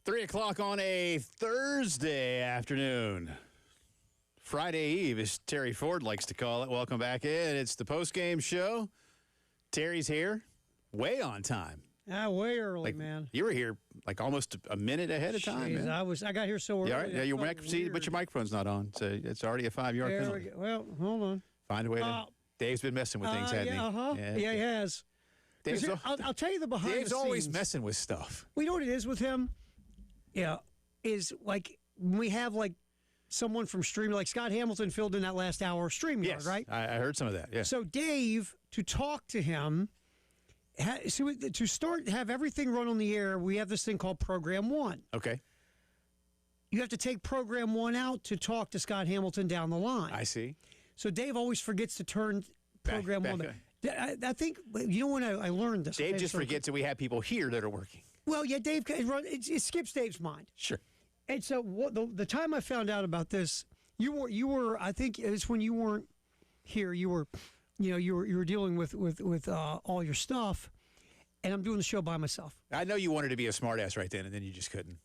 3 o'clock on a Thursday afternoon. Friday Eve, as Terry Ford likes to call it. Welcome back in. It's the Postgame show. Terry's here, way on time. Way early, man. You were here like almost a minute ahead of time, man. I got here so early. You all right? Yeah, but your microphone's not on, so it's already a 5-yard penalty. Well, hold on. Find a way to... Dave's been messing with things, hasn't he? Yeah, he has. I'll tell you the behind the scenes. Dave's always messing with stuff. Well, you know what it is with him? Yeah, is like when we have like someone from Stream, like Scott Hamilton filled in that last hour of StreamYard, right? I heard some of that, yeah. So Dave, to talk to him, to have everything run on the air, we have this thing called Program 1. Okay. You have to take Program 1 out to talk to Scott Hamilton down the line. I see. So Dave always forgets to turn Program 1 on. I think, you know when I learned this? Dave just forgets that we have people here that are working. Well, yeah, Dave, it skips Dave's mind. Sure. And so the time I found out about this, you were I think it's when you weren't here, you were dealing with all your stuff, and I'm doing the show by myself. I know you wanted to be a smartass right then, and then you just couldn't.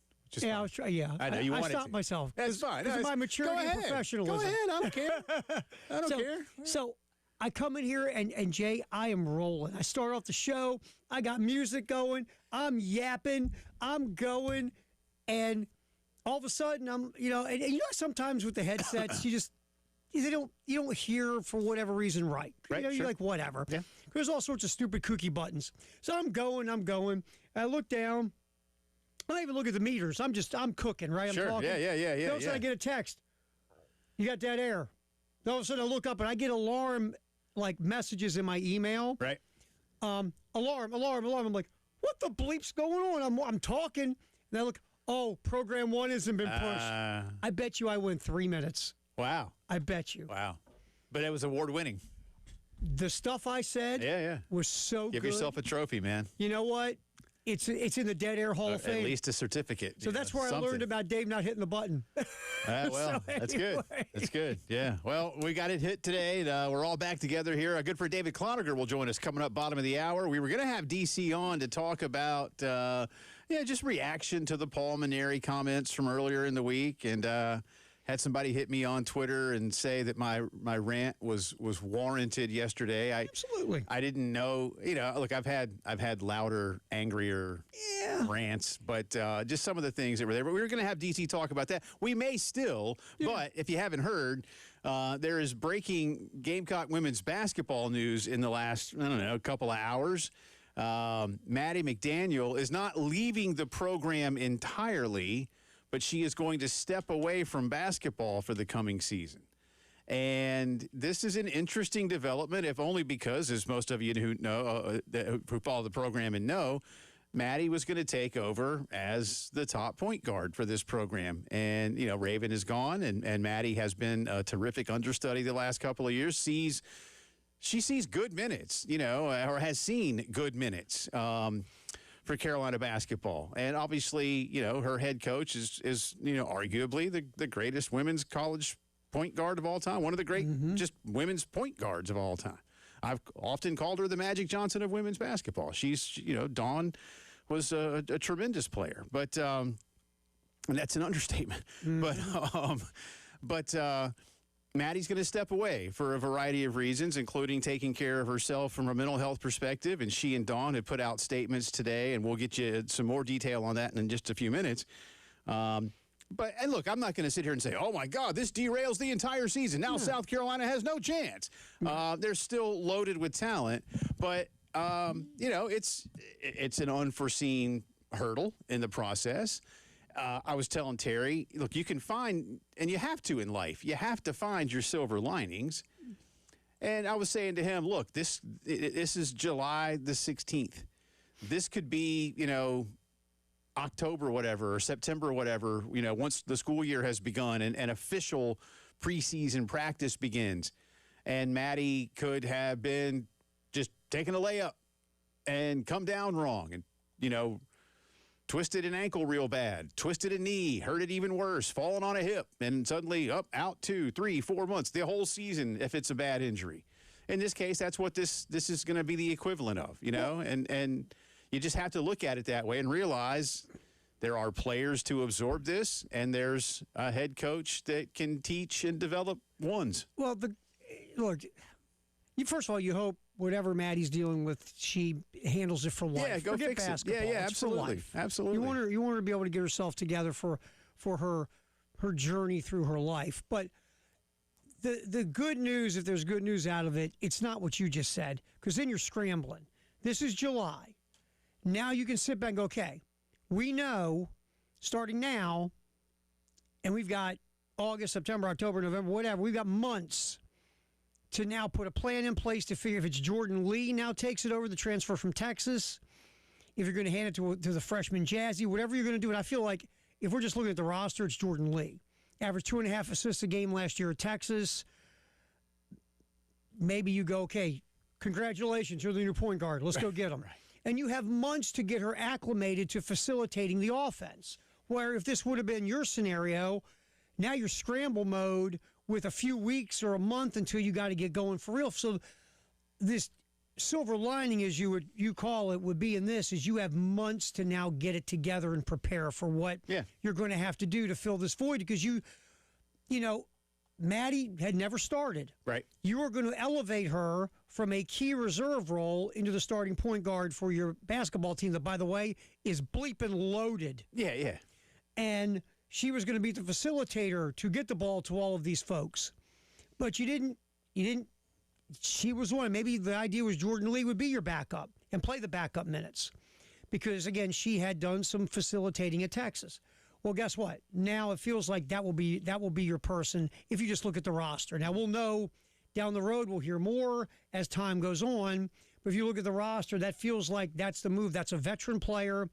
I was trying. Yeah, I know you wanted I stopped to. myself. That's fine. Because of my maturity and professionalism. Go ahead. I don't care. I don't care. So I come in here, and Jay, I am rolling. I start off the show. I got music going. I'm yapping. I'm going, and all of a sudden, and sometimes with the headsets, you don't hear for whatever reason right. Right. You're like, whatever. Yeah. There's all sorts of stupid kooky buttons. So I'm going. I look down. I don't even look at the meters. I'm cooking, right? I'm sure. talking. Yeah. All of a sudden I get a text. You got dead air. All of a sudden I look up and I get alarm like messages in my email. Right. Alarm. I'm like, what the bleep's going on? I'm talking. And I look, Program 1 hasn't been pushed. I bet you I went 3 minutes. Wow. I bet you. Wow. But it was award-winning. The stuff I said was so good. Give yourself a trophy, man. You know what? It's in the Dead Air Hall of Fame. At least a certificate. So that's where I learned about Dave not hitting the button. That's good. That's good. Yeah. Well, we got it hit today. We're all back together here. Good for David Cloninger will join us coming up bottom of the hour. We were going to have DC on to talk about just reaction to the Paul Mainieri comments from earlier in the week, and had somebody hit me on Twitter and say that my rant was warranted yesterday. Absolutely. I didn't know. Look, I've had louder, angrier rants, but just some of the things that were there. But we were going to have DC talk about that. We may still, but if you haven't heard, there is breaking Gamecock women's basketball news in the last, couple of hours. Maddie McDaniel is not leaving the program entirely, but she is going to step away from basketball for the coming season. And this is an interesting development, if only because, as most of you who know, who follow the program and know, Maddie was going to take over as the top point guard for this program. And, Raven is gone, and Maddie has been a terrific understudy the last couple of years. She sees good minutes, or has seen good minutes. For Carolina basketball. And obviously, her head coach is arguably the greatest women's college point guard of all time, one of the great just women's point guards of all time. I've often called her the Magic Johnson of women's basketball. She's, Dawn was a tremendous player, but and that's an understatement. But Maddie's going to step away for a variety of reasons, including taking care of herself from a mental health perspective. And she and Dawn had put out statements today, and we'll get you some more detail on that in just a few minutes. And look, I'm not going to sit here and say, oh, my God, this derails the entire season. Now South Carolina has no chance. They're still loaded with talent. But, it's an unforeseen hurdle in the process. I was telling Terry, look, you can find, and you have to in life, you have to find your silver linings. And I was saying to him, look, this is July the 16th. This could be, October whatever or September whatever, once the school year has begun and official preseason practice begins. And Maddie could have been just taking a layup and come down wrong and, twisted an ankle real bad, twisted a knee, hurt it even worse, fallen on a hip, and suddenly out 2, 3, 4 months, the whole season if it's a bad injury. In this case, that's what this is going to be the equivalent of, and you just have to look at it that way and realize there are players to absorb this, and there's a head coach that can teach and develop ones. Well, look, first of all, you hope whatever Maddie's dealing with, she handles it for life. Yeah, go Forget fix basketball. it. Yeah, It's for absolutely, life. absolutely. You want her to be able to get herself together for her journey through her life. But the good news, if there's good news out of it, it's not what you just said, because then you're scrambling. This is July. Now you can sit back and go, okay, we know starting now, and we've got August, September, October, November, whatever, we've got months to now put a plan in place to figure if it's Jordan Lee now takes it over, the transfer from Texas, if you're going to hand it to the freshman Jazzy, whatever you're going to do. And I feel like if we're just looking at the roster, it's Jordan Lee. Averaged 2.5 assists a game last year at Texas. Maybe you go, okay, congratulations, you're the new point guard. Let's go get him. Right. And you have months to get her acclimated to facilitating the offense. Where if this would have been your scenario, now you're scramble mode with a few weeks or a month until you got to get going for real. So this silver lining, as you call it, would be in this, is you have months to now get it together and prepare for what you're going to have to do to fill this void, because you know, Maddie had never started. Right. You are going to elevate her from a key reserve role into the starting point guard for your basketball team that, by the way, is bleeping loaded. Yeah, yeah. And she was going to be the facilitator to get the ball to all of these folks. But you didn't, she was one. Maybe the idea was Jordan Lee would be your backup and play the backup minutes. Because, again, she had done some facilitating at Texas. Well, guess what? Now it feels like that will be your person if you just look at the roster. Now, we'll know down the road, we'll hear more as time goes on. But if you look at the roster, that feels like that's the move. That's a veteran player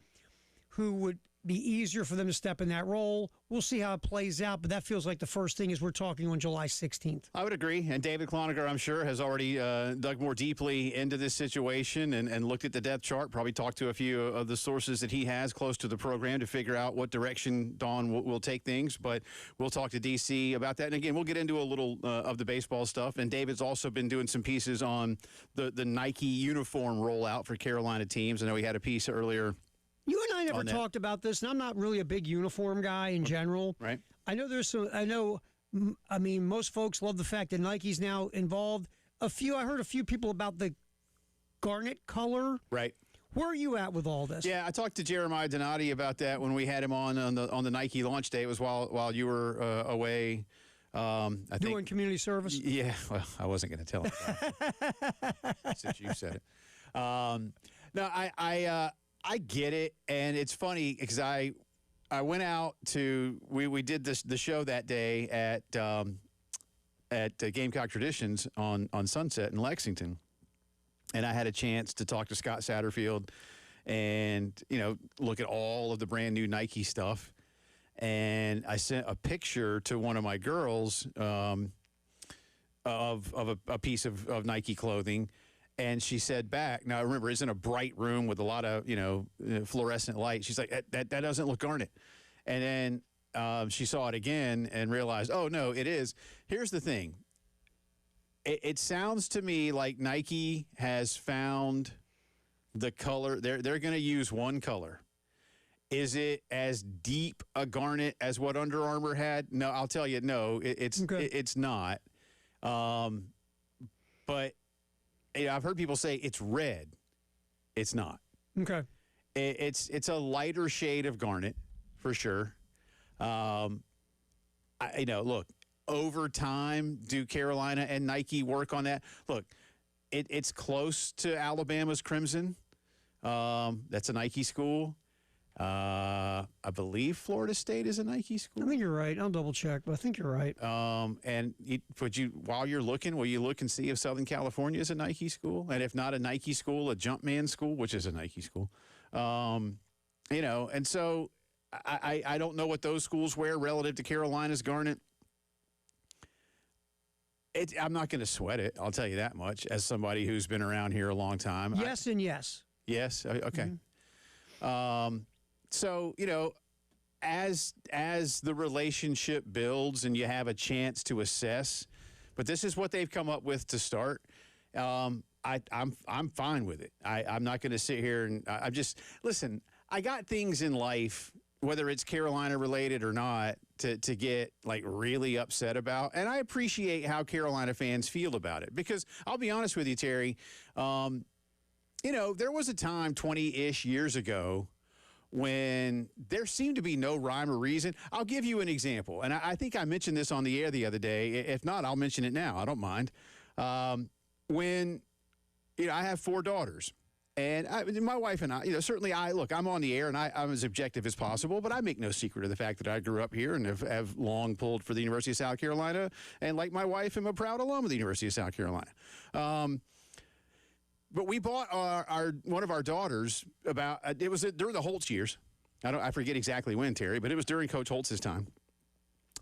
who would be easier for them to step in that role. We'll see how it plays out, but that feels like the first thing is we're talking on July 16th. I would agree. And David Cloninger, I'm sure, has already dug more deeply into this situation and looked at the depth chart, probably talked to a few of the sources that he has close to the program to figure out what direction Dawn will take things. But we'll talk to DC about that. And again, we'll get into a little of the baseball stuff. And David's also been doing some pieces on the Nike uniform rollout for Carolina teams. I know he had a piece earlier. You and I never talked about this, and I'm not really a big uniform guy in general. Right. I mean, most folks love the fact that Nike's now involved. I heard a few people about the garnet color. Right. Where are you at with all this? Yeah, I talked to Jeremiah Donati about that when we had him on the Nike launch day. It was while you were away. I think doing community service. Yeah, well, I wasn't going to tell him that since you said it. No, I get it, and it's funny because I went out to we did the show that day at Gamecock Traditions on Sunset in Lexington, and I had a chance to talk to Scott Satterfield and look at all of the brand new Nike stuff, and I sent a picture to one of my girls of a piece of Nike clothing. And she said back, now remember, it's in a bright room with a lot of, fluorescent light. She's like, that doesn't look garnet. And then she saw it again and realized, oh, no, it is. Here's the thing. It sounds to me like Nike has found the color. They're going to use one color. Is it as deep a garnet as what Under Armour had? No, I'll tell you, no, it's not. But I've heard people say it's red. It's not. Okay. It's a lighter shade of garnet, for sure. Look, over time, do Carolina and Nike work on that? Look, it's close to Alabama's Crimson. That's a Nike school. I believe Florida State is a Nike school. I think you're right. I'll double check, but I think you're right. And while you're looking, will you look and see if Southern California is a Nike school? And if not a Nike school, a Jumpman school, which is a Nike school. And so I don't know what those schools wear relative to Carolina's garnet. I'm not going to sweat it. I'll tell you that much as somebody who's been around here a long time. Yes and yes. Yes. Okay. Mm-hmm. So, as the relationship builds and you have a chance to assess, but this is what they've come up with to start. I'm fine with it. I'm not going to sit here and listen. I got things in life whether it's Carolina related or not, to get like really upset about. And I appreciate how Carolina fans feel about it because I'll be honest with you, Terry. There was a time 20-ish years ago when there seemed to be no rhyme or reason. I'll give you an example. And I think I mentioned this on the air the other day. If not, I'll mention it now. I don't mind. When, I have 4 daughters. And my wife and I, certainly I'm on the air and I'm as objective as possible, but I make no secret of the fact that I grew up here and have long pulled for the University of South Carolina. And like my wife, I'm a proud alum of the University of South Carolina. But we bought one of our daughters it was during the Holtz years. I forget exactly when, Terry, but it was during Coach Holtz's time.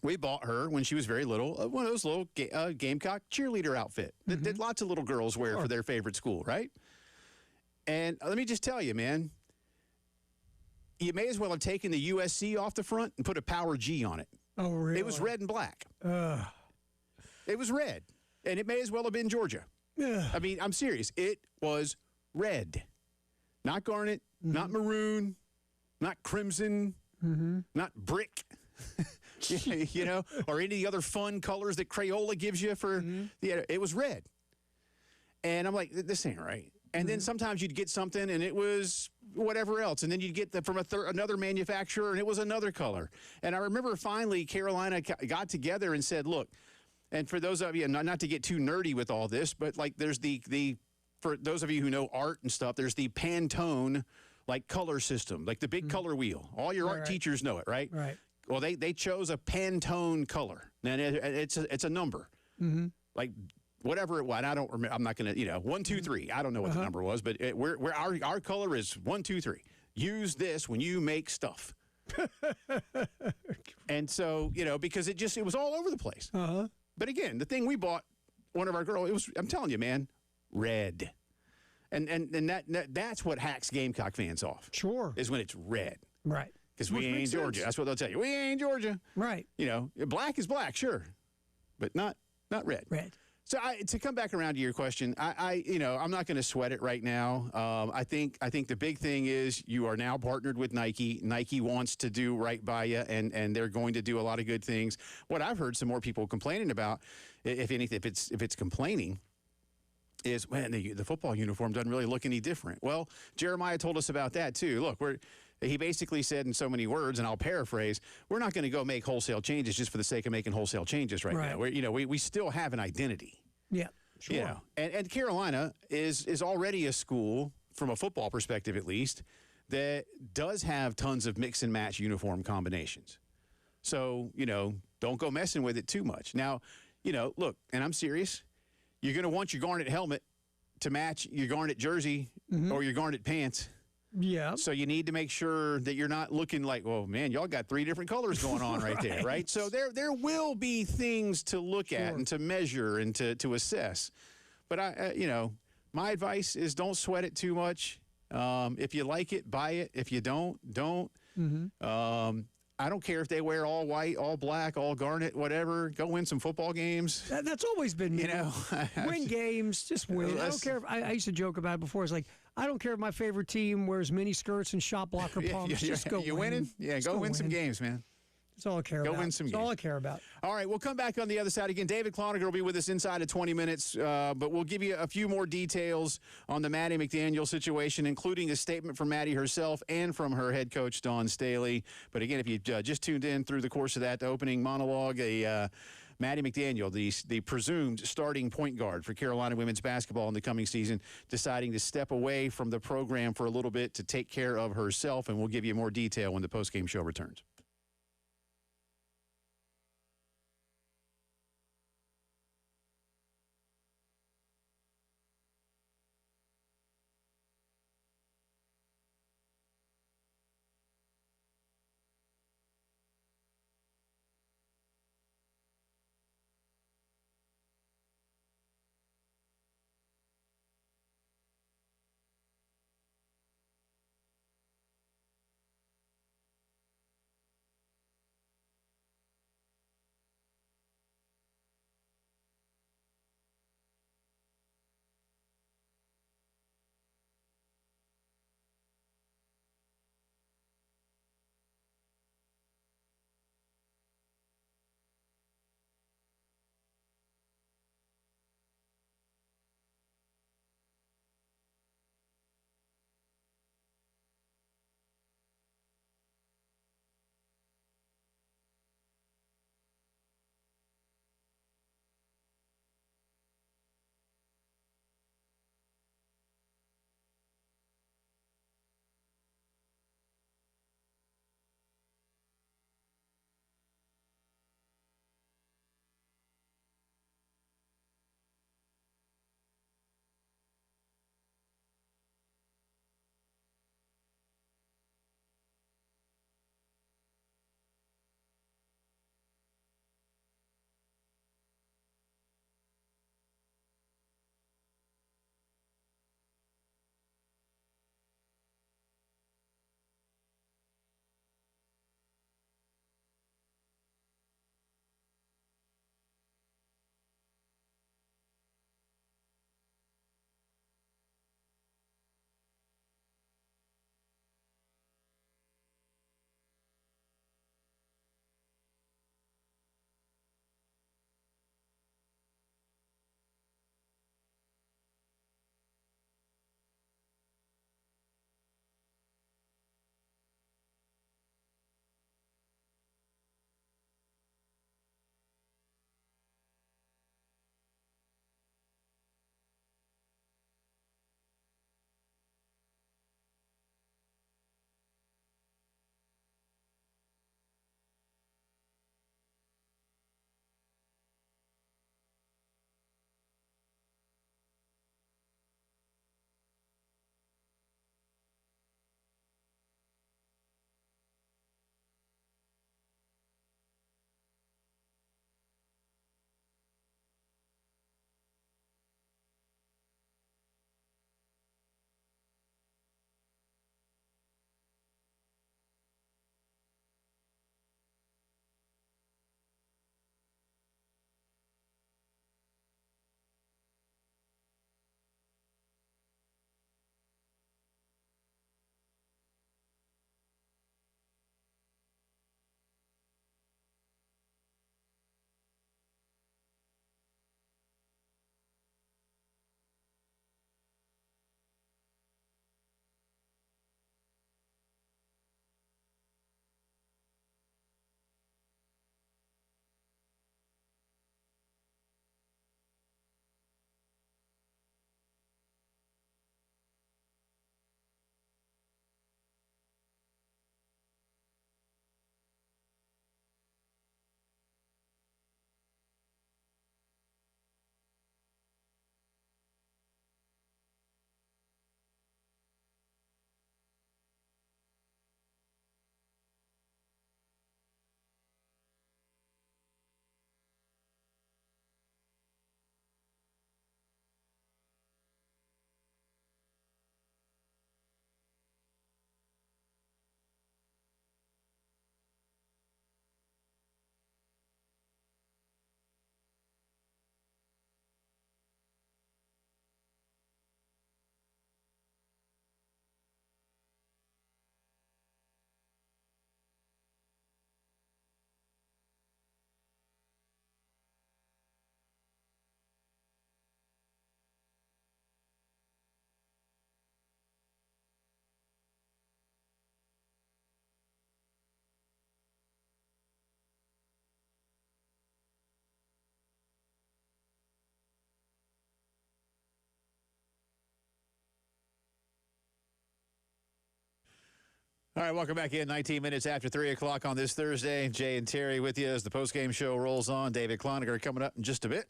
We bought her when she was very little, one of those little Gamecock cheerleader outfit that lots of little girls wear for their favorite school, right? And let me just tell you, man, you may as well have taken the USC off the front and put a Power G on it. Oh, really? It was red and black. It was red, and it may as well have been Georgia. I mean, I'm serious. It was red. Not garnet, not maroon, not crimson, not brick, or any of the other fun colors that Crayola gives you for it was red. And I'm like, this ain't right. And then sometimes you'd get something and it was whatever else. And then you'd get from another manufacturer and it was another color. And I remember finally Carolina got together and said, look, and for those of you, not to get too nerdy with all this, but like there's for those of you who know art and stuff, there's the Pantone like color system, like the big color wheel. All your art teachers know it, right? Right. Well, they chose a Pantone color. And it's a number. Like whatever it was, I don't remember. I'm not going to, 1, 2, 3. I don't know what the number was, but our color is 1, 2, 3. Use this when you make stuff. And so, because it was all over the place. But again, the thing we bought, one of our girls, I'm telling you, man, red. And that's what hacks Gamecock fans off. Sure. Is when it's red. Right. Because we ain't Georgia. That's what they'll tell you. We ain't Georgia. Right. Black is black, sure. But not red. Red. So to come back around to your question, I'm not going to sweat it right now. I think the big thing is you are now partnered with Nike. Nike wants to do right by you, and they're going to do a lot of good things. What I've heard some more people complaining about, if anything, if it's complaining, is, man, the football uniform doesn't really look any different. Well, Jeremiah told us about that too. Look, he basically said in so many words, and I'll paraphrase, we're not going to go make wholesale changes just for the sake of making wholesale changes right now. We still have an identity. Yeah, sure. And Carolina is already a school, from a football perspective at least, that does have tons of mix and match uniform combinations. So, don't go messing with it too much. Now, look, and I'm serious, you're going to want your garnet helmet to match your garnet jersey or your garnet pants. Yeah. So you need to make sure that you're not looking like, oh, man, y'all got 3 different colors going on right there, right? So there will be things to look at and to measure and to assess. But, my advice is don't sweat it too much. If you like it, buy it. If you don't. I don't care if they wear all white, all black, all garnet, whatever. Go win some football games. That's always been me. Win games, just win. I don't care. I used to joke about it before. It's like, I don't care if my favorite team wears mini skirts and shot blocker pumps. Just go win. You winning? Yeah, go win some games, man. That's all I care about. Go win some games. That's all I care about. All right, we'll come back on the other side again. David Cloninger will be with us inside of 20 minutes, but we'll give you a few more details on the Maddie McDaniel situation, including a statement from Maddie herself and from her head coach, Dawn Staley. But again, if you just tuned in through the course of that opening monologue, Maddie McDaniel, the presumed starting point guard for Carolina women's basketball in the coming season, deciding to step away from the program for a little bit to take care of herself, and we'll give you more detail when the postgame show returns. All right, welcome back in. 19 minutes after 3 o'clock on this Thursday. Jay and Terry with you as the postgame show rolls on. David Cloninger coming up in just a bit.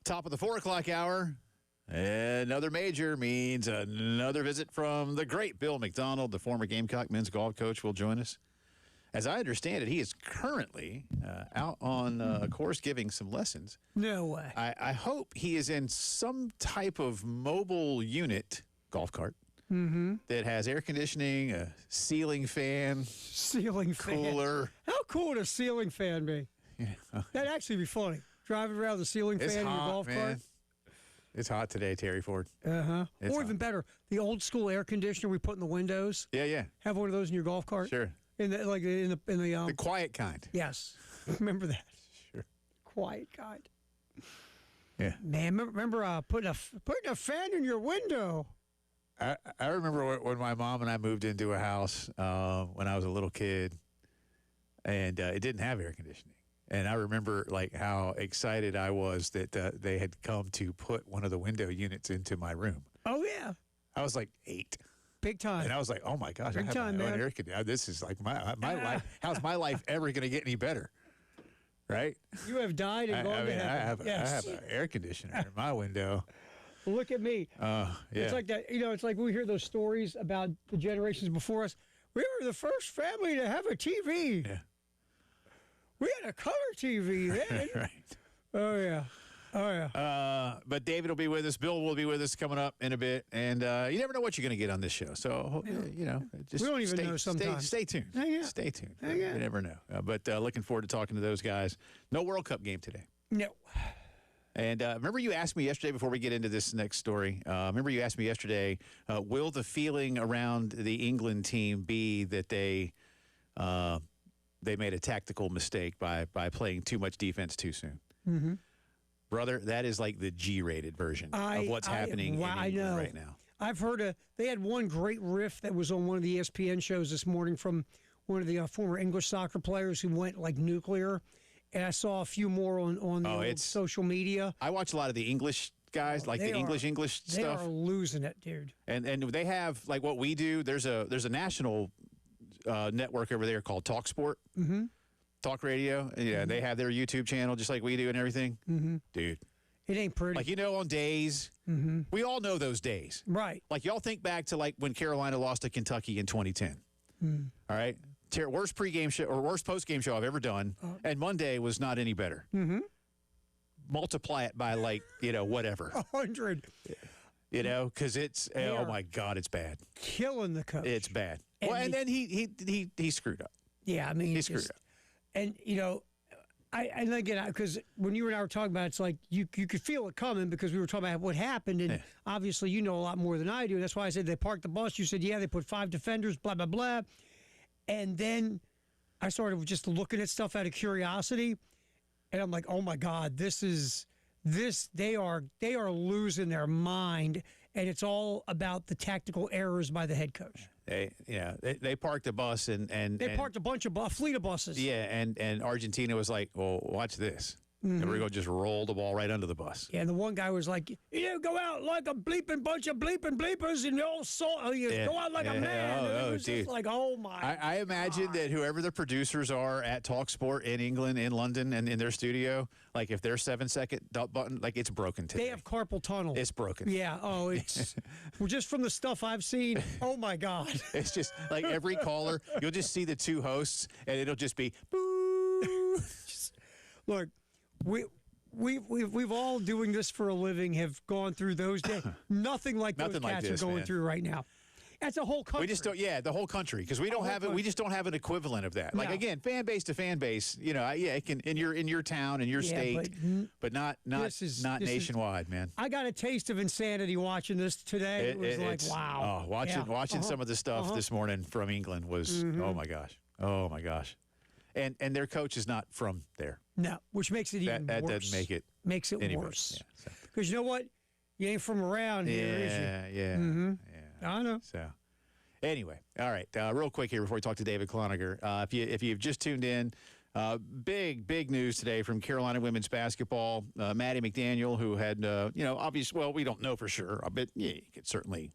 Top of the 4 o'clock hour. Another major means another visit from the great Bill McDonald, the former Gamecock men's golf coach, will join us. As I understand it, he is currently out on a course giving some lessons. No way. I hope he is in some type of mobile unit, golf cart, that has air conditioning, a ceiling fan, cooler. How cool would a ceiling fan be? Yeah. That'd actually be funny. Driving around the ceiling fan in your golf cart. It's hot today, Terry Ford. Or hot. even better, the old school air conditioner we put in the windows. Yeah. Have one of those in your golf cart. Sure. In the The quiet kind. Yes. Remember that. Sure. Quiet kind. Yeah. Man, remember putting a fan in your window. I remember when my mom and I moved into a house when I was a little kid, and it didn't have air conditioning. And I remember like how excited I was that they had come to put one of the window units into my room. Oh yeah. I was like 8. Big time. And I was like, oh my gosh, Big I have time, my own man. air conditioner. This is like my life. How's my life ever going to get any better? Right? You have died and gone to heaven. I have an air conditioner in my window. Look at me. Yeah. It's like that. It's like we hear those stories about the generations before us. We were the first family to have a TV. Yeah. We had a color TV then. Right. Oh yeah. But David will be with us. Bill will be with us coming up in a bit. And you never know what you're going to get on this show. So, just We don't even know sometimes. Stay tuned. Hang out. Stay tuned. Hang out. You never know. But looking forward to talking to those guys. No World Cup game today. No. And remember you asked me yesterday before we get into this next story, remember you asked me yesterday, will the feeling around the England team be that they made a tactical mistake by playing too much defense too soon? Mm-hmm. Brother, that is like the G-rated version of what's happening in England right now. I've heard they had one great riff that was on one of the ESPN shows this morning from one of the former English soccer players who went like nuclear. And I saw a few more on the social media. I watch a lot of the English guys, like the English stuff. They are losing it, dude. And they have, like what we do, there's a national network over there called Talk Sport. Mm-hmm. Talk Radio. Yeah, they have their YouTube channel just like we do and everything. Mm-hmm. Dude. It ain't pretty. Like, on days, we all know those days. Right. Like, y'all think back to, like, when Carolina lost to Kentucky in 2010. All right? Worst pregame show or worst postgame show I've ever done, and Monday was not any better. Mm-hmm. Multiply it by, like, whatever. 100. Because it's, oh, my God, it's bad. Killing the coach. It's bad. And then he screwed up. Yeah, I mean. He screwed up. And, and again, because when you and I were talking about it, it's like you could feel it coming because we were talking about what happened. And obviously you know a lot more than I do. And that's why I said they parked the bus. You said, yeah, they put 5 defenders, blah, blah, blah. And then I started just looking at stuff out of curiosity. And I'm like, oh, my God, they are losing their mind. And it's all about the tactical errors by the head coach. They parked a bus and they parked a bunch of fleet of buses. Yeah, and Argentina was like, well, watch this. And we're going to just roll the ball right under the bus. Yeah, and the one guy was like, go out like a bleeping bunch of bleepers and you all saw go out like a man. It was dude. Just like, oh my I imagine God. that whoever the producers are at TalkSport in England, in London, and in their studio, like if their 7-second button, like it's broken today. They have carpal tunnel. It's broken. Yeah, it's well, just from the stuff I've seen, oh my God. It's just like every caller, you'll just see the 2 hosts, and it'll just be, boo. Look, we've all doing this for a living have gone through those days. Nothing like those cats are going through right now. That's a whole country. We just don't, the whole country, because we don't have it. We just don't have an equivalent of that. Like again, fan base to fan base. It can in your town in your state, but not nationwide, man. I got a taste of insanity watching this today. It was like, wow. Watching some of the stuff this morning from England was oh my gosh. And their coach is not from there. No, which makes it even worse. That doesn't make it worse. Because you know what? You ain't from around here, is you? Yeah. Mm-hmm. I know. So, anyway, all right. Real quick here before we talk to David Cloninger. If you've just tuned in, big news today from Carolina women's basketball. Maddie McDaniel, who had, obviously, well, we don't know for sure, but you could certainly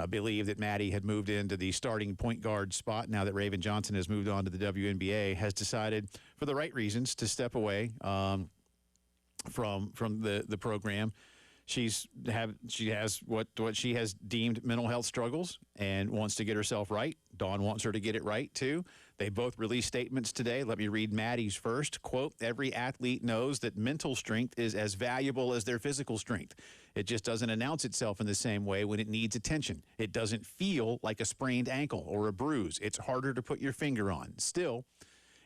believed that Maddie had moved into the starting point guard spot now that Raven Johnson has moved on to the WNBA, has decided, for the right reasons, to step away from the program. She has what she has deemed mental health struggles and wants to get herself right. Dawn wants her to get it right, too. They both released statements today. Let me read Maddie's first. Quote, every athlete knows that mental strength is as valuable as their physical strength. It just doesn't announce itself in the same way when it needs attention. It doesn't feel like a sprained ankle or a bruise. It's harder to put your finger on. Still,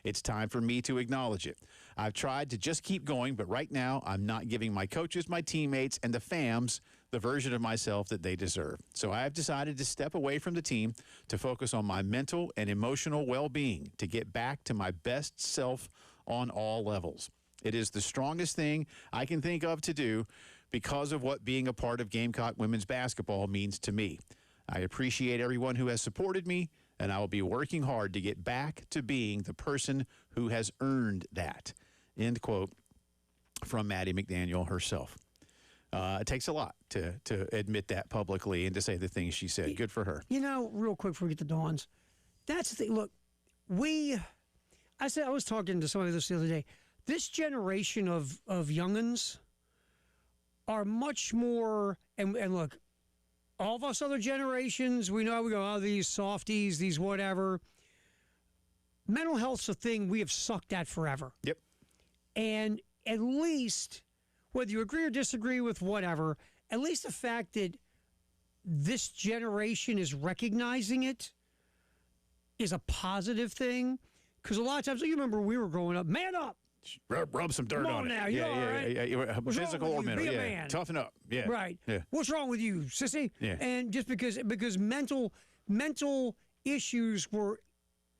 it's time for me to acknowledge it. I've tried to just keep going, but right now I'm not giving my coaches, my teammates, and the fams the version of myself that they deserve. So I have decided to step away from the team to focus on my mental and emotional well-being, to get back to my best self on all levels. It is the strongest thing I can think of to do because of what being a part of Gamecock women's basketball means to me. I appreciate everyone who has supported me, and I will be working hard to get back to being the person who has earned that. End quote from Maddie McDaniel herself. It takes a lot to admit that publicly and to say the things she said. Good for her. You know, real quick before we get to Dawn's, that's the thing. Look, I was talking to somebody this the other day. This generation of young'uns are much more, and look, all of us other generations, we go, oh, these softies, these whatever. Mental health's a thing we have sucked at forever. Yep. And at least, whether you agree or disagree with whatever, at least the fact that this generation is recognizing it is a positive thing. Because a lot of times, you remember when we were growing up, man up. Rub some dirt on now, it. you all right? Yeah. Physical or mental. Be a Yeah. man. Toughen up. Yeah. Right. Yeah. What's wrong with you, sissy? Yeah. And just because mental issues were,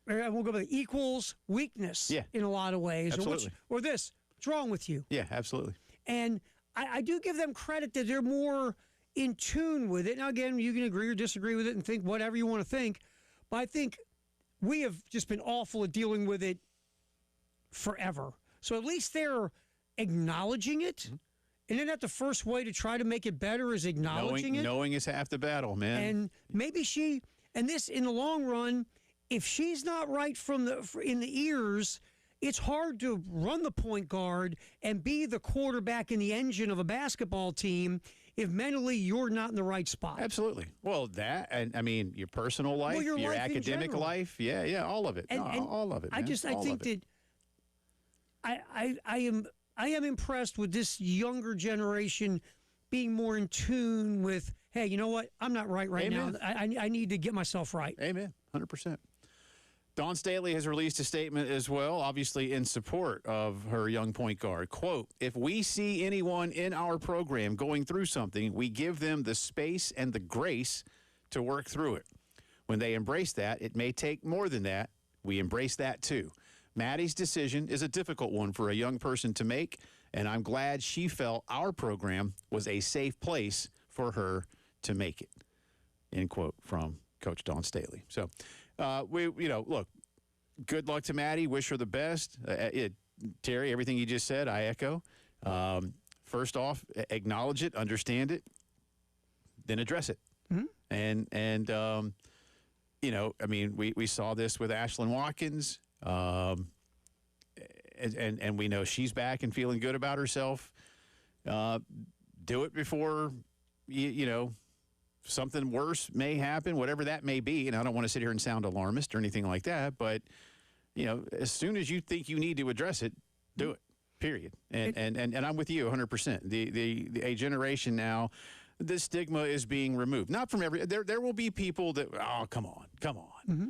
we'll go with equals weakness in a lot of ways. Absolutely. Or this, what's wrong with you? Yeah, absolutely. And I do give them credit that they're more in tune with it. Now, again, you can agree or disagree with it and think whatever you want to think. But I think we have just been awful at dealing with it forever. So at least they're acknowledging it. Mm-hmm. And isn't that the first way to try to make it better is acknowledging it? Knowing is half the battle, man. And maybe this, in the long run, if she's not right in the ears, it's hard to run the point guard and be the quarterback in the engine of a basketball team if mentally you're not in the right spot. Absolutely. Well, that, and I mean, your personal life, your life academic life, all of it. And all of it, man. I think that I am impressed with this younger generation being more in tune with, hey, you know what? I'm not right now. I need to get myself right. Amen. 100%. Dawn Staley has released a statement as well, obviously in support of her young point guard. Quote, if we see anyone in our program going through something, we give them the space and the grace to work through it. When they embrace that, it may take more than that. We embrace that too. Maddie's decision is a difficult one for a young person to make, and I'm glad she felt our program was a safe place for her to make it. End quote from Coach Dawn Staley. So, look, good luck to Maddie. Wish her the best. Terry, everything you just said, I echo. First off, acknowledge it, understand it, then address it. Mm-hmm. We saw this with Ashlyn Watkins. And we know she's back and feeling good about herself. Do it before, something worse may happen, whatever that may be. And I don't want to sit here and sound alarmist or anything like that. But, as soon as you think you need to address it, do it, period. And I'm with you 100%. A generation now, the stigma is being removed. Not from there will be people that, oh, come on. Mm-hmm.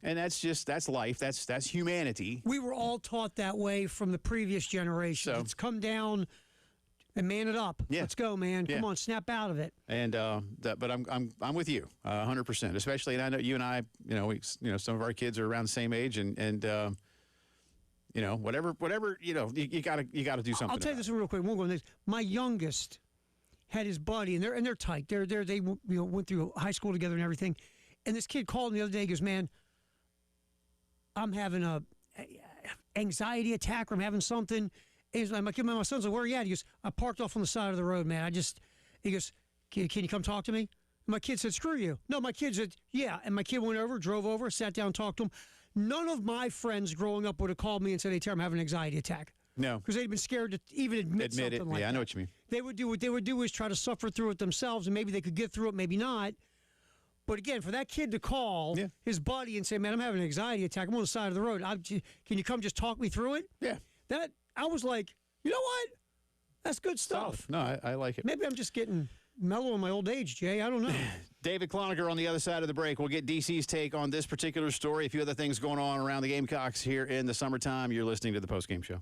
And that's life. That's humanity. We were all taught that way from the previous generation. So, it's come down and man it up. Yeah. Let's go, man. Come on, snap out of it. And but I'm with you 100%. Especially, and I know you and I, some of our kids are around the same age, and whatever, you gotta do something. I'll tell you this real quick. We'll go on this. My youngest had his buddy, and they're tight. They went through high school together and everything. And this kid called me the other day. He goes, man, I'm having a anxiety attack, or I'm having something. And my son's like, where are you at? He goes, I parked off on the side of the road, man. He goes, can you come talk to me? My kid said, screw you. No, my kid said, yeah. And my kid went over, drove over, sat down, talked to him. None of my friends growing up would have called me and said, hey, Terry, I'm having an anxiety attack. No. Because they'd been scared to even admit something it. like that. Yeah, I know what you mean. They would do what they would do is try to suffer through it themselves, and maybe they could get through it, maybe not. But again, for that kid to call his buddy and say, man, I'm having an anxiety attack. I'm on the side of the road. Can you come just talk me through it? Yeah. That I was like, you know what? That's good stuff. No, I like it. Maybe I'm just getting mellow in my old age, Jay. I don't know. David Cloninger on the other side of the break. We'll get DC's take on this particular story. A few other things going on around the Gamecocks here in the summertime. You're listening to the Postgame Show.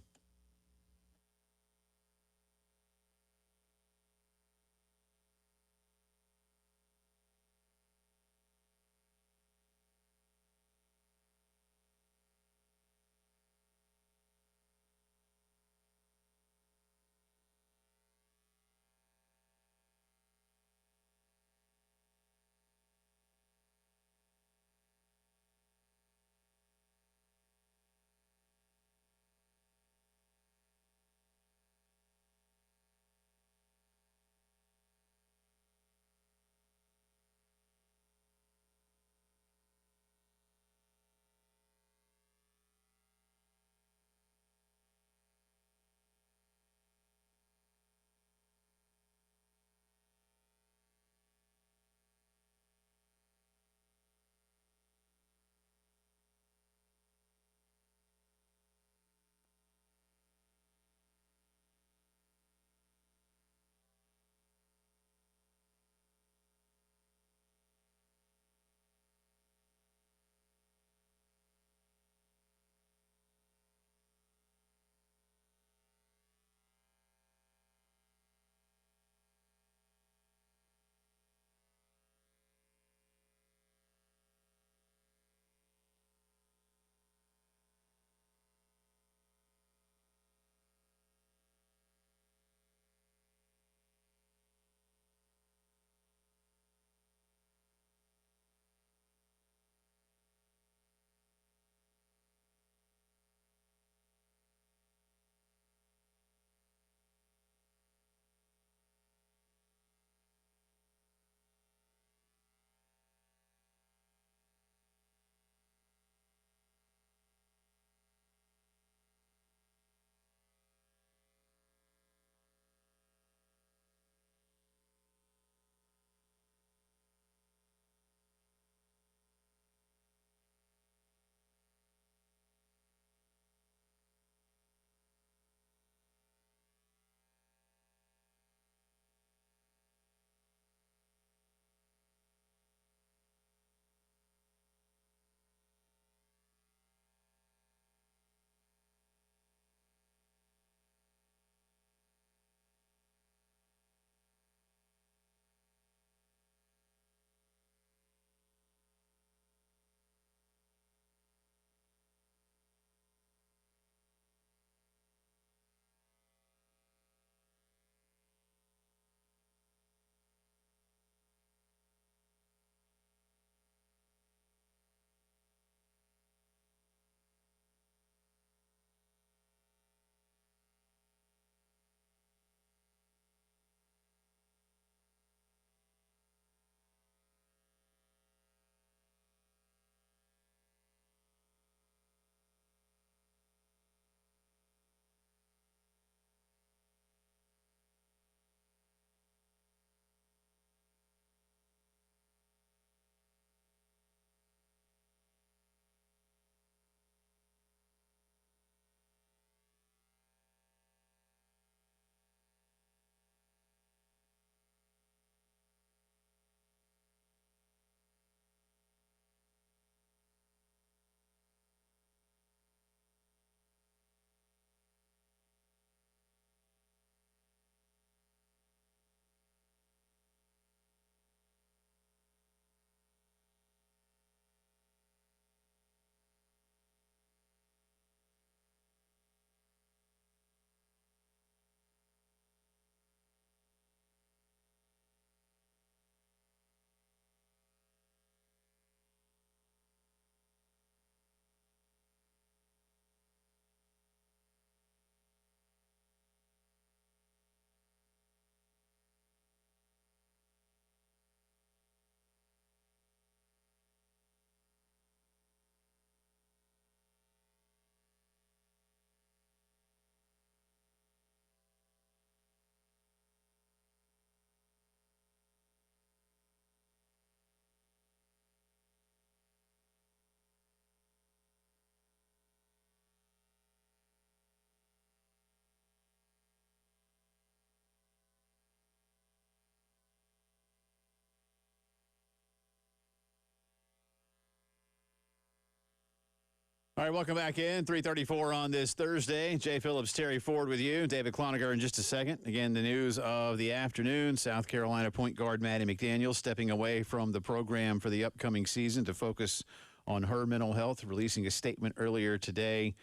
All right, welcome back in. 3:34 on this Thursday. Jay Phillips, Terry Ford with you. David Cloninger in just a second. Again, the news of the afternoon. South Carolina point guard Maddie McDaniel stepping away from the program for the upcoming season to focus on her mental health, releasing a statement earlier today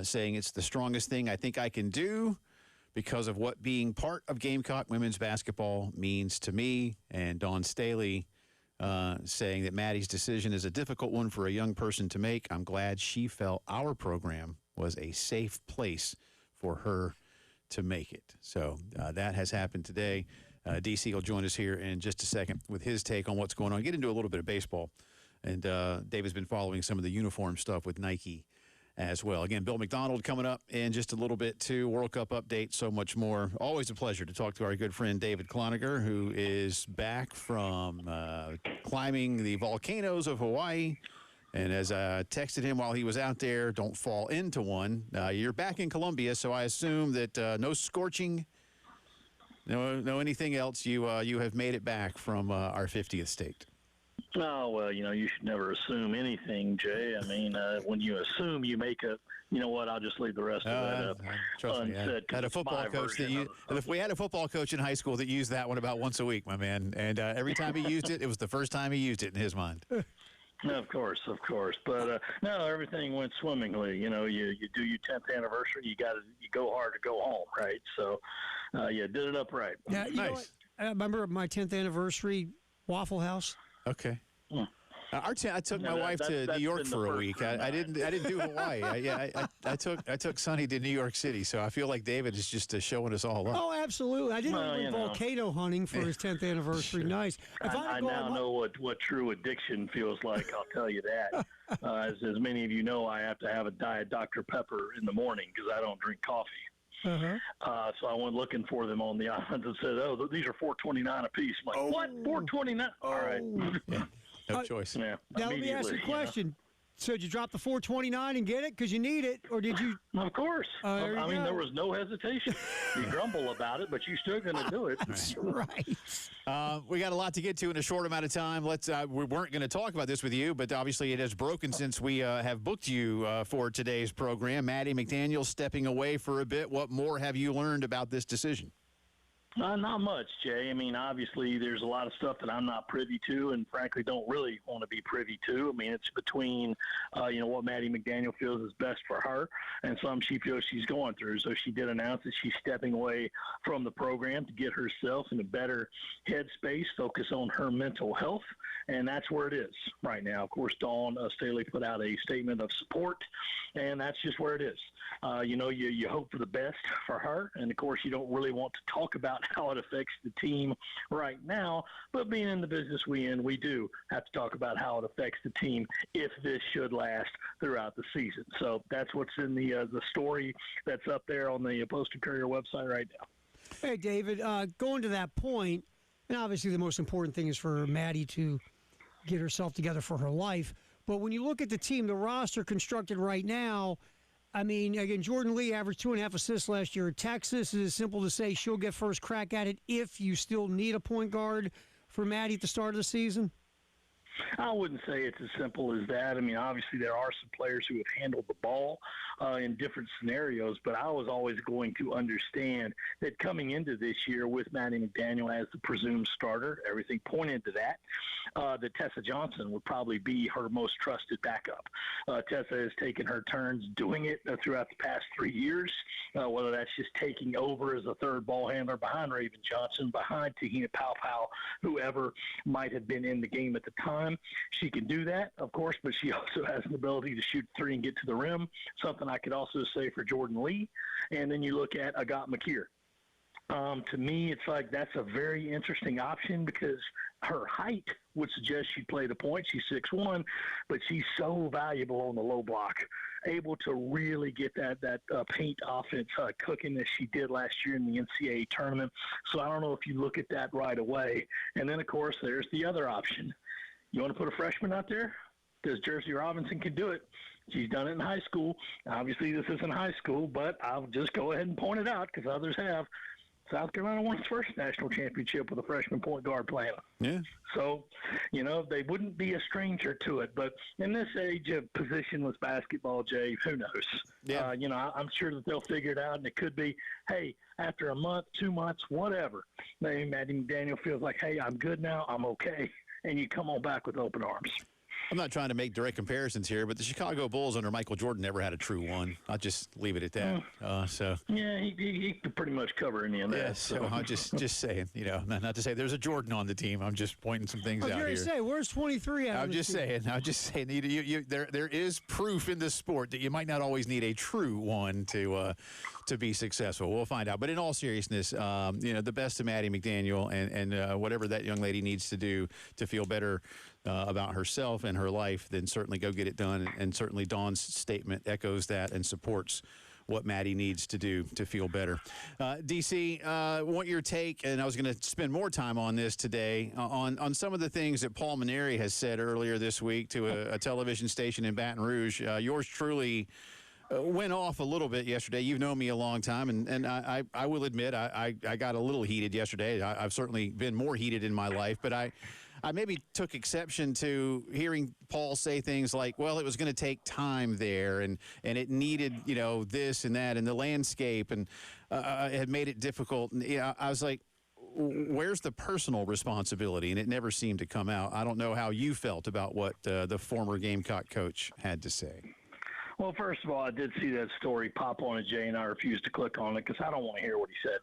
saying it's the strongest thing I think I can do because of what being part of Gamecock women's basketball means to me. And Dawn Staley saying that Maddie's decision is a difficult one for a young person to make. I'm glad she felt our program was a safe place for her to make it. So that has happened today. DC will join us here in just a second with his take on what's going on. Get into a little bit of baseball. And Dave has been following some of the uniform stuff with Nike as well. Again, Bill McDonald coming up in just a little bit, too. World Cup update, so much more. Always a pleasure to talk to our good friend David Cloninger, who is back from climbing the volcanoes of Hawaii. And as I texted him while he was out there, don't fall into one. You're back in Colombia, so I assume that no scorching, no anything else. You have made it back from our 50th state. Oh, well, you should never assume anything, Jay. I mean, when you assume, you make a, you know what, I'll just leave the rest of that up. Trust me, I had a football coach we had a football coach in high school that used that one about once a week, my man. And every time he used it, it was the first time he used it in his mind. Of course. But, no, everything went swimmingly. You do your 10th anniversary, you go hard to go home, right? So, did it up right. Yeah, you know what? I remember my 10th anniversary Waffle House. Okay. I took my wife to New York for a week. I didn't do Hawaii. I took Sonny to New York City. So I feel like David is just showing us all up. Oh, absolutely. I didn't went volcano hunting for his 10th anniversary. Nice. I now know what true addiction feels like. I'll tell you that. As many of you know, I have to have a Diet Dr. Pepper in the morning because I don't drink coffee. Uh-huh. So I went looking for them on the islands and said, "Oh, these are $4.29 a piece." I'm like, "What? $4.29? All right." Yeah, no choice. Yeah. Now let me ask you a question. So did you drop the $4.29 and get it because you need it, or did you? Of course. I mean, there was no hesitation. You grumble about it, but you're still going to do it. That's right. We got a lot to get to in a short amount of time. We weren't going to talk about this with you, but obviously it has broken since we have booked you for today's program. Maddie McDaniel stepping away for a bit. What more have you learned about this decision? Not much, Jay. I mean, obviously, there's a lot of stuff that I'm not privy to and, frankly, don't really want to be privy to. I mean, it's between, what Maddie McDaniel feels is best for her and some she feels she's going through. So she did announce that she's stepping away from the program to get herself in a better headspace, focus on her mental health, and that's where it is right now. Of course, Dawn Staley put out a statement of support, and that's just where it is. You hope for the best for her, and, of course, you don't really want to talk about how it affects the team right now, but being in the business we do have to talk about how it affects the team if this should last throughout the season. So that's what's in the story that's up there on the Post and Courier website right now. Hey, David, going to that point, and obviously the most important thing is for Maddie to get herself together for her life, but when you look at the team, the roster constructed right now, I mean, again, Jordan Lee averaged 2.5 assists last year at Texas. It is simple to say she'll get first crack at it if you still need a point guard for Maddie at the start of the season. I wouldn't say it's as simple as that. I mean, obviously there are some players who have handled the ball in different scenarios, but I was always going to understand that coming into this year with Maddie McDaniel as the presumed starter, everything pointed to that Tessa Johnson would probably be her most trusted backup. Tessa has taken her turns doing it throughout the past 3 years, whether that's just taking over as a third ball handler behind Raven Johnson, behind Tahina Paopao, whoever might have been in the game at the time. She can do that, of course, but she also has an ability to shoot three and get to the rim, something I could also say for Jordan Lee. And then you look at Agat Makir. To me, it's like that's a very interesting option because her height would suggest she'd play the point. She's 6'1", but she's so valuable on the low block, able to really get that paint offense cooking as she did last year in the NCAA tournament. So I don't know if you look at that right away. And then, of course, there's the other option. You want to put a freshman out there? Because Jersey Robinson can do it. She's done it in high school. Obviously, this isn't high school, but I'll just go ahead and point it out because others have. South Carolina won its first national championship with a freshman point guard playing. Yeah. So, they wouldn't be a stranger to it. But in this age of positionless basketball, Jay, who knows? Yeah. I'm sure that they'll figure it out, and it could be, hey, after a month, 2 months, whatever, maybe Maddie McDaniel feels like, hey, I'm good now, I'm okay, and you come on back with open arms. I'm not trying to make direct comparisons here, but the Chicago Bulls under Michael Jordan never had a true one. I'll just leave it at that. Yeah, he could pretty much cover any of that. Yeah, so I'm just saying, not to say there's a Jordan on the team. I'm just pointing some things out here. I was going to say, where's 23 out I'm just saying. There is proof in this sport that you might not always need a true one to be successful. We'll find out. But in all seriousness, the best of Maddie McDaniel and whatever that young lady needs to do to feel better about herself and her life, then certainly go get it done. And certainly Dawn's statement echoes that and supports what Maddie needs to do to feel better. DC, want your take, and I was going to spend more time on this today, on some of the things that Paul Maneri has said earlier this week to a television station in Baton Rouge. Yours truly went off a little bit yesterday. You've known me a long time, and I will admit I got a little heated yesterday. I've certainly been more heated in my life, but I maybe took exception to hearing Paul say things like, well, it was going to take time there, and it needed, this and that, and the landscape, and it had made it difficult. And I was like, where's the personal responsibility? And it never seemed to come out. I don't know how you felt about what the former Gamecock coach had to say. Well, first of all, I did see that story pop on at Jay, and I refused to click on it because I don't want to hear what he said.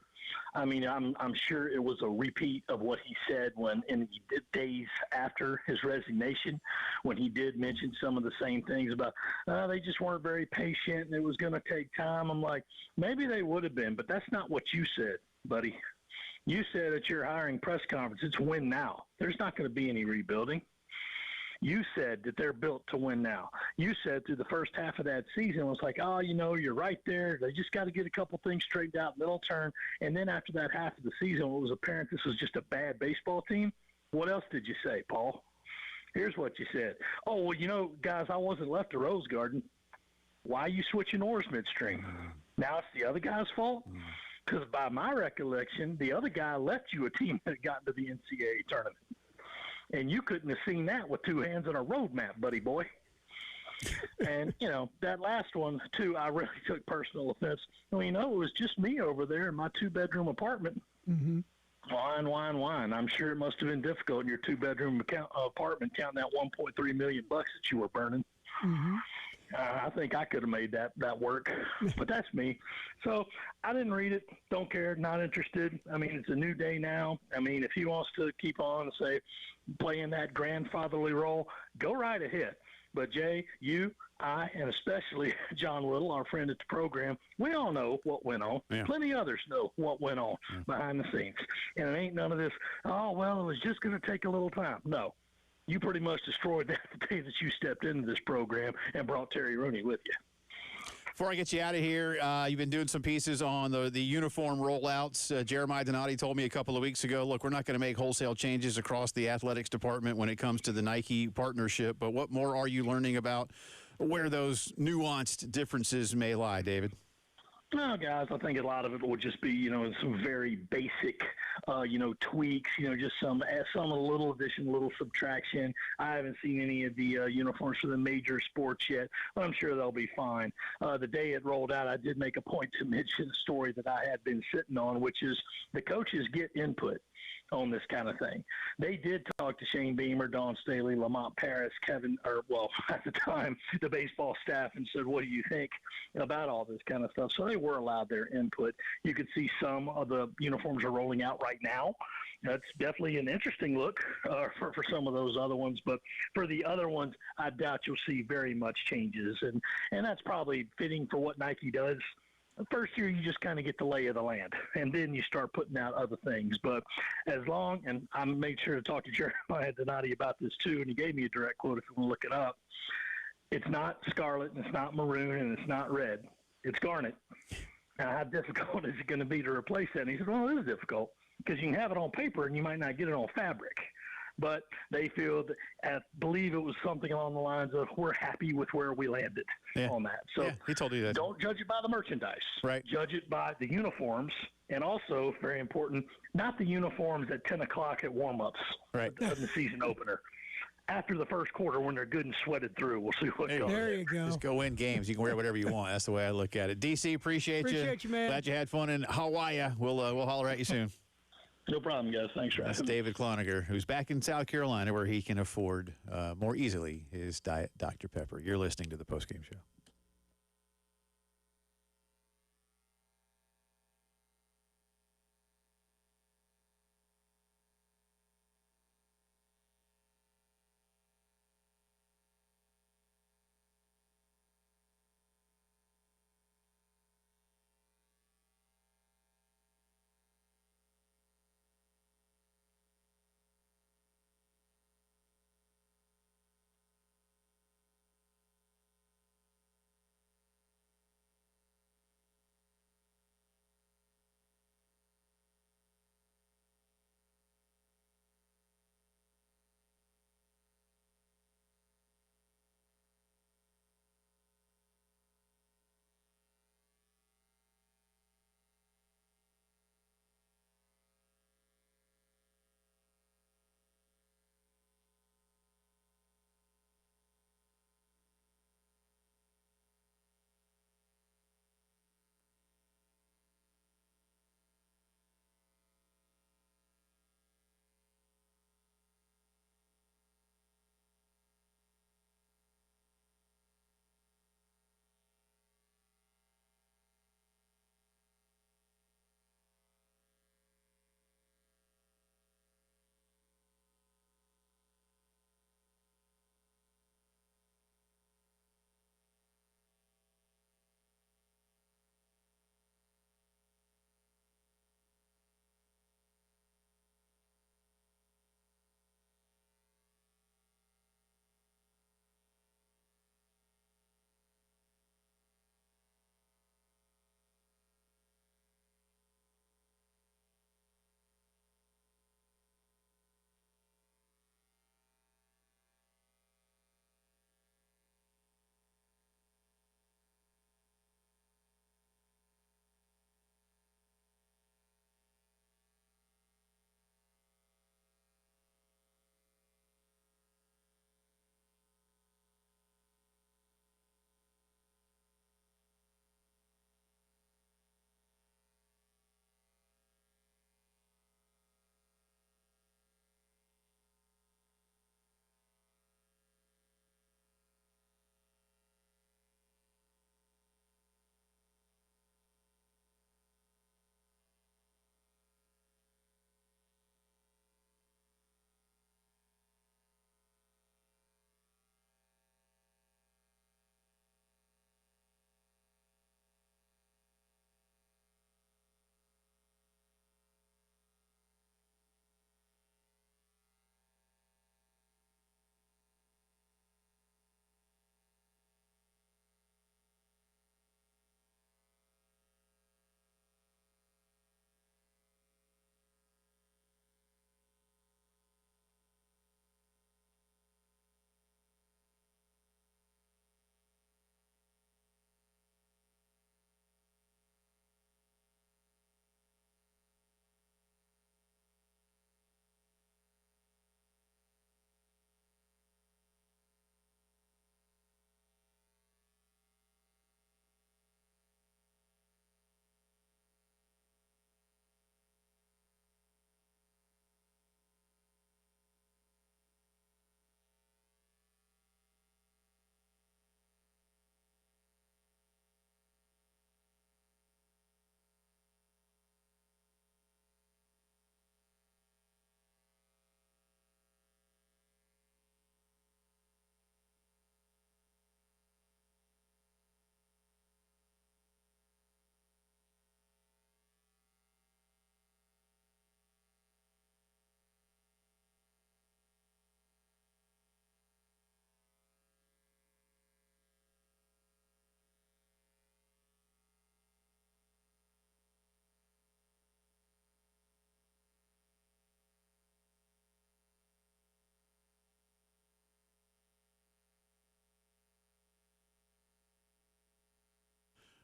I mean, I'm sure it was a repeat of what he said when in the days after his resignation, when he did mention some of the same things about they just weren't very patient and it was going to take time. I'm like, maybe they would have been, but that's not what you said, buddy. You said at your hiring press conference, it's win now. There's not going to be any rebuilding. You said that they're built to win now. You said through the first half of that season, it was like, you're right there. They just got to get a couple things straightened out, and they'll turn. And then after that half of the season, it was apparent this was just a bad baseball team. What else did you say, Paul? Here's what you said. Oh, well, guys, I wasn't left to Rose Garden. Why are you switching oars midstream? Now it's the other guy's fault? Because by my recollection, the other guy left you a team that got into the NCAA tournament. And you couldn't have seen that with two hands on a road map, buddy boy. And, that last one, too, I really took personal offense. Well, it was just me over there in my two-bedroom apartment. Mm-hmm. Wine. I'm sure it must have been difficult in your two-bedroom apartment counting that $1.3 million that you were burning. Mm-hmm. I think I could have made that work, but that's me. So I didn't read it, don't care, not interested. I mean, it's a new day now. I mean, if he wants to keep on and say, playing that grandfatherly role, go right ahead. But Jay, you, I, and especially John Little, our friend at the program, we all know what went on. Yeah. Plenty others know what went on behind the scenes. And it ain't none of this, it was just going to take a little time. No. You pretty much destroyed that the day that you stepped into this program and brought Terry Rooney with you. Before I get you out of here, you've been doing some pieces on the uniform rollouts. Jeremiah Donati told me a couple of weeks ago, look, we're not going to make wholesale changes across the athletics department when it comes to the Nike partnership. But what more are you learning about where those nuanced differences may lie, David? No, guys, I think a lot of it will just be, some very basic, tweaks, just some a little addition, little subtraction. I haven't seen any of the uniforms for the major sports yet, but I'm sure they'll be fine. The day it rolled out, I did make a point to mention a story that I had been sitting on, which is the coaches get input on this kind of thing. They did talk to Shane Beamer, Don Staley, Lamont Paris, at the time, the baseball staff, and said, what do you think about all this kind of stuff? So they were allowed their input. You could see some of the uniforms are rolling out right now. That's definitely an interesting look for some of those other ones. But for the other ones, I doubt you'll see very much changes. And that's probably fitting for what Nike does. The first year, you just kind of get the lay of the land, and then you start putting out other things. But and I made sure to talk to Jeremiah Donati about this too, and he gave me a direct quote if you want to look it up. It's not scarlet, and it's not maroon, and it's not red. It's garnet. Now, how difficult is it going to be to replace that? And he said, well, it is difficult because you can have it on paper, and you might not get it on fabric. but they feel that, I believe it was something along the lines of, we're happy with where we landed on that. So he told you that. Don't judge it by the merchandise. Right. Judge it by the uniforms, and also, very important, not the uniforms at 10 o'clock at warm-ups right. of the season opener. After the first quarter, when they're good and sweated through, we'll see what goes. There you go. Just go win games. You can wear whatever you want. That's the way I look at it. DC, appreciate you. Appreciate you, man. Glad you had fun in Hawaii. We'll holler at you soon. No problem, guys. Thanks for That's having me. David Cloninger, who's back in South Carolina where he can afford more easily his Diet Dr. Pepper. You're listening to the Postgame Show.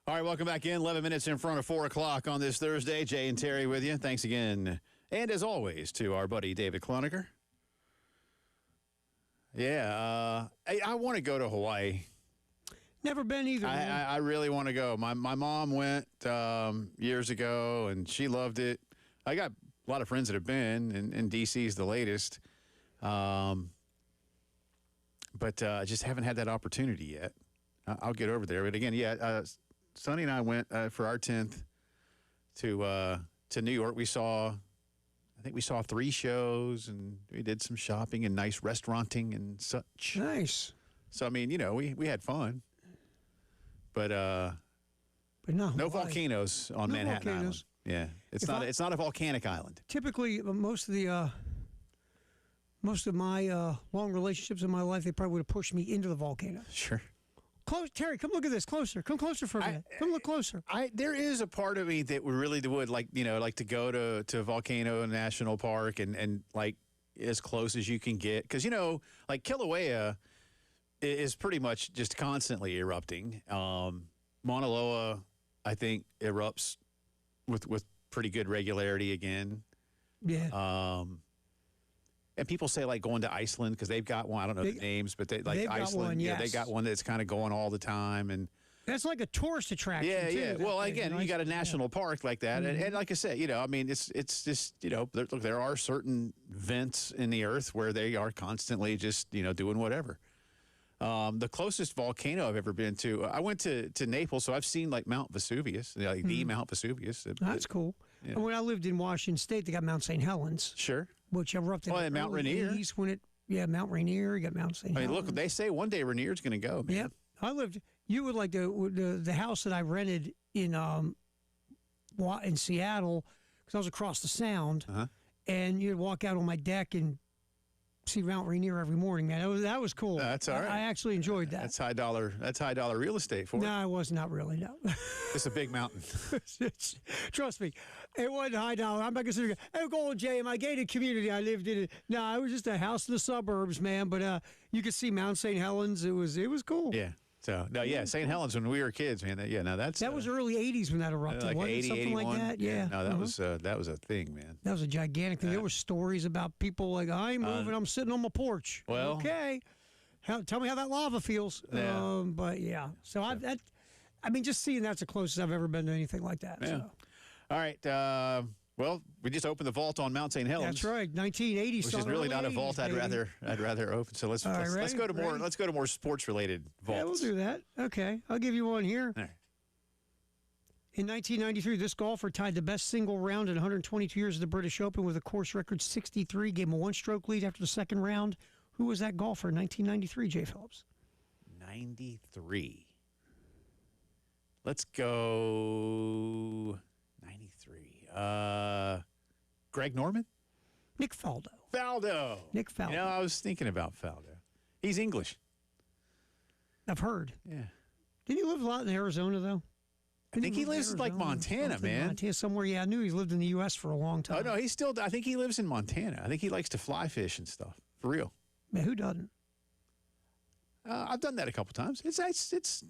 All right, welcome back in. 11 minutes in front of 4 o'clock on this Thursday. Jay and Terry with you. Thanks again. And as always, to our buddy David Cloninger. Yeah, I want to go to Hawaii. Never been either. I really want to go. My mom went years ago, and she loved it. I got a lot of friends that have been, and D.C. is the latest. But I just haven't had that opportunity yet. I'll get over there. But again, Sonny and I went for our 10th to New York. I think we saw 3 shows, and we did some shopping and nice restauranting and such. Nice. So, I mean, we had fun. But no volcanoes on Manhattan Island. Yeah, it's not a volcanic island. Typically, most of my long relationships in my life, they probably would have pushed me into the volcano. Sure. Close, Terry, come look at this closer. Come closer for a minute. Come look closer. There is a part of me that would like to go to Volcano National Park and like as close as you can get, because like Kilauea is pretty much just constantly erupting. Mauna Loa, I think, erupts with pretty good regularity again. Yeah. And people say like going to Iceland because they've got one. I don't know the names, but they've Iceland. One, yes. Yeah, they got one that's kind of going all the time, and that's like a tourist attraction. Yeah, too, yeah. Well, again, you got a national park like that, and like I said, I mean, it's just there are certain vents in the earth where they are constantly just doing whatever. The closest volcano I've ever been to, I went to Naples, so I've seen like Mount Vesuvius, the Mount Vesuvius. That's cool. Yeah. And when I lived in Washington State, they got Mount St. Helens. Sure. Which erupted. And Mount Rainier. Mount Rainier. You got Mount St. Helens. Look, they say one day Rainier's going to go, man. Yep. You would like the house that I rented in Seattle, because I was across the Sound, and you'd walk out on my deck and see Mount Rainier every morning, man. That was cool. That's all right. I actually enjoyed that. That's high dollar real estate for it. No, it was not really, no. It's a big mountain. Trust me, it wasn't high dollar. I'm not considering. Hey, go on, Jay. In my gated community, I lived in it. No, it was just a house in the suburbs, man. But you could see Mount St. Helens. It was cool. Yeah. So St. Helens when we were kids, man. That was early '80s when that erupted. Like 80, something 81. Like that. Yeah. No, that was a thing, man. That was a gigantic thing. There were stories about people like, I ain't moving. I'm sitting on my porch. Well, okay. Tell me how that lava feels. Yeah. But yeah. So I mean, just seeing that's the closest I've ever been to anything like that. Yeah. So. All right. Well, we just opened the vault on Mount St. Helens. That's right, 1980. Which is really not a vault. I'd rather open. So let's go to more sports related vaults. Yeah, we'll do that. Okay, I'll give you one here. All right. In 1993, this golfer tied the best single round in 122 years of the British Open with a course record 63. Gave him a 1-stroke lead after the second round. Who was that golfer in 1993? Jay Phillips. 93. Let's go 93. Greg Norman? Nick Faldo. Nick Faldo. I was thinking about Faldo. He's English. I've heard. Yeah. Didn't he live a lot in Arizona, though? I think he lives in like Montana, man. Montana, somewhere. Yeah, I knew he's lived in the U.S. for a long time. Oh, no, I think he lives in Montana. I think he likes to fly fish and stuff. For real. Man, who doesn't? I've done that a couple times. It's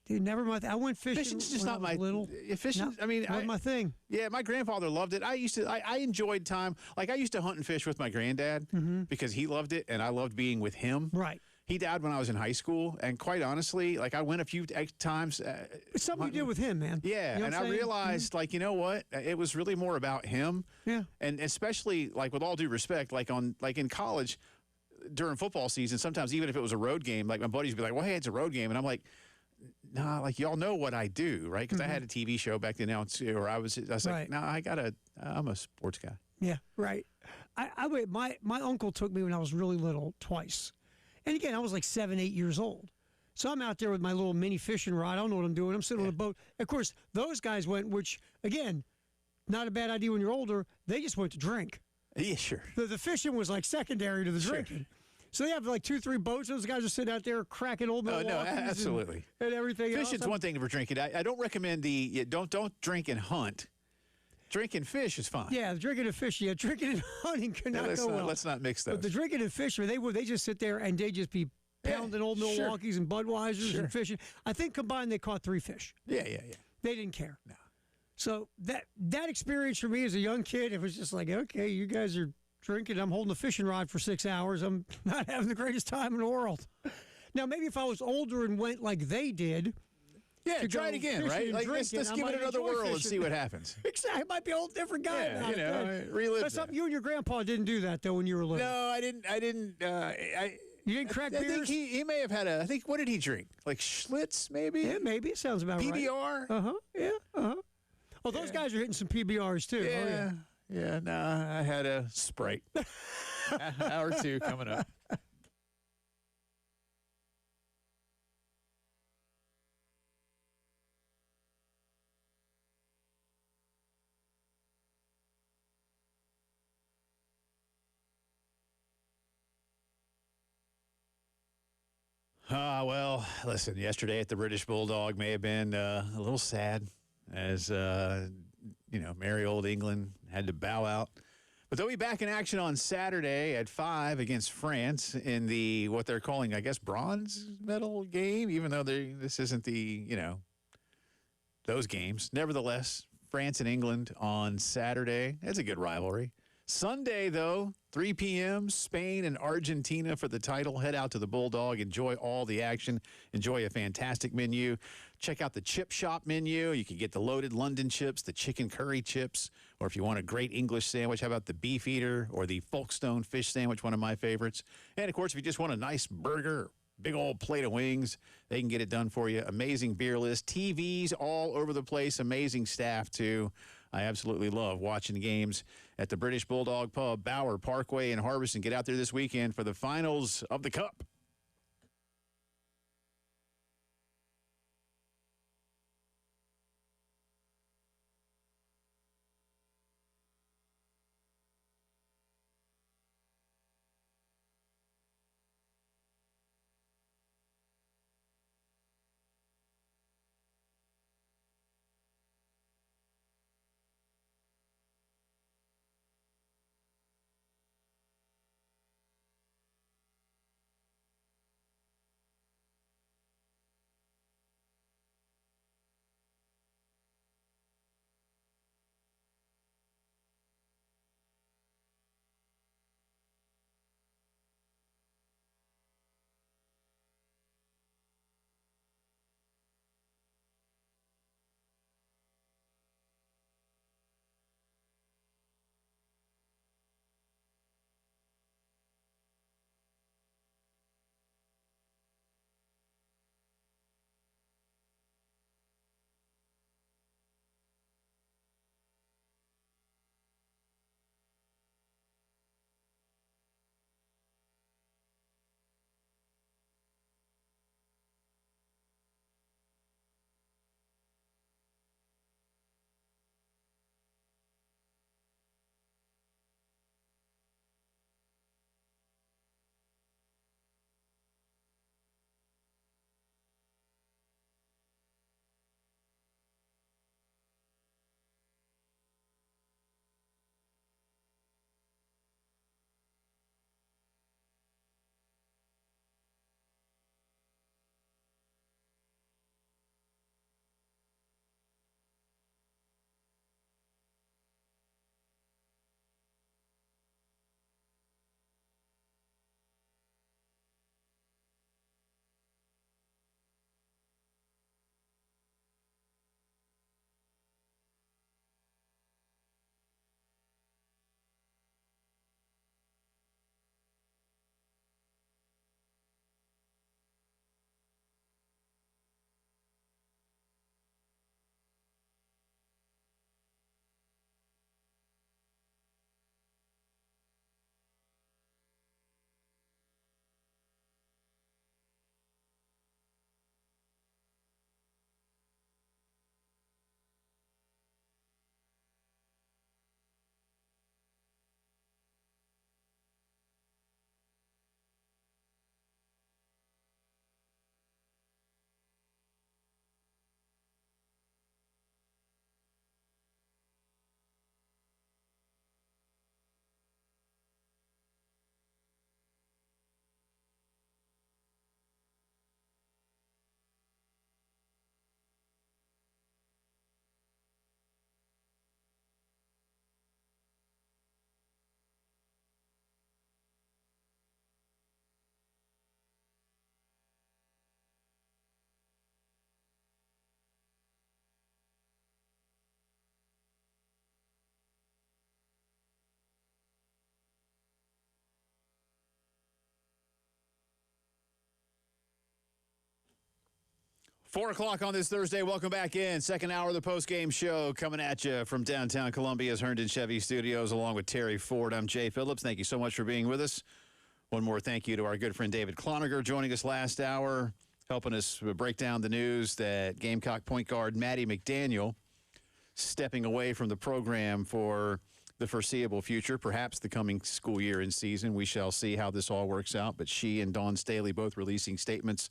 dude, never mind. I went fishing. Fishing's just not my little. Fishing. I mean, not my thing. Yeah, my grandfather loved it. I enjoyed time. Like I used to hunt and fish with my granddad because he loved it, and I loved being with him. Right. He died when I was in high school, and quite honestly, like I went a few times. It's something you did with him, man. Yeah, you know and I realized, like, you know what? It was really more about him. Yeah. And especially, like, with all due respect, like in college. During football season, sometimes even if it was a road game, like my buddies would be like, well, hey, it's a road game. And I'm like, nah, like y'all know what I do, right? Because I had a TV show back then now too, where I was like, no, I'm a sports guy. Yeah, right. My uncle took me when I was really little twice. And again, I was like 7, 8 years old. So I'm out there with my little mini fishing rod. I don't know what I'm doing. I'm sitting on a boat. Of course, those guys went, which again, not a bad idea when you're older. They just went to drink. Yeah, sure. The fishing was like secondary to the drinking. So they have like 2, 3 boats. Those guys are sitting out there cracking old Milwaukees. Oh, no, absolutely. And everything else. Fishing's one thing for drinking. I don't recommend don't drink and hunt. Drinking fish is fine. Yeah, drinking and fishing. Yeah, drinking and hunting cannot go well. Let's not mix those. But the drinking and fishing, they just sit there and they just be pounding old sure. Milwaukees and Budweisers Sure. and fishing. I think combined they caught 3 fish. Yeah. They didn't care. No. So that experience for me as a young kid, it was just like, okay, you guys are drinking. I'm holding a fishing rod for 6 hours. I'm not having the greatest time in the world. Now, maybe if I was older and went like they did. Yeah, to try go it again, fishing right? and Like, drinking, let's I give it might another enjoy whirl and fishing. see what happens. Exactly. I might be a whole different guy Yeah, about you it. know, relive That's that. something you and your grandpa didn't do that, though, when you were little. No, I didn't. You didn't crack I think beers? he may have had I think, what did he drink? Like Schlitz, maybe? Yeah, maybe. It sounds about right. PBR? Yeah, Oh, those guys are hitting some PBRs, too. Yeah. Oh, yeah. Yeah, no, I had a Sprite. Hour 2 coming up. Well, listen, yesterday at the British Bulldog may have been a little sad as, merry old England had to bow out. But they'll be back in action on Saturday at 5 against France in the, what they're calling, I guess, bronze medal game, even though this isn't the, those games. Nevertheless, France and England on Saturday. That's a good rivalry. Sunday, though, 3 p.m., Spain and Argentina for the title. Head out to the Bulldog. Enjoy all the action. Enjoy a fantastic menu. Check out the chip shop menu. You can get the loaded London chips, the chicken curry chips, or if you want a great English sandwich, how about the beef eater or the Folkestone fish sandwich, one of my favorites. And, of course, if you just want a nice burger, big old plate of wings, they can get it done for you. Amazing beer list. TVs all over the place. Amazing staff, too. I absolutely love watching games at the British Bulldog Pub, Bauer Parkway in Harbison. Get out there this weekend for the finals of the Cup. 4 o'clock on this Thursday. Welcome back in. Second hour of the postgame show coming at you from downtown Columbia's Herndon Chevy Studios along with Terry Ford. I'm Jay Phillips. Thank you so much for being with us. One more thank you to our good friend David Cloninger joining us last hour, helping us break down the news that Gamecock point guard Maddie McDaniel stepping away from the program for the foreseeable future, perhaps the coming school year and season. We shall see how this all works out. But she and Dawn Staley both releasing statements.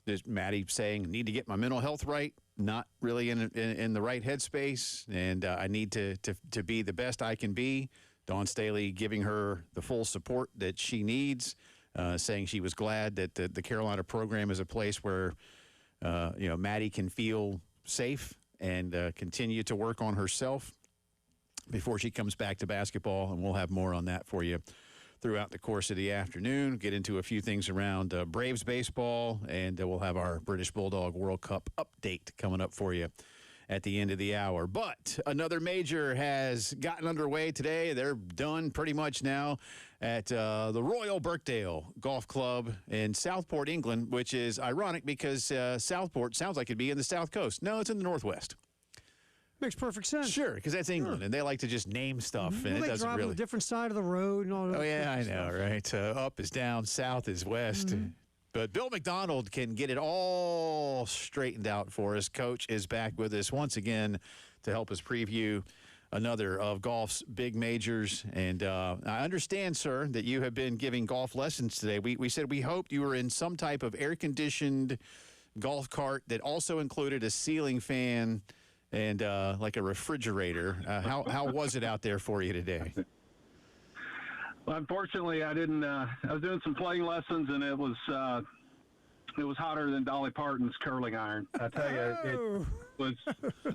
There's Maddie saying, need to get my mental health right, not really in the right headspace, and I need to be the best I can be. Dawn Staley giving her the full support that she needs, saying she was glad that the Carolina program is a place where, Maddie can feel safe and continue to work on herself before she comes back to basketball, and we'll have more on that for you throughout the course of the afternoon. Get into a few things around Braves baseball, and we'll have our British Bulldog World Cup update coming up for you at the end of the hour. But another major has gotten underway today. They're done pretty much now at the Royal Birkdale Golf Club in Southport, England, which is ironic because Southport sounds like it'd be in the South Coast. No, it's in the Northwest. Makes perfect sense. Sure, because that's England, and they like to just name stuff, and it they doesn't drive really. on a different side of the road and all that. Oh yeah, I know, stuff. right? Up is down, south is west. But Bill McDonald can get it all straightened out for us. Coach is back with us once again to help us preview another of golf's big majors. And I understand, sir, that you have been giving golf lessons today. We said we hoped you were in some type of air-conditioned golf cart that also included a ceiling fan and like a refrigerator. How was it out there for you today? Well, unfortunately, I didn't. I was doing some playing lessons, and it was hotter than Dolly Parton's curling iron. I tell you, it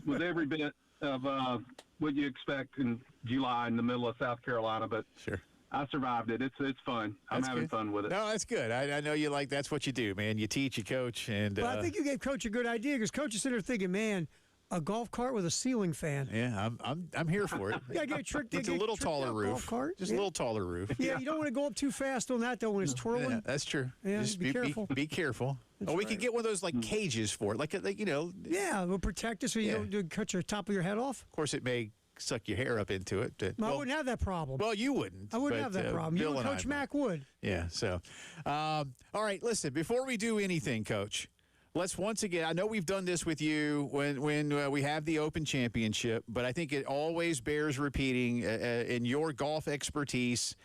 was every bit of what you expect in July in the middle of South Carolina. But Sure. I survived it. It's fun. I'm having fun with it. No, that's good. I know you like. That's what you do, man. You teach, you coach, and. But I think you gave Coach a good idea because Coach is sitting there thinking, man, a golf cart with a ceiling fan. Yeah, I'm here for it. Yeah, get a trick. It's a little taller roof. Golf cart. Just a little taller roof. Yeah, you don't want to go up too fast on that though when it's twirling. Yeah, that's true. Yeah, Just be careful. Be careful. That's we right. could get one of those like cages for it, like you know. Yeah, we'll protect it so you don't cut your top of your head off. Of course, it may suck your hair up into it. I wouldn't have that problem. Well, you wouldn't. I wouldn't have that problem. Bill You and and Coach I Mack would. Yeah. So, all right. Listen, before we do anything, Coach, let's once again. I know we've done this with you when we have the Open Championship, but I think it always bears repeating. In your golf expertise,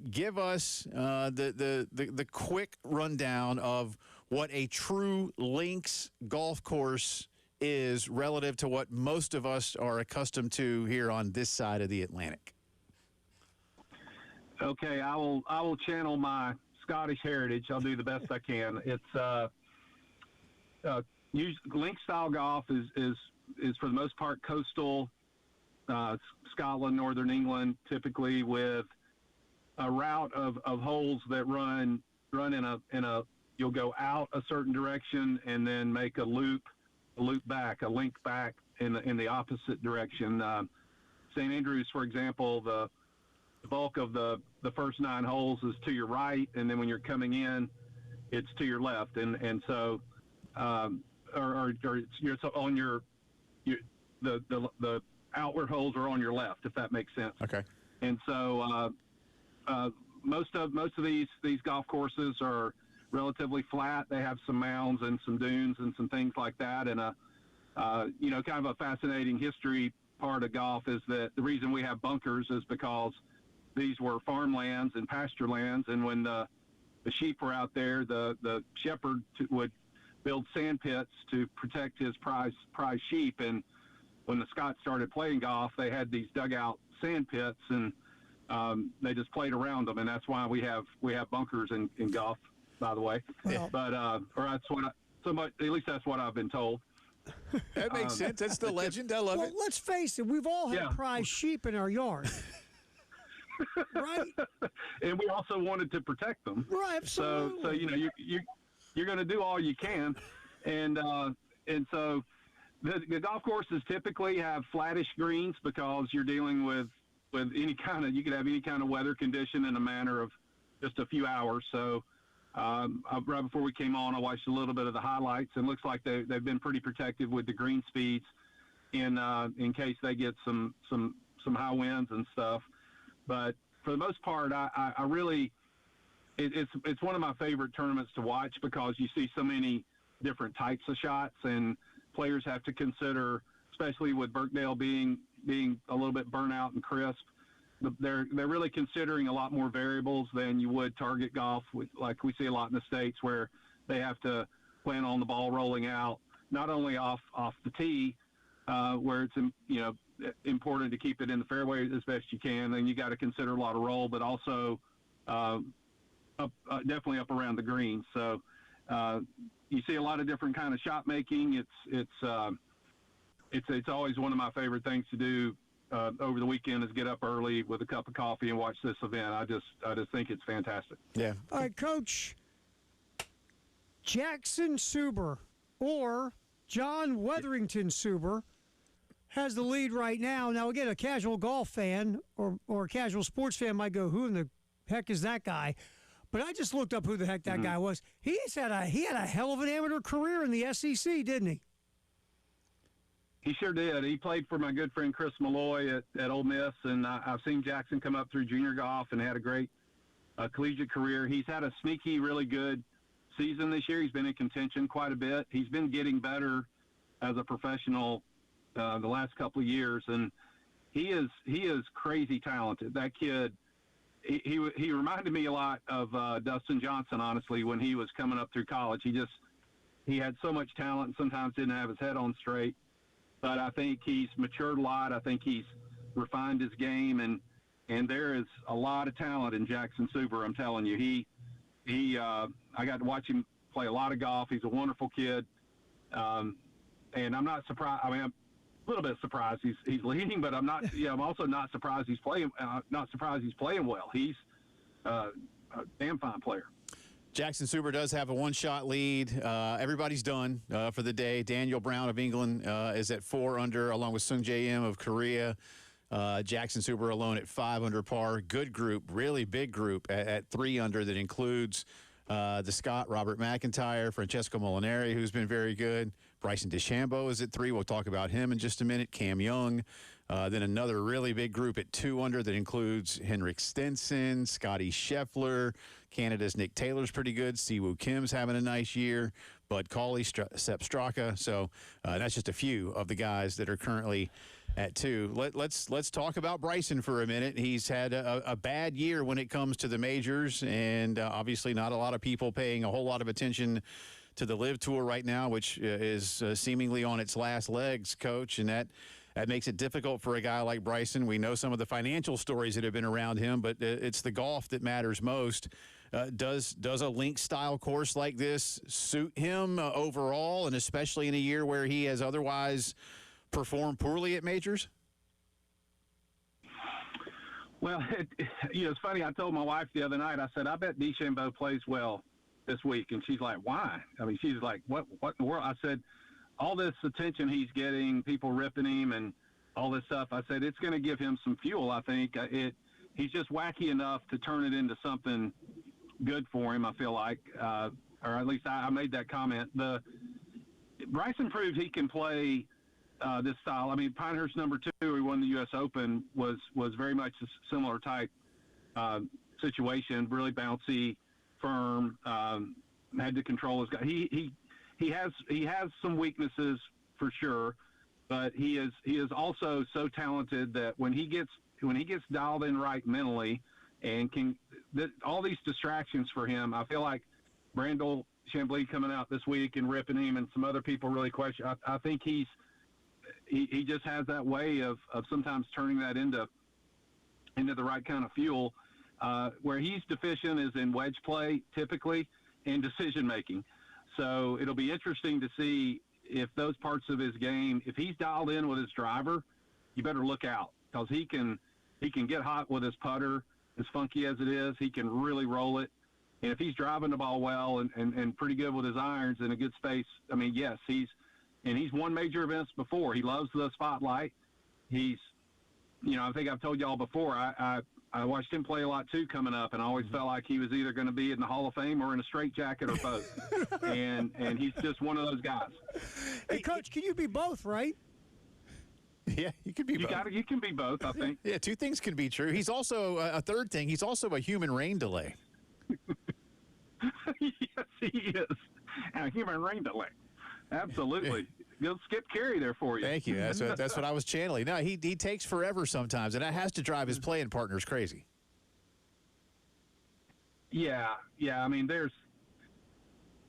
give us the quick rundown of what a true links golf course is relative to what most of us are accustomed to here on this side of the Atlantic. Okay, I will channel my Scottish heritage. I'll do the best I can. It's link style golf is for the most part coastal Scotland, Northern England, typically with a route of holes that run in a you'll go out a certain direction and then make a link back in the opposite direction. St. Andrews, for example, the bulk of the first 9 holes is to your right, and then when you're coming in, it's to your left, and so or it's on the outward holes are on your left, if that makes sense. Okay. And so most of these golf courses are relatively flat. They have some mounds and some dunes and some things like that. And kind of a fascinating history part of golf is that the reason we have bunkers is because these were farmlands and pasture lands. And when the sheep were out there, the shepherd would build sand pits to protect his prize sheep. And when the Scots started playing golf, they had these dugout sand pits, and they just played around them. And that's why we have bunkers in golf, by the way. Yeah. But or that's what at least that's what I've been told. That makes sense. That's the legend. I love Well, it. let's face it. We've all had prize sheep in our yard. Right? And we also wanted to protect them. Right, absolutely. So you're going to do all you can, and so the golf courses typically have flattish greens because you're dealing with any kind of, you could have any kind of weather condition in a matter of just a few hours. So right before we came on, I watched a little bit of the highlights, and looks like they've been pretty protective with the green speeds in case they get some high winds and stuff. But for the most part, I really it's one of my favorite tournaments to watch because you see so many different types of shots, and players have to consider, especially with Birkdale being a little bit burnt out and crisp. They're really considering a lot more variables than you would target golf, like we see a lot in the States, where they have to plan on the ball rolling out, not only off the tee, where it's important to keep it in the fairway as best you can, and you got to consider a lot of roll, but also definitely up around the green. So you see a lot of different kind of shot making. It's always one of my favorite things to do over the weekend is get up early with a cup of coffee and watch this event. I just think it's fantastic. Yeah. All right, Coach. Jackson Suber or John Wetherington Suber has the lead right now. Now, again, a casual golf fan or a casual sports fan might go, who in the heck is that guy? But I just looked up who the heck that guy was. He had a hell of an amateur career in the SEC, didn't he? He sure did. He played for my good friend Chris Malloy at Ole Miss, and I've seen Jackson come up through junior golf and had a great collegiate career. He's had a sneaky, really good season this year. He's been in contention quite a bit. He's been getting better as a professional the last couple of years, and he is crazy talented. That kid, he reminded me a lot of Dustin Johnson, honestly, when he was coming up through college. He had so much talent and sometimes didn't have his head on straight. But I think he's matured a lot. I think he's refined his game, and there is a lot of talent in Jackson Suber. I'm telling you, I got to watch him play a lot of golf. He's a wonderful kid, and I'm not surprised. I mean, I'm a little bit surprised he's leading, but I'm not. Yeah, I'm also not surprised he's playing. Not surprised he's playing well. He's a damn fine player. Jackson Suber does have a one-shot lead. Everybody's done for the day. Daniel Brown of England is at 4 under, along with Sung Jae Im of Korea. Jackson Suber alone at 5 under par. Good group, really big group at 3 under that includes the Scot, Robert McIntyre, Francesco Molinari, who's been very good. Bryson DeChambeau is at 3. We'll talk about him in just a minute. Cam Young. Then another really big group at 2 under that includes Henrik Stenson, Scotty Scheffler. Canada's Nick Taylor's pretty good. Siwoo Kim's having a nice year. Bud Cauley, Sepp Straka. So that's just a few of the guys that are currently at 2. Let's talk about Bryson for a minute. He's had a bad year when it comes to the majors, and obviously not a lot of people paying a whole lot of attention to the LIV Tour right now, which is seemingly on its last legs, Coach, and that makes it difficult for a guy like Bryson. We know some of the financial stories that have been around him, but it's the golf that matters most. Does a link-style course like this suit him overall, and especially in a year where he has otherwise performed poorly at majors? Well, it's funny. I told my wife the other night, I said, I bet DeChambeau plays well this week. And she's like, why? I mean, she's like, what in the world? I said, all this attention he's getting, people ripping him and all this stuff, I said, it's going to give him some fuel, I think. He's just wacky enough to turn it into something good for him, I feel like. Or at least I made that comment. Bryson proved he can play this style. I mean, Pinehurst number 2, he won the U.S. Open, was very much a similar type situation, really bouncy, firm, had to control his guy. He has some weaknesses for sure, but he is also so talented that when he gets dialed in right mentally and all these distractions for him, I feel like Brandel Chambly coming out this week and ripping him and some other people really question. I think he just has that way of sometimes turning that into the right kind of fuel. Where he's deficient is in wedge play typically and decision making. So it'll be interesting to see if those parts of his game, if he's dialed in with his driver, you better look out, because he can get hot with his putter, as funky as it is. He can really roll it. And if he's driving the ball well and pretty good with his irons in a good space, I mean, yes, he's won major events before. He loves the spotlight. I think I've told y'all before, I watched him play a lot too coming up, and I always felt like he was either going to be in the Hall of Fame or in a straitjacket or both. and he's just one of those guys. Hey, Coach, can you be both, right? Yeah, you could be both. You can be both, I think. Yeah, two things can be true. He's also a third thing. He's also a human rain delay. Yes, he is. And a human rain delay. Absolutely. Good skip carry there for you. Thank you. That's what I was channeling. No, he takes forever sometimes, and that has to drive his playing partners crazy. Yeah. I mean, there's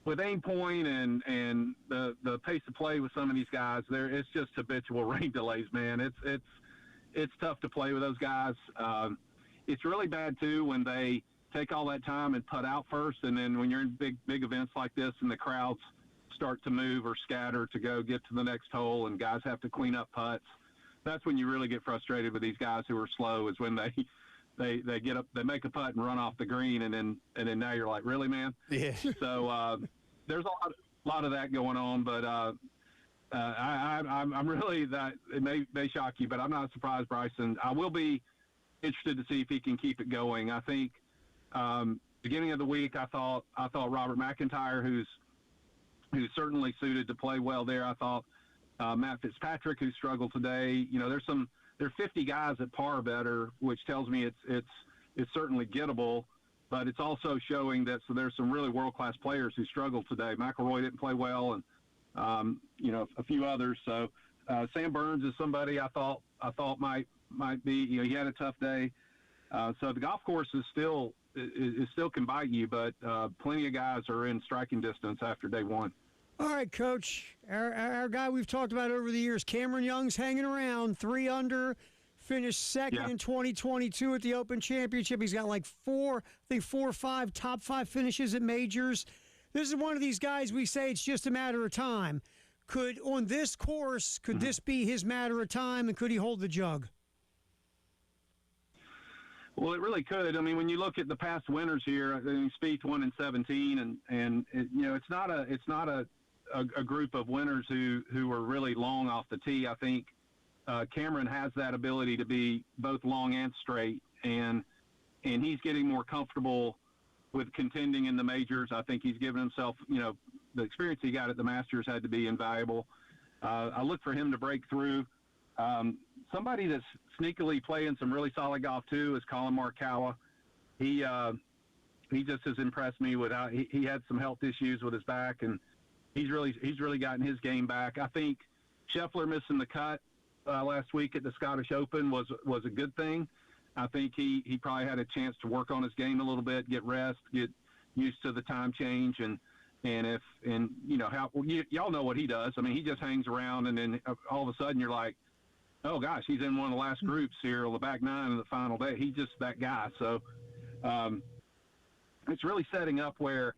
with aim point and the pace of play with some of these guys, it's just habitual rain delays, man. It's tough to play with those guys. It's really bad too when they take all that time and putt out first, and then when you're in big events like this and the crowds start to move or scatter to go get to the next hole and guys have to clean up putts, that's when you really get frustrated with these guys who are slow, is when they get up, they make a putt and run off the green, and then now you're like, really, man? Yeah. So there's a lot of that going on, but I'm really, that it may shock you, but I'm not surprised, Bryson. I will be interested to see if he can keep it going. I think beginning of the week, I thought Robert McIntyre, who's certainly suited to play well there. I thought Matt Fitzpatrick, who struggled today. You know, there are 50 guys at par better, which tells me it's certainly gettable, but it's also showing that there's some really world-class players who struggled today. McIlroy didn't play well, and a few others. So Sam Burns is somebody I thought might be. You know, he had a tough day. So the golf course is still can bite you, but plenty of guys are in striking distance after day one. All right, Coach. Our guy we've talked about over the years, Cameron Young's hanging around, 3 under, finished second in 2022 at the Open Championship. He's got like 4 or 5 top 5 finishes at majors. This is one of these guys we say it's just a matter of time. On this course, could this be his matter of time, and could he hold the jug? Well, it really could. I mean, when you look at the past winners here, I mean, Spieth won in 17, and it's not a group of winners who were really long off the tee. I think Cameron has that ability to be both long and straight, and he's getting more comfortable with contending in the majors. I think he's given himself, the experience he got at the Masters had to be invaluable. I look for him to break through. Somebody that's sneakily playing some really solid golf too is Colin Morikawa. He just has impressed me with how he had some health issues with his back, and he's really gotten his game back. I think Scheffler missing the cut last week at the Scottish Open was a good thing. I think he probably had a chance to work on his game a little bit, get rest, get used to the time change, and y'all know what he does. I mean, he just hangs around, and then all of a sudden you're like, oh gosh, he's in one of the last groups here on the back 9 of the final day. He's just that guy. So it's really setting up where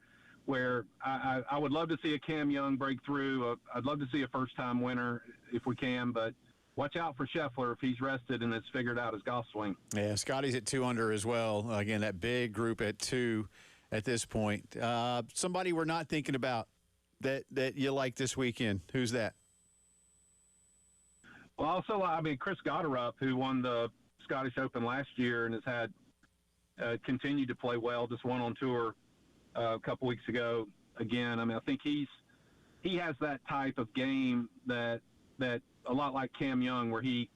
I would love to see a Cam Young break through. I'd love to see a first-time winner if we can, but watch out for Scheffler if he's rested and has figured out his golf swing. Yeah, Scotty's at 2 under as well. Again, that big group at 2 at this point. Somebody we're not thinking about that you like this weekend. Who's that? Well, also, Chris Gotterup, who won the Scottish Open last year and has had continued to play well, just won on tour a couple weeks ago. Again, I think he has that type of game that a lot like Cam Young, where he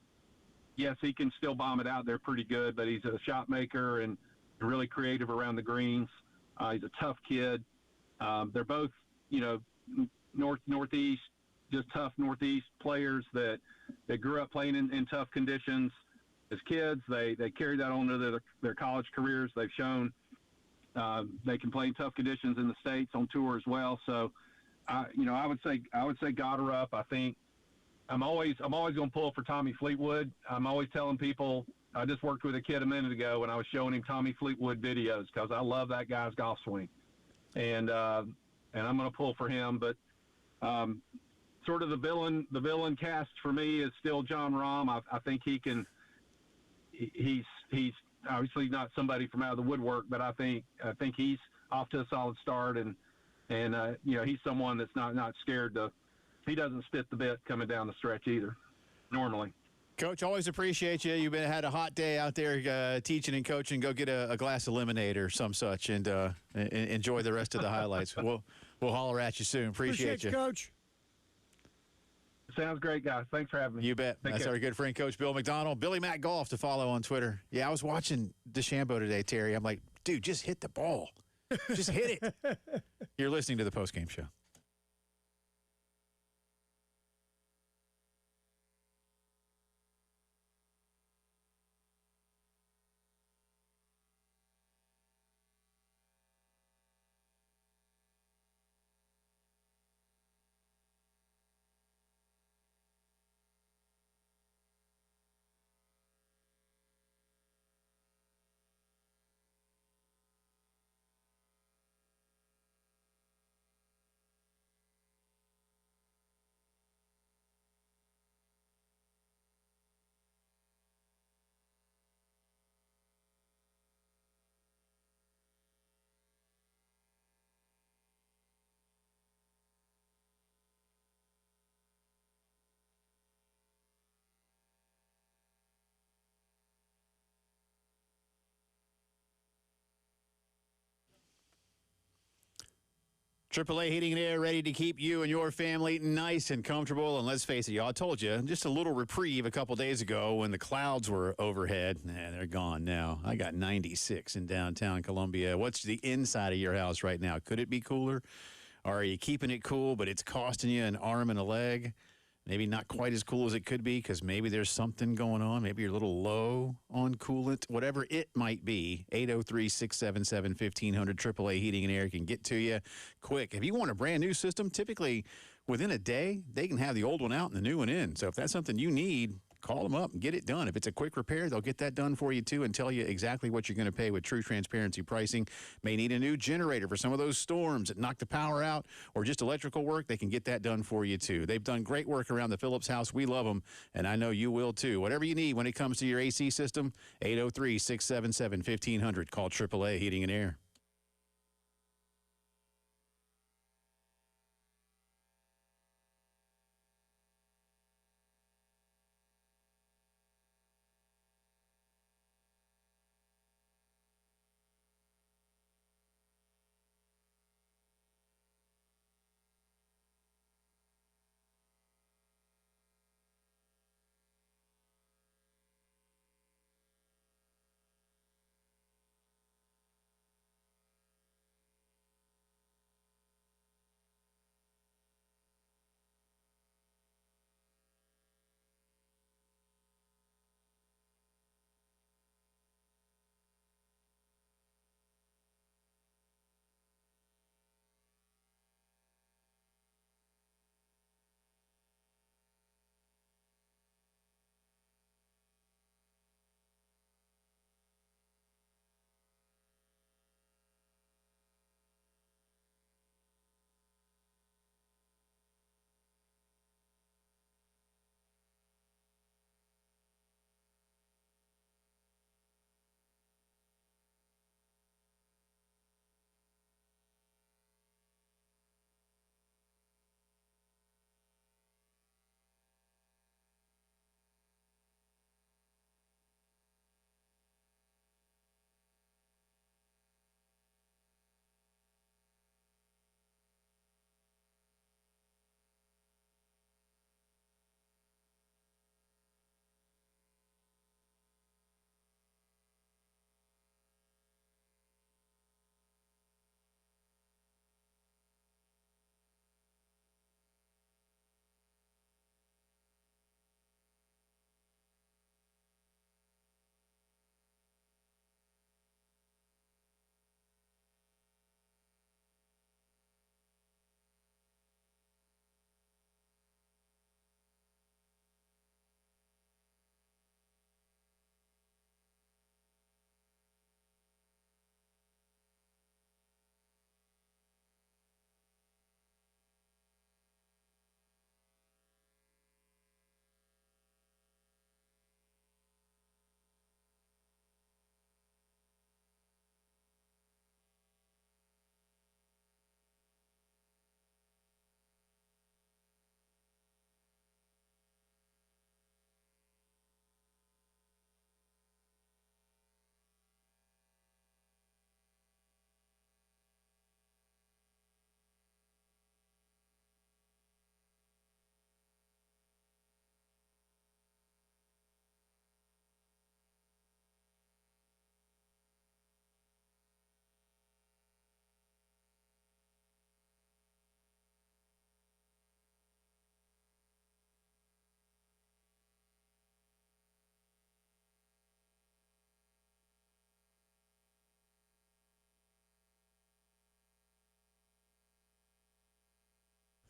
can still bomb it out there pretty good, but he's a shot maker and really creative around the greens. He's a tough kid. They're both, northeast, just tough northeast players that grew up playing in tough conditions as kids. They carried that on to their college careers. They've shown they can play in tough conditions in the States on tour as well. So, I would say Gotterup. I think I'm always going to pull for Tommy Fleetwood. I'm always telling people, I just worked with a kid a minute ago and I was showing him Tommy Fleetwood videos because I love that guy's golf swing, and I'm going to pull for him. But sort of the villain cast for me is still John Rahm. I think he can. He's obviously not somebody from out of the woodwork, but I think he's off to a solid start, and he's someone that's not scared to. He doesn't spit the bit coming down the stretch either, normally. Coach, always appreciate you. You've had a hot day out there teaching and coaching. Go get a glass of lemonade or some such and enjoy the rest of the highlights. We'll holler at you soon. Appreciate you, Coach. Sounds great, guys. Thanks for having me. You bet. Take That's care. our good friend, Coach Bill McDonald. Billy Mack Golf to follow on Twitter. Yeah, I was watching DeChambeau today, Terry. I'm like, dude, just hit the ball. Just hit it. You're listening to the Postgame Show. AAA Heating and Air ready to keep you and your family nice and comfortable. And let's face it, y'all, I told you, just a little reprieve a couple days ago when the clouds were overhead. They're gone now. I got 96 in downtown Columbia. What's the inside of your house right now? Could it be cooler? Or are you keeping it cool, but it's costing you an arm and a leg? Maybe not quite as cool as it could be because maybe there's something going on. Maybe you're a little low on coolant, whatever it might be. 803-677-1500. AAA Heating and Air can get to you quick. If you want a brand new system, typically within a day, they can have the old one out and the new one in. So if that's something you need, call them up and get it done. If it's a quick repair, they'll get that done for you too and tell you exactly what you're going to pay with true transparency pricing. May need a new generator for some of those storms that knock the power out or just electrical work. They can get that done for you too. They've done great work around the Phillips house. We love them, and I know you will too. Whatever you need when it comes to your AC system, 803-677-1500. Call AAA Heating and Air.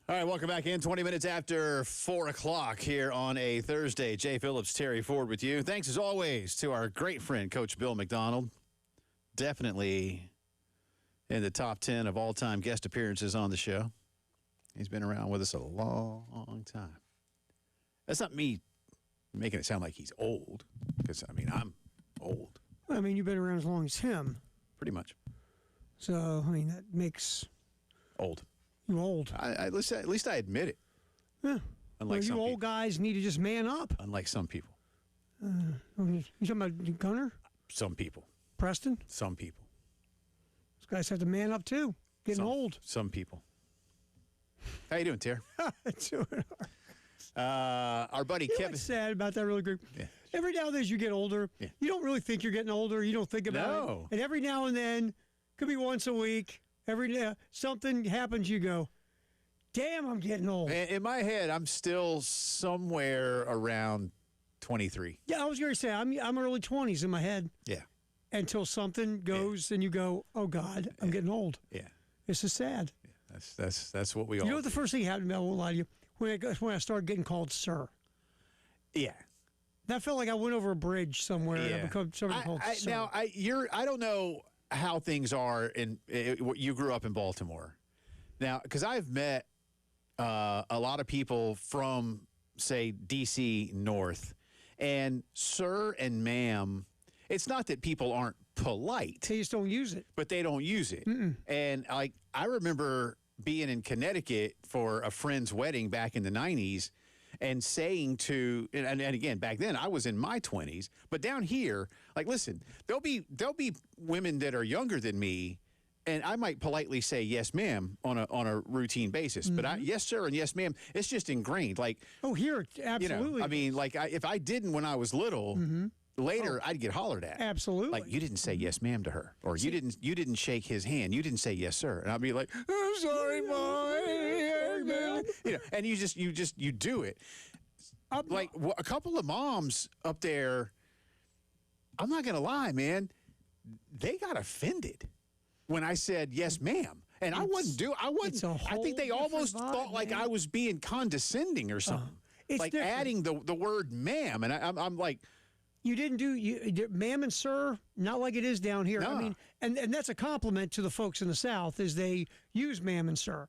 All right, welcome back in. 20 minutes after 4 o'clock here on a Thursday. Jay Phillips, Terry Ford with you. Thanks, as always, to our great friend, Coach Bill McDonald. Definitely in the top 10 of all-time guest appearances on the show. He's been around with us a long time. That's not me making it sound like he's old, because, I mean, I'm old. I mean, you've been around as long as him. Pretty much. So, I mean, that makes Old. you old. At least I admit it. Yeah. Unlike Well, some you old people. guys need to just man up. Unlike some people. You talking about Gunner? Some people. Preston? Some people. Those guys have to man up, too. Getting old. Some people. How you doing, Terry? Our buddy You know Kevin. what's sad about that really quick? Yeah. Every now and then as you get older, you don't really think you're getting older. You don't think about it. No. And every now and then, could be once a week, every day, something happens, you go, damn, I'm getting old. In my head, I'm still somewhere around 23. Yeah, I was going to say, I'm early 20s in my head Yeah. until something goes and you go, oh, God, I'm getting old. Yeah. This is sad. That's what we all You know what the do. first thing happened to me, I won't lie to you, when I started getting called sir. Yeah. That felt like I went over a bridge somewhere and I become somebody called sir. Now, I don't know how things are you grew up in Baltimore. Now, because I've met a lot of people from, say, D.C. North, and sir and ma'am, it's not that people aren't polite. They just don't use it. But they don't use it. And I remember being in Connecticut for a friend's wedding back in the 90s and saying to, and again, back then I was in my 20s, but down here, like, listen, there'll be women that are younger than me, and I might politely say yes, ma'am, on a routine basis. But yes, sir, and yes, ma'am, it's just ingrained. Like, Oh, here, absolutely. you know, I mean, like, if I didn't when I was little, later I'd get hollered at. Absolutely. Like, you didn't say yes, ma'am, to her, or you didn't shake his hand. You didn't say yes, sir, and I'd be like, I'm sorry, mom. You know, and you do it. Like a couple of moms up there, I'm not gonna lie, man, they got offended when I said yes, ma'am. And I think they almost thought like I was being condescending or something. It's like different. adding the word ma'am, and I'm like, You didn't do ma'am and sir, not like it is down here. No. I mean, and that's a compliment to the folks in the South, is they use ma'am and sir.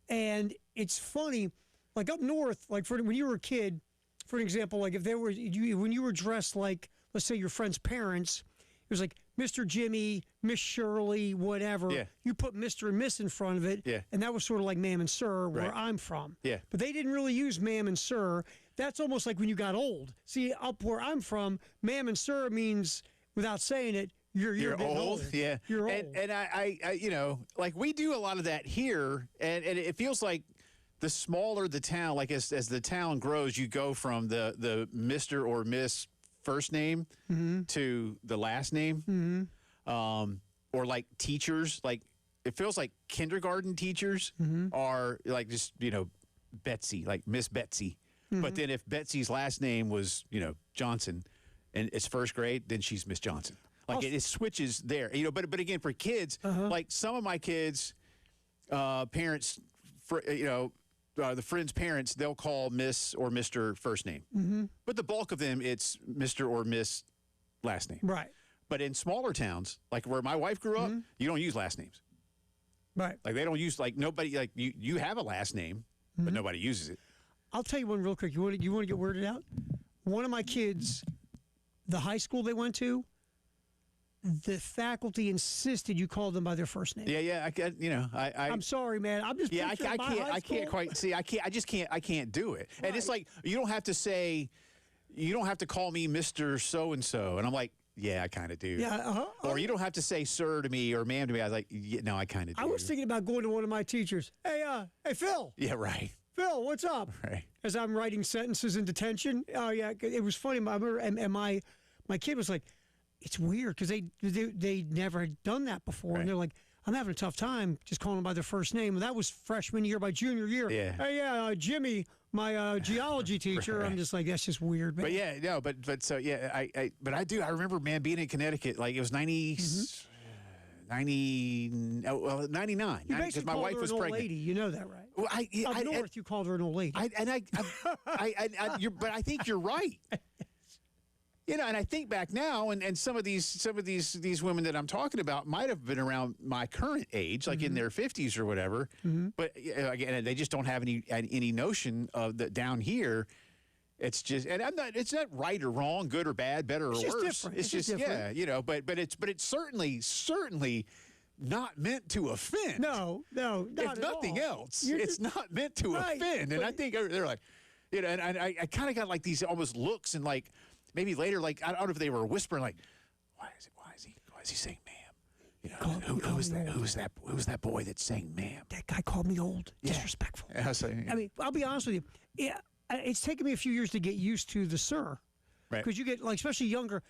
And it's funny, like up north, like when you were a kid, for an example, like if when you were dressed like, let's say your friend's parents, it was like Mr. Jimmy, Miss Shirley, whatever. Yeah. You put Mr. and Miss in front of it, Yeah. and that was sort of like ma'am and sir, where Right. I'm from. Yeah. But they didn't really use ma'am and sir. That's almost like when you got old. See, up where I'm from, ma'am and sir means, without saying it, you're getting old. older. Yeah. You're old. And I, you know, like we do a lot of that here, and it feels like the smaller the town, like as the town grows, you go from the Mr. or Miss first name to the last name. Or like teachers, like it feels like kindergarten teachers are like just, you know, Betsy, like Miss Betsy. But then if Betsy's last name was, you know, Johnson and it's first grade, then she's Miss Johnson. Like it switches there, you know, but again, for kids, like some of my kids' parents, you know, the friends' parents, they'll call Miss or Mr. first name. But the bulk of them, it's Mr. or Miss last name. Right. But in smaller towns, like where my wife grew up, you don't use last names. Right. Like they don't use, like nobody, like you have a last name, but nobody uses it. I'll tell you one real quick. You want to get worded out? One of my kids, the high school they went to, the faculty insisted you call them by their first name. Yeah, I'm sorry, man. I'm just I picturing my high can't school. quite see. I can't do it. And it's like you don't have to say, you don't have to call me Mr. So and so, and I'm like, yeah, I kind of do. Yeah. Or you don't have to say sir to me or ma'am to me. I was like, yeah, no, I kind of do. I was thinking about going to one of my teachers. Hey, Phil. Yeah, right. Phil, what's up? Right. As I'm writing sentences in detention. Oh yeah, it was funny. I remember, and my kid was like, it's weird because they never had done that before, and they're like, I'm having a tough time just calling them by their first name. And that was freshman year. By junior year, hey, Jimmy, my geology teacher. Right. I'm just like, that's just weird. Man. But yeah, no, but so yeah, I remember, man, being in Connecticut, like it was 90, 99. You basically my called wife her was an old pregnant. lady. You know that, right? Well, Up north, you called her an old lady. but I think you're right. You know, and I think back now, and some of these women that I'm talking about might have been around my current age, like in their 50s or whatever. But again, they just don't have any notion of that down here. It's just, and it's not right or wrong, good or bad, better or It's just worse. different. It's just different. yeah, you know. But it's certainly not meant to offend. No, not If at nothing all. else, You're it's just- not meant to Right, offend. And but- I think they're like, you know, and I kind of got like these almost looks, and like maybe later, like I don't know if they were whispering, like, why is he saying ma'am? You know, who is that boy that's saying ma'am? That guy called me old, disrespectful. Yeah, so, yeah. I mean, I'll be honest with you. Yeah, it's taken me a few years to get used to the sir. Right. Because you get, like, especially younger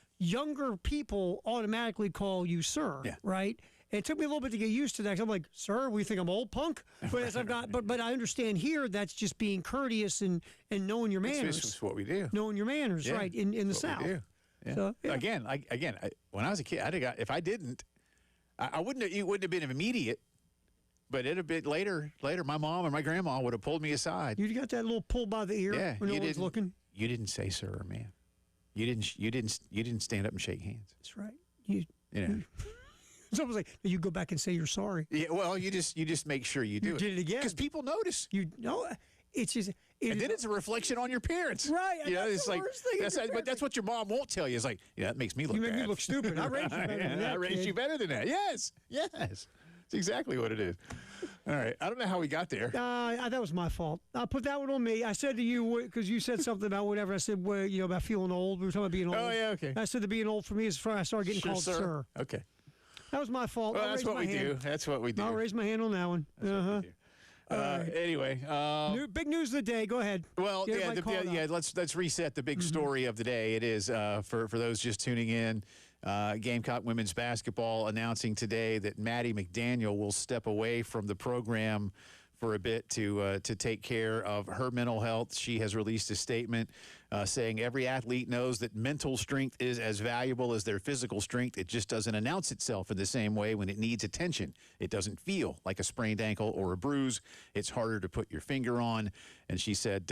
people automatically call you sir, Yeah. right? And it took me a little bit to get used to that. 'Cause I'm like, sir, we think I'm old punk? But as I've got, but I understand here that's just being courteous and knowing your manners. It's what we do. Knowing your manners, Yeah, right, in the That's what South. we do. Yeah. So, yeah. Again, when I was a kid, I'd have got, if I didn't, I wouldn't have, it wouldn't have been immediate, but it'd have been later, my mom or my grandma would have pulled me aside. You got that little pull by the ear Yeah, when no you one's didn't- looking? You didn't say sir or ma'am. You didn't stand up and shake hands. That's right. You You know. It's almost like you go back and say you're sorry. Yeah, well, you just make sure you do You did it again. because people notice. You know, it's just. And then it's a reflection on your parents. Right, and You know, that's it's the like worst thing is your but that's what your mom won't tell you. It's like, yeah, that makes me look You make bad. me look stupid. I raised you better than that, I raised kid. you better than that. Yes. It's exactly what it is. All right. I don't know how we got there. That was my fault. I put that one on me. I said to you, because you said something about whatever. I said, well, you know, about feeling old. We were talking about being old. Oh, yeah, okay. I said that being old for me is before I started getting called sir. Okay. That was my fault. Well, I'll that's raise what my we hand. do. That's what we do. I'll raise my hand on that one. Anyway, Big news of the day. Go ahead. well, Get yeah, everybody caught up. let's reset the big story of the day. It is for those just tuning in. Gamecock women's basketball announcing today that Maddie McDaniel will step away from the program for a bit to take care of her mental health. She has released a statement saying every athlete knows that mental strength is as valuable as their physical strength. It just doesn't announce itself in the same way when it needs attention. It doesn't feel like a sprained ankle or a bruise. It's harder to put your finger on. And she said,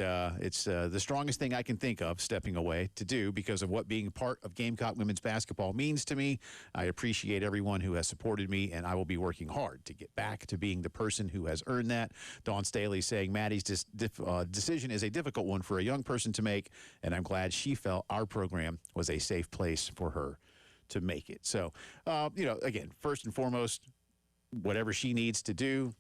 it's the strongest thing I can think of stepping away to do because of what being part of Gamecock women's basketball means to me. I appreciate everyone who has supported me, and I will be working hard to get back to being the person who has earned that. Dawn Staley saying Maddie's decision is a difficult one for a young person to make, and I'm glad she felt our program was a safe place for her to make it. So, you know, again, first and foremost, whatever she needs to do,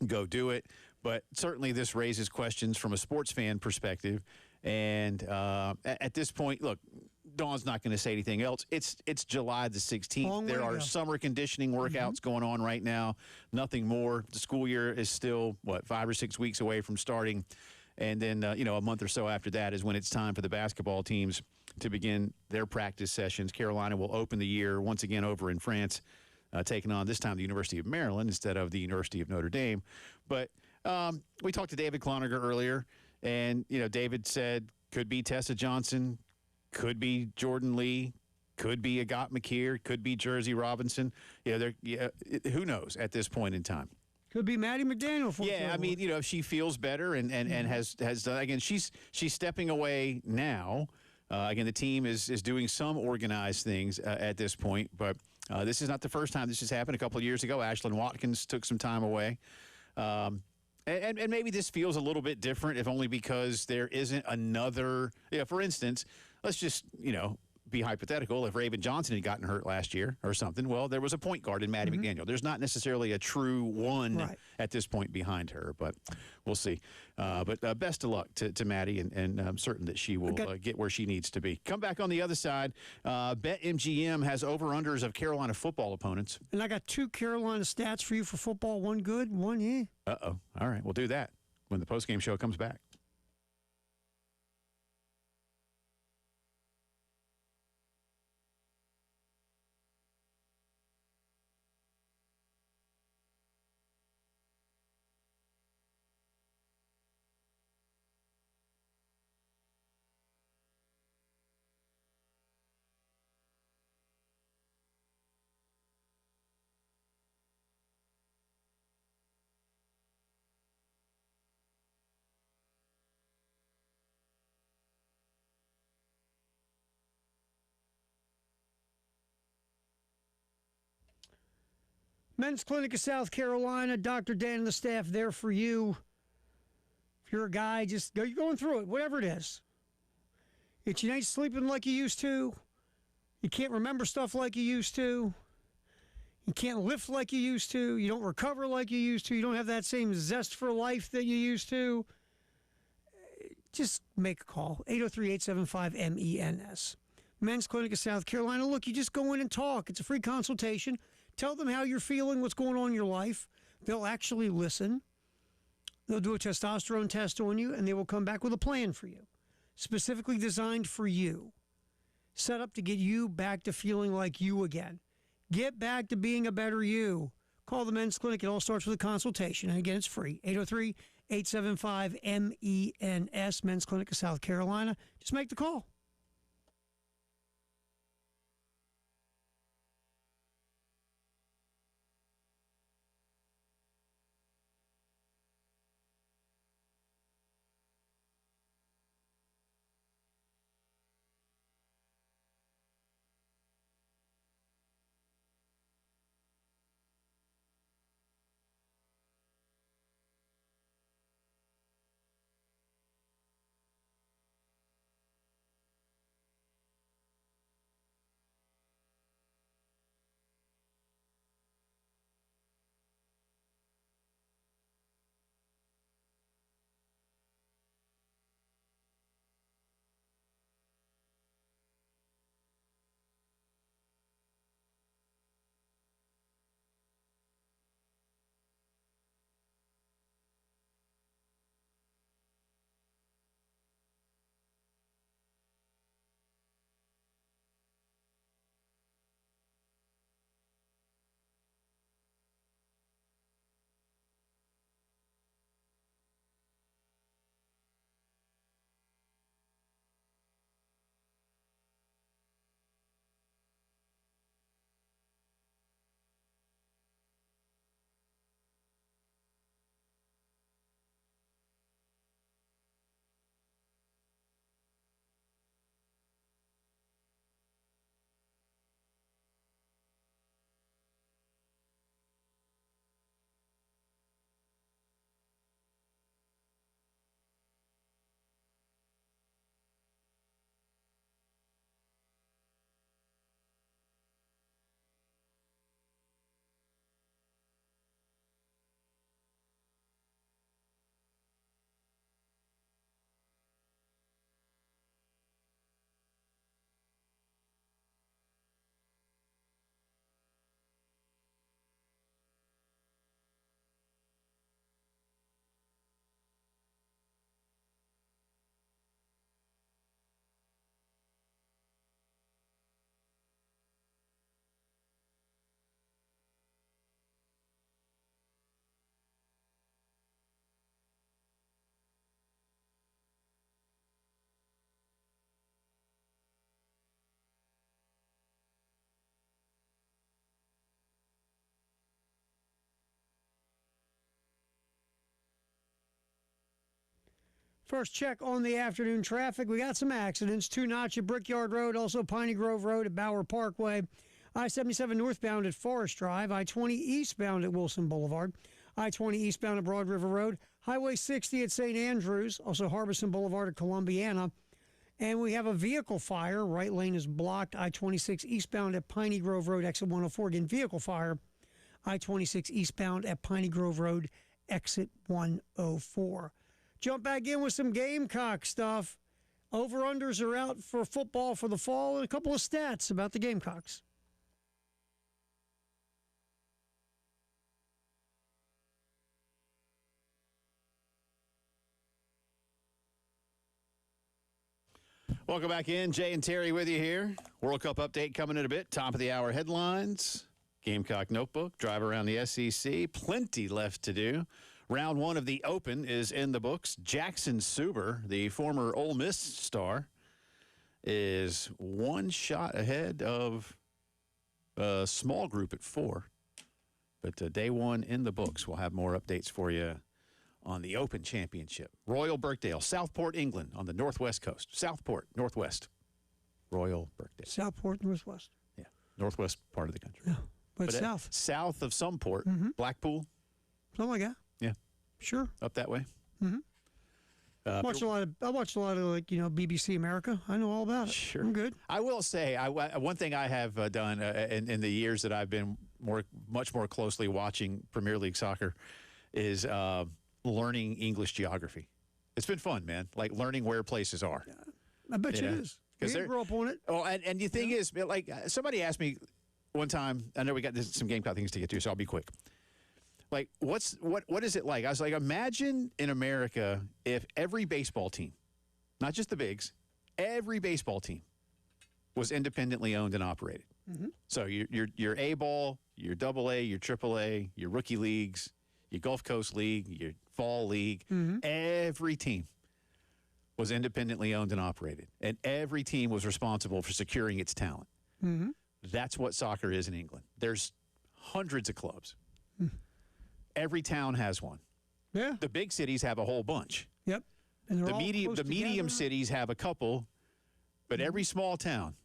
go do it. But certainly this raises questions from a sports fan perspective. And at this point, look, Dawn's not going to say anything else. It's July the 16th. Long way There to are go. summer conditioning workouts going on right now. Nothing more. The school year is still, 5 or 6 weeks away from starting. And then, you know, a month or so after that is when it's time for the basketball teams to begin their practice sessions. Carolina will open the year once again over in France, taking on this time the University of Maryland instead of the University of Notre Dame. But we talked to David Cloninger earlier, and, you know, David said could be Tessa Johnson, could be Jordan Lee, could be Agat McKeer, could be Jersey Robinson. Who knows at this point in time. Could be Maddie McDaniel. For Yeah, I mean, you know, if she feels better and has done, again, she's stepping away now. Again, the team is doing some organized things at this point, but this is not the first time this has happened. A couple of years ago, Ashlyn Watkins took some time away. And maybe this feels a little bit different, if only because there isn't another, for instance, let's just, be hypothetical. If Raven Johnson had gotten hurt last year or something, well, there was a point guard in Maddie McDaniel. There's not necessarily a true one Right. at this point behind her, but we'll see. But best of luck to Maddie, and I'm certain that she will get where she needs to be. Come back on the other side. BetMGM has over-unders of Carolina football opponents. And I got 2 Carolina stats for you for football. One good, one Uh-oh. All right, we'll do that when the postgame show comes back. Men's Clinic of South Carolina, Dr. Dan and the staff there for you. If you're a guy, just go. You're going through it, whatever it is. If you ain't sleeping like you used to, you can't remember stuff like you used to, you can't lift like you used to, you don't recover like you used to, you don't have that same zest for life that you used to, just make a call. 803-875-MENS. Men's Clinic of South Carolina. Look, you just go in and talk. It's a free consultation. Tell them how you're feeling, what's going on in your life. They'll actually listen. They'll do a testosterone test on you, and they will come back with a plan for you, specifically designed for you, set up to get you back to feeling like you again. Get back to being a better you. Call the Men's Clinic. It all starts with a consultation. And again, it's free. 803-875-MENS, Men's Clinic of South Carolina. Just make the call. First check on the afternoon traffic. We got some accidents. 2 Notch at Brickyard Road, also Piney Grove Road at Bower Parkway. I-77 northbound at Forest Drive. I-20 eastbound at Wilson Boulevard. I-20 eastbound at Broad River Road. Highway 60 at St. Andrews, also Harbison Boulevard at Columbiana. And we have a vehicle fire. Right lane is blocked. I-26 eastbound at Piney Grove Road, exit 104. Again, vehicle fire. I-26 eastbound at Piney Grove Road, exit 104. Jump back in with some Gamecock stuff. Over-unders are out for football for the fall, and a couple of stats about the Gamecocks. Welcome back in. Jay and Terry with you here. World Cup update coming in a bit. Top of the hour headlines. Gamecock notebook. Drive around the SEC. Plenty left to do. Round 1 of the Open is in the books. Jackson Suber, the former Ole Miss star, is 1 shot ahead of a small group at 4. But day 1 in the books. We'll have more updates for you on the Open Championship. Royal Birkdale, Southport, England, on the northwest coast. Southport, northwest. Royal Birkdale. Southport, northwest. Yeah, northwest part of the country. Yeah. But south. South of some port. Blackpool. Something like that. Yeah. Sure. Up that way. I watched a lot of like BBC America. I know all about it. Sure. I'm good. I will say, one thing I have done in the years that I've been much more closely watching Premier League soccer is learning English geography. It's been fun, man. Like learning where places are. I bet you it is. Because you grew up on it. Oh, and the thing is, like somebody asked me one time. I know we got some Gamecock things to get to, so I'll be quick. Like, what is it like? I was like, imagine in America if every baseball team, not just the bigs, every baseball team was independently owned and operated. So your A ball, your AA, your AAA, your rookie leagues, your Gulf Coast League, your fall league, every team was independently owned and operated, and every team was responsible for securing its talent. That's what soccer is in England. There's hundreds of clubs. Every town has one. Yeah. The big cities have a whole bunch. Yep. And The medium cities have a couple, but every small town,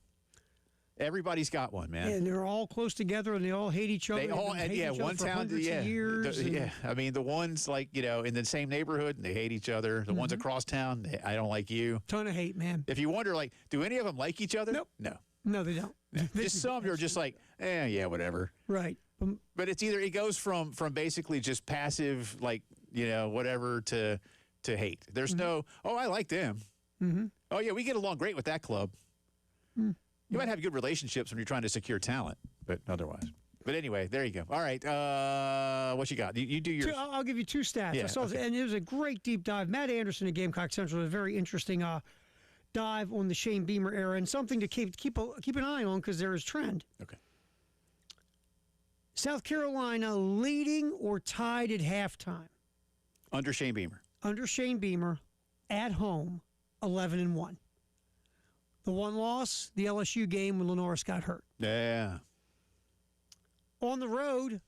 everybody's got one, man. And they're all close together, and they all hate each other. They all, and hate each one other for town, hundreds of years. I mean, the ones like in the same neighborhood, and they hate each other. The ones across town, I don't like you. Ton of hate, man. If you wonder, like, do any of them like each other? Nope. No, they don't. just some are just like, yeah, whatever. Right. But it's either it goes from basically just passive, like whatever, to hate. There's no, I like them. Oh yeah, we get along great with that club. You might have good relationships when you're trying to secure talent, but otherwise. But anyway, there you go. All right, what you got? You do yours. I'll give you two stats. Yeah, I saw and it was a great deep dive. Matt Anderson at Gamecock Central did a very interesting dive on the Shane Beamer era, and something to keep an eye on because there is trend. Okay. South Carolina leading or tied at halftime. Under Shane Beamer. Under Shane Beamer, at home, 11-1. The one loss, the LSU game when Lenoris got hurt. Yeah. On the road,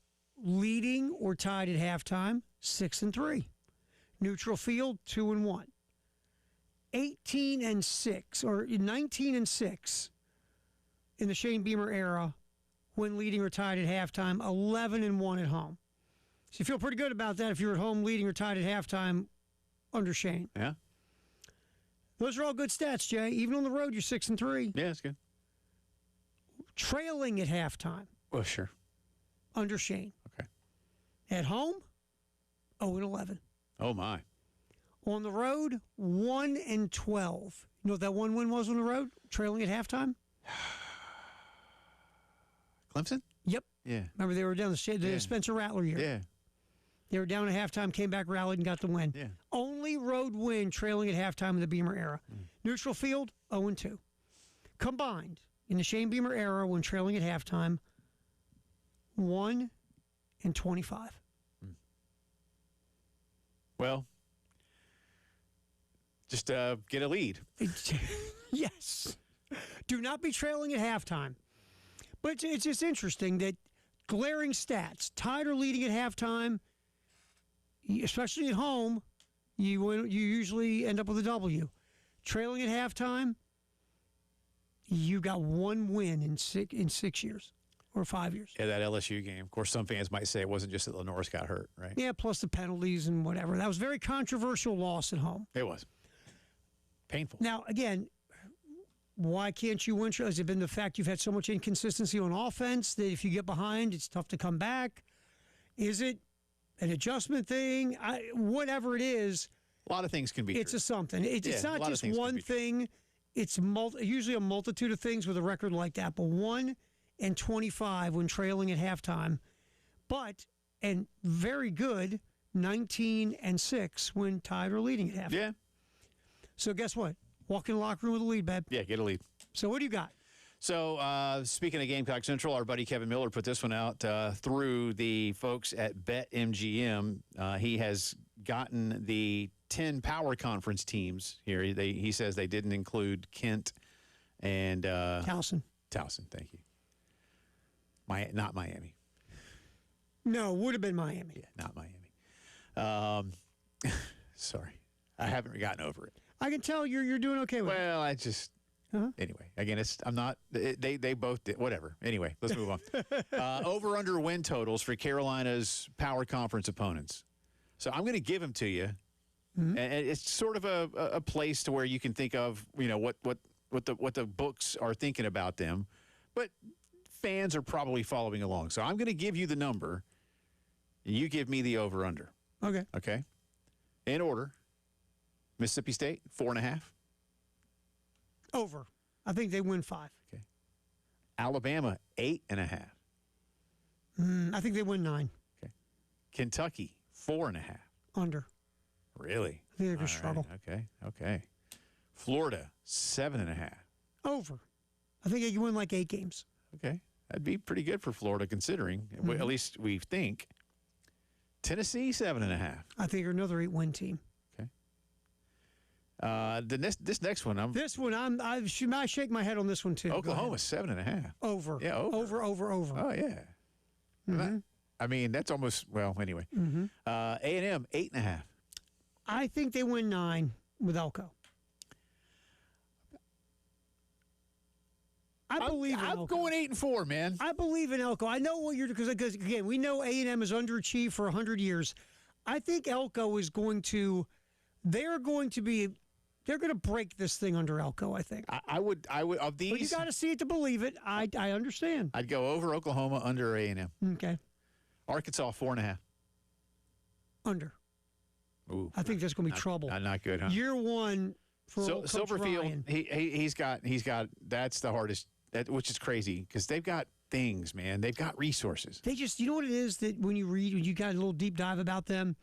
leading or tied at halftime, 6-3. Neutral field, 2-1. 18-6 or 19-6 in the Shane Beamer era when leading or tied at halftime, 11-1 at home. So you feel pretty good about that if you're at home leading or tied at halftime under Shane. Yeah. Those are all good stats, Jay. Even on the road, you're 6-3. Yeah, that's good. Trailing at halftime. Well, sure. Under Shane. Okay. At home, 0-11. Oh my. On the road, 1-12. You know what that one win was on the road? Trailing at halftime? Clemson? Yep. Yeah. Remember they were down the Spencer Rattler year. Yeah. They were down at halftime, came back, rallied, and got the win. Yeah. Only road win trailing at halftime in the Beamer era. Neutral field, 0-2. Combined in the Shane Beamer era when trailing at halftime, 1-25. Well, just get a lead. Yes. Do not be trailing at halftime. But it's just interesting that glaring stats, tied or leading at halftime, especially at home, you usually end up with a W. Trailing at halftime, you got one win in 6 years or 5 years. Yeah, that LSU game. Of course, some fans might say it wasn't just that Lenoris got hurt, right? Yeah, plus the penalties and whatever. That was a very controversial loss at home. It was. Painful. Now, again, why can't you win? Has it been the fact you've had so much inconsistency on offense that if you get behind, it's tough to come back? Is it an adjustment thing? Whatever it is. A lot of things can be It's true. a something. It's not just one thing. It's usually a multitude of things with a record like that. But 1-25 when trailing at halftime. And very good, 19-6 when tied or leading at halftime. Yeah. So guess what? Walk in the locker room with a lead, babe. Yeah, get a lead. So what do you got? So speaking of Gamecock Central, our buddy Kevin Miller put this one out through the folks at BetMGM. He has gotten the 10 power conference teams here. He says they didn't include Kent and Towson. Towson, thank you. Not Miami. No, would have been Miami. Yeah, not Miami. Sorry. I haven't gotten over it. I can tell you're doing okay with it. Well, Anyway, again, I'm not. They both did. Whatever. Anyway, let's move on. Over under win totals for Carolina's power conference opponents. So I'm going to give them to you, and it's sort of a place to where you can think of what the books are thinking about them, but fans are probably following along. So I'm going to give you the number, and you give me the over under. Okay. Okay. In order: Mississippi State 4.5. Over. I think they win 5. Okay. Alabama 8.5. I think they win 9. Okay. Kentucky 4.5. Under. Really? I think they're going to struggle. Okay. Florida 7.5. Over. I think they can win like 8 games. Okay. That'd be pretty good for Florida considering, at least we think. Tennessee 7.5. I think they're another 8-win team. This next one, I shake my head on this one too. Oklahoma 7.5. Over. Yeah, over. Over. Oh yeah. I mean, that's almost anyway. A&M 8.5. I think they win 9 with Elko. I believe in Elko. I'm going 8-4, man. I believe in Elko. I know what you're because again we know A&M has underachieved for 100 years. I think Elko is going to. They're going to break this thing under Elko, I think. I would of these. But you got to see it to believe it. I understand. I'd go over Oklahoma, under A&M. Okay. Arkansas 4.5. Under. Ooh, I think that's going to be trouble. Not good, huh? Year 1 for Coach Silverfield. Ryan. He's got. That's the hardest. Which is crazy because they've got things, man. They've got resources. They just, you know what it is that when you got a little deep dive about them.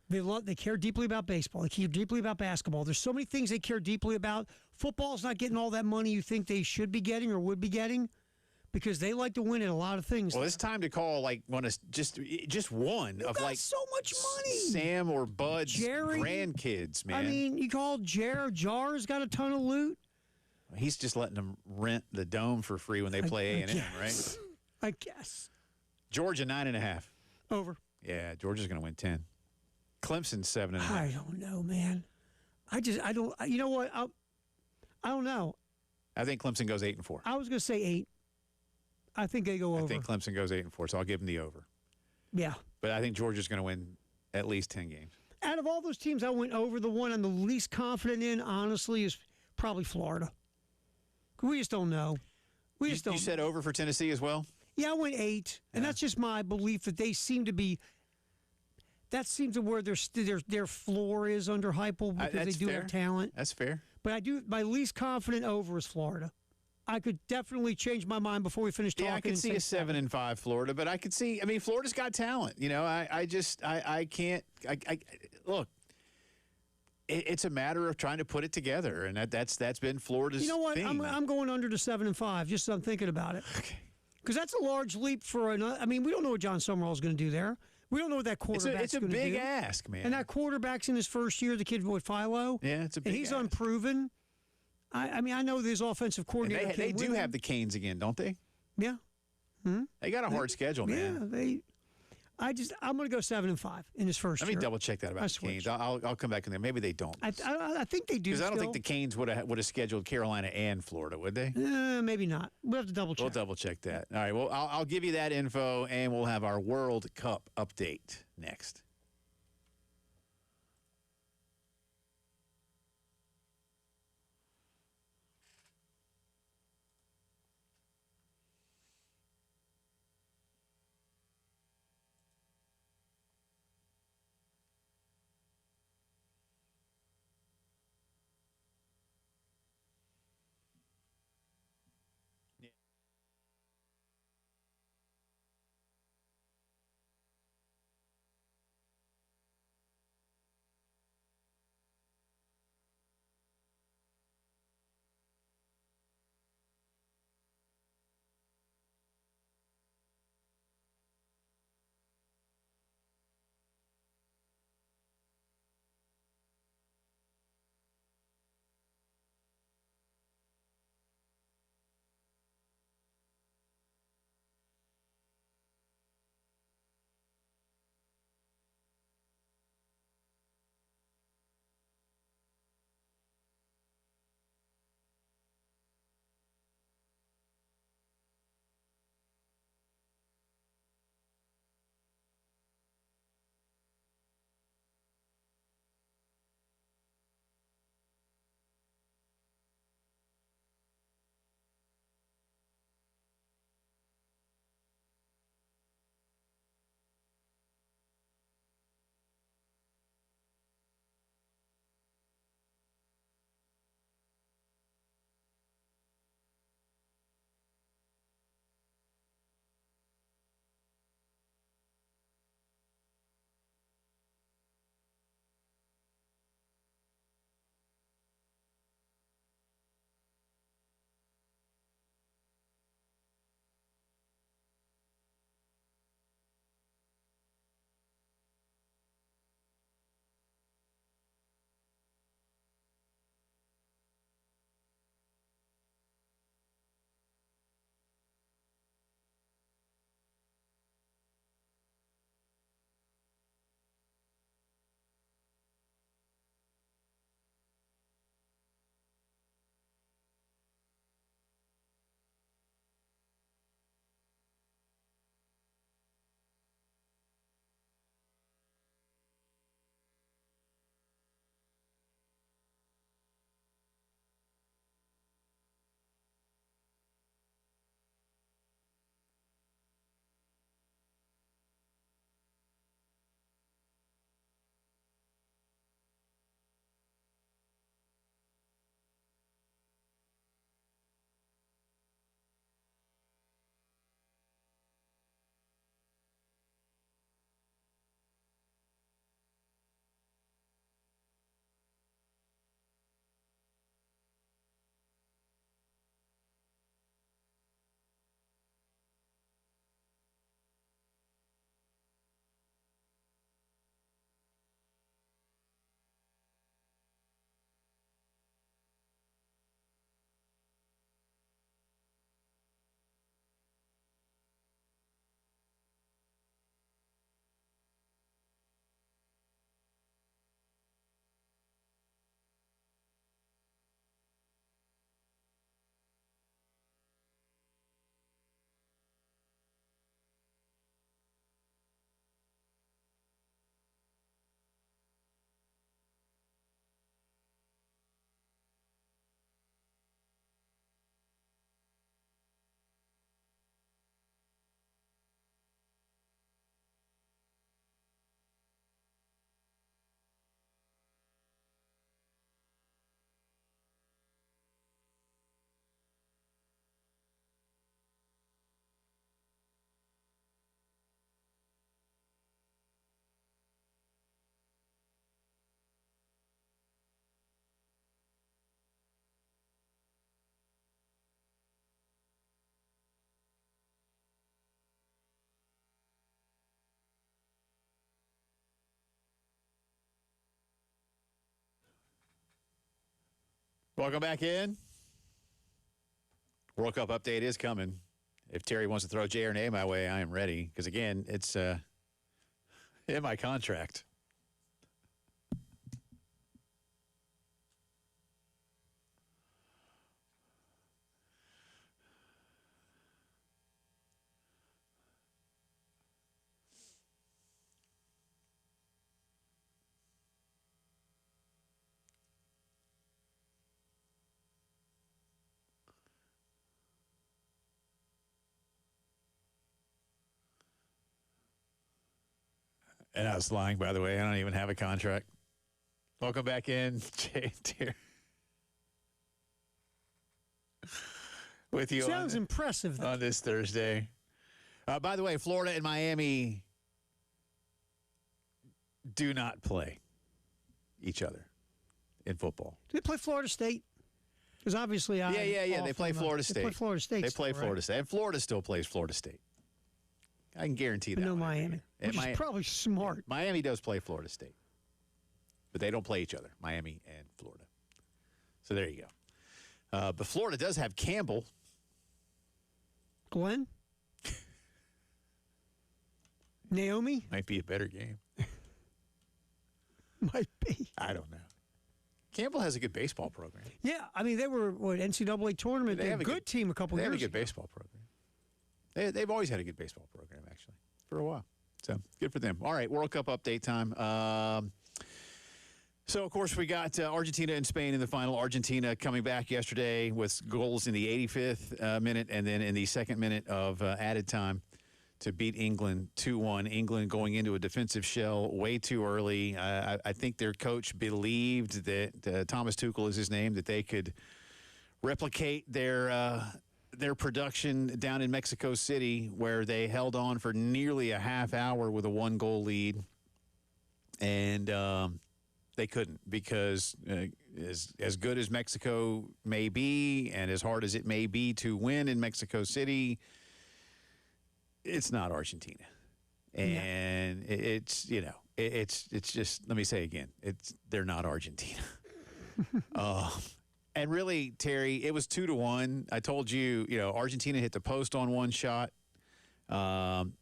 They care deeply about baseball. They care deeply about basketball. There's so many things they care deeply about. Football's not getting all that money you think they should be getting or would be getting because they like to win at a lot of things. Well, it's time to call just one of so much money. Sam or Bud's Jerry, grandkids, man. I mean, you call Jar's got a ton of loot. He's just letting them rent the dome for free when they play A&M, right? I guess. Georgia 9.5. Over. Yeah, Georgia's going to win 10. Clemson 7.5. I don't know, man. I don't. You know what? I don't know. I think Clemson goes 8-4. I was going to say 8. I think they go over. I think Clemson goes 8-4, so I'll give them the over. Yeah. But I think Georgia's going to win at least 10 games. Out of all those teams I went over, the one I'm the least confident in, honestly, is probably Florida. We just don't know. You said over for Tennessee as well? Yeah, I went 8, and that's just my belief that they seem to be. That seems to where their floor is under Heupel because they do have talent. That's fair. But my least confident over is Florida. I could definitely change my mind before we finish talking. Yeah, I could see a 7-5 Florida, but I could see. I mean, Florida's got talent. You know, I can't. Look. It's a matter of trying to put it together, and that's been Florida's. You know what? thing. I'm going under to 7-5. Just so I'm thinking about it. Okay. Because that's a large leap for another. I mean, we don't know what John Summerall's going to do there. We don't know what that quarterback's going to do. It's a big ask, man. And that quarterback's in his first year, the kid with Philo. Yeah, it's a big And he's ask. unproven. I mean, I know this offensive coordinator. They do have the Canes again, don't they? Yeah. They got a hard schedule, man. Yeah, I'm going to go 7-5 in his first year. Let me double check that about the Canes. I'll come back in there. Maybe they don't. I think they do. Because I don't think the Canes would have scheduled Carolina and Florida, would they? Maybe not. We'll have to double check. We'll double check that. All right. Well, I'll give you that info, and we'll have our World Cup update next. Welcome back in. World Cup update is coming. If Terry wants to throw J or N my way, I am ready. Because, again, it's in my contract. And I was lying, by the way. I don't even have a contract. Welcome back in, Jay Deere. With you Sounds impressive, though. on this Thursday. By the way, Florida and Miami do not play each other in football. Do they play Florida State? Because obviously, Yeah. They play Florida State. They play Florida State. They play Florida State. And Florida still plays Florida State. I can guarantee that. No one. Miami. Which is probably smart. Miami does play Florida State. But they don't play each other, Miami and Florida. So there you go. But Florida does have Campbell. Glenn? Naomi? Might be a better game. Might be. I don't know. Campbell has a good baseball program. Yeah, I mean, they were, NCAA tournament. They have a good team a couple years years ago. They have a good ago. baseball program. They've always had a good baseball program, actually, for a while. So good for them. All right, World Cup update time. So, of course, we got Argentina and Spain in the final. Argentina coming back yesterday with goals in the 85th minute and then in the second minute of added time to beat England 2-1. England going into a defensive shell way too early. I think their coach believed that Thomas Tuchel is his name, that they could replicate their production down in Mexico City, where they held on for nearly a half hour with a 1-goal lead. And they couldn't, because as good as Mexico may be and as hard as it may be to win in Mexico City, it's not Argentina. And it's just, let me say again, they're not Argentina. And really, Terry, it was 2-1. I told you, Argentina hit the post on one shot. One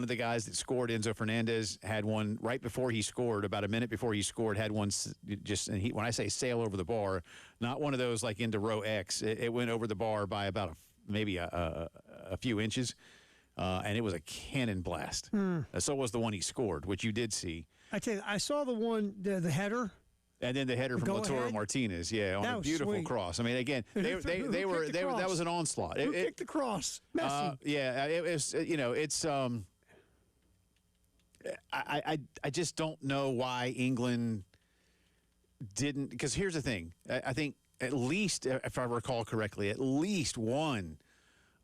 of the guys that scored, Enzo Fernandez, had one right before he scored, about a minute before he scored, had one just, and when I say sail over the bar, not one of those like into row X. It went over the bar by about maybe a few inches, and it was a cannon blast. So was the one he scored, which you did see. I tell you, I saw the one, the header. And then the header from Lautaro Martinez, on a beautiful cross. I mean, again, they were that was an onslaught. Who kicked the cross? Messi. It was. It's. I just don't know why England didn't. Because here's the thing. I think at least, if I recall correctly, at least one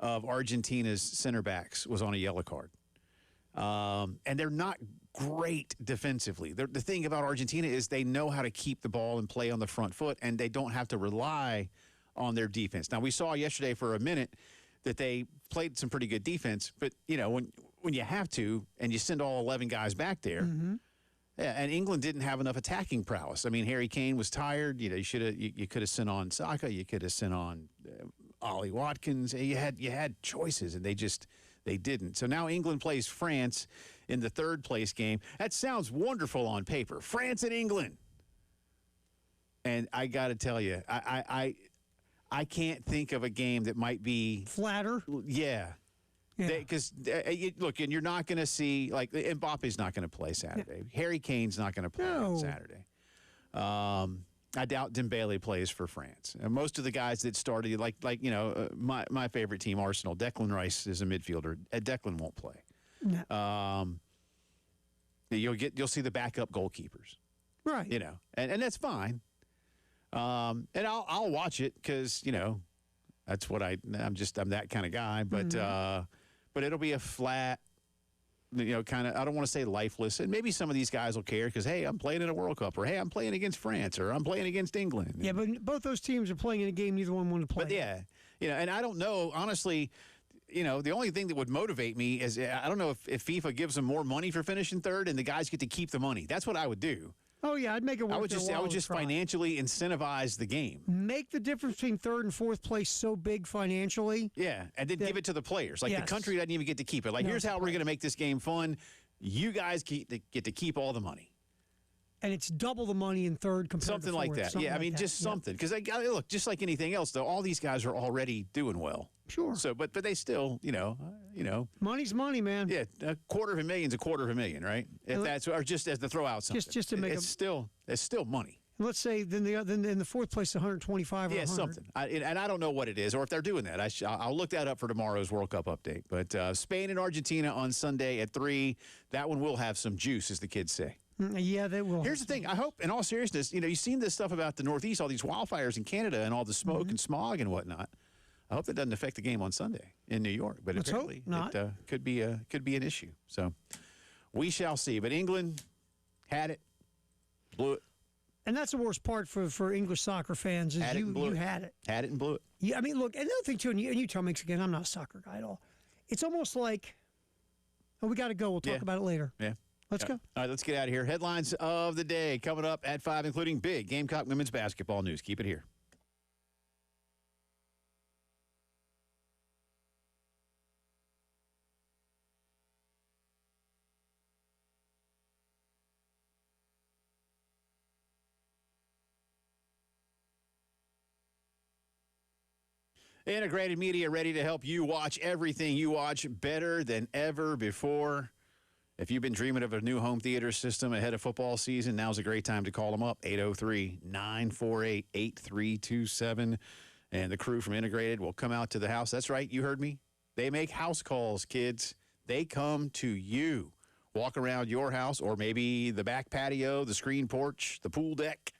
of Argentina's center backs was on a yellow card. And they're not great defensively. The thing about Argentina is they know how to keep the ball and play on the front foot, and they don't have to rely on their defense. Now, we saw yesterday for a minute that they played some pretty good defense, but, when you have to and you send all 11 guys back there, and England didn't have enough attacking prowess. I mean, Harry Kane was tired. You could have sent on Saka. You could have sent on Ollie Watkins. You had choices, and they didn't. So now England plays France in the third place game. That sounds wonderful on paper. France and England. And I got to tell you, I can't think of a game that might be flatter. Yeah. Because, look, and you're not going to see, like, Mbappe's not going to play Saturday. Yeah. Harry Kane's not going to play on Saturday. I doubt Dembele plays for France. And most of the guys that started, my favorite team, Arsenal, Declan Rice is a midfielder. Declan won't play. No. You'll see the backup goalkeepers. Right. And that's fine. And I'll watch it because, that's what I'm that kind of guy. But it'll be a flat, kind of, I don't want to say lifeless. And maybe some of these guys will care because, hey, I'm playing in a World Cup, or hey, I'm playing against France, or I'm playing against England. Yeah, but both those teams are playing in a game neither one wanted to play. But and I don't know, honestly, the only thing that would motivate me is I don't know if FIFA gives them more money for finishing third and the guys get to keep the money. That's what I would do. Oh yeah, I'd make it worth I would their just while to try. financially incentivize the game. Make the difference between third and fourth place so big financially. Yeah, and then give it to the players. Like the Yes. country doesn't even get to keep it. Like No, here's it's how the we're going to make this game fun. You guys get to keep all the money. And it's double the money in third compared Something to like fourth. that. Something Yeah, I like mean, that. just Yeah. something. Because look, just like anything else, though, all these guys are already doing well. Sure. So, but they still, Money's money, man. yeah, $250,000's $250,000, right? If that's or just as to throw out something. Just to make it's still money. Let's say then in the fourth place, 125 or Yeah, 100. something. And I don't know what it is, or if they're doing that. I'll look that up for tomorrow's World Cup update. But Spain and Argentina on Sunday at 3. That one will have some juice, as the kids say. Yeah, they will. Here's the thing. I hope, in all seriousness, you've seen this stuff about the Northeast, all these wildfires in Canada and all the smoke and smog and whatnot. I hope that doesn't affect the game on Sunday in New York. But Let's apparently hope not. it could be an issue. So we shall see. But England had it, blew it. And that's the worst part for English soccer fans is Had it and blew you it. had it. Had it and blew it. Yeah, I mean, look, another thing too, and you tell me again, I'm not a soccer guy at all. It's almost like, oh, we got to go. We'll talk Yeah. about it later. Yeah. Let's go. All right, let's get out of here. Headlines of the day coming up at 5, including big Gamecock women's basketball news. Keep it here. Integrated Media ready to help you watch everything you watch better than ever before. If you've been dreaming of a new home theater system ahead of football season, now's a great time to call them up, 803-948-8327. And the crew from Integrated will come out to the house. That's right, you heard me. They make house calls, kids. They come to you. Walk around your house or maybe the back patio, the screen porch, the pool deck.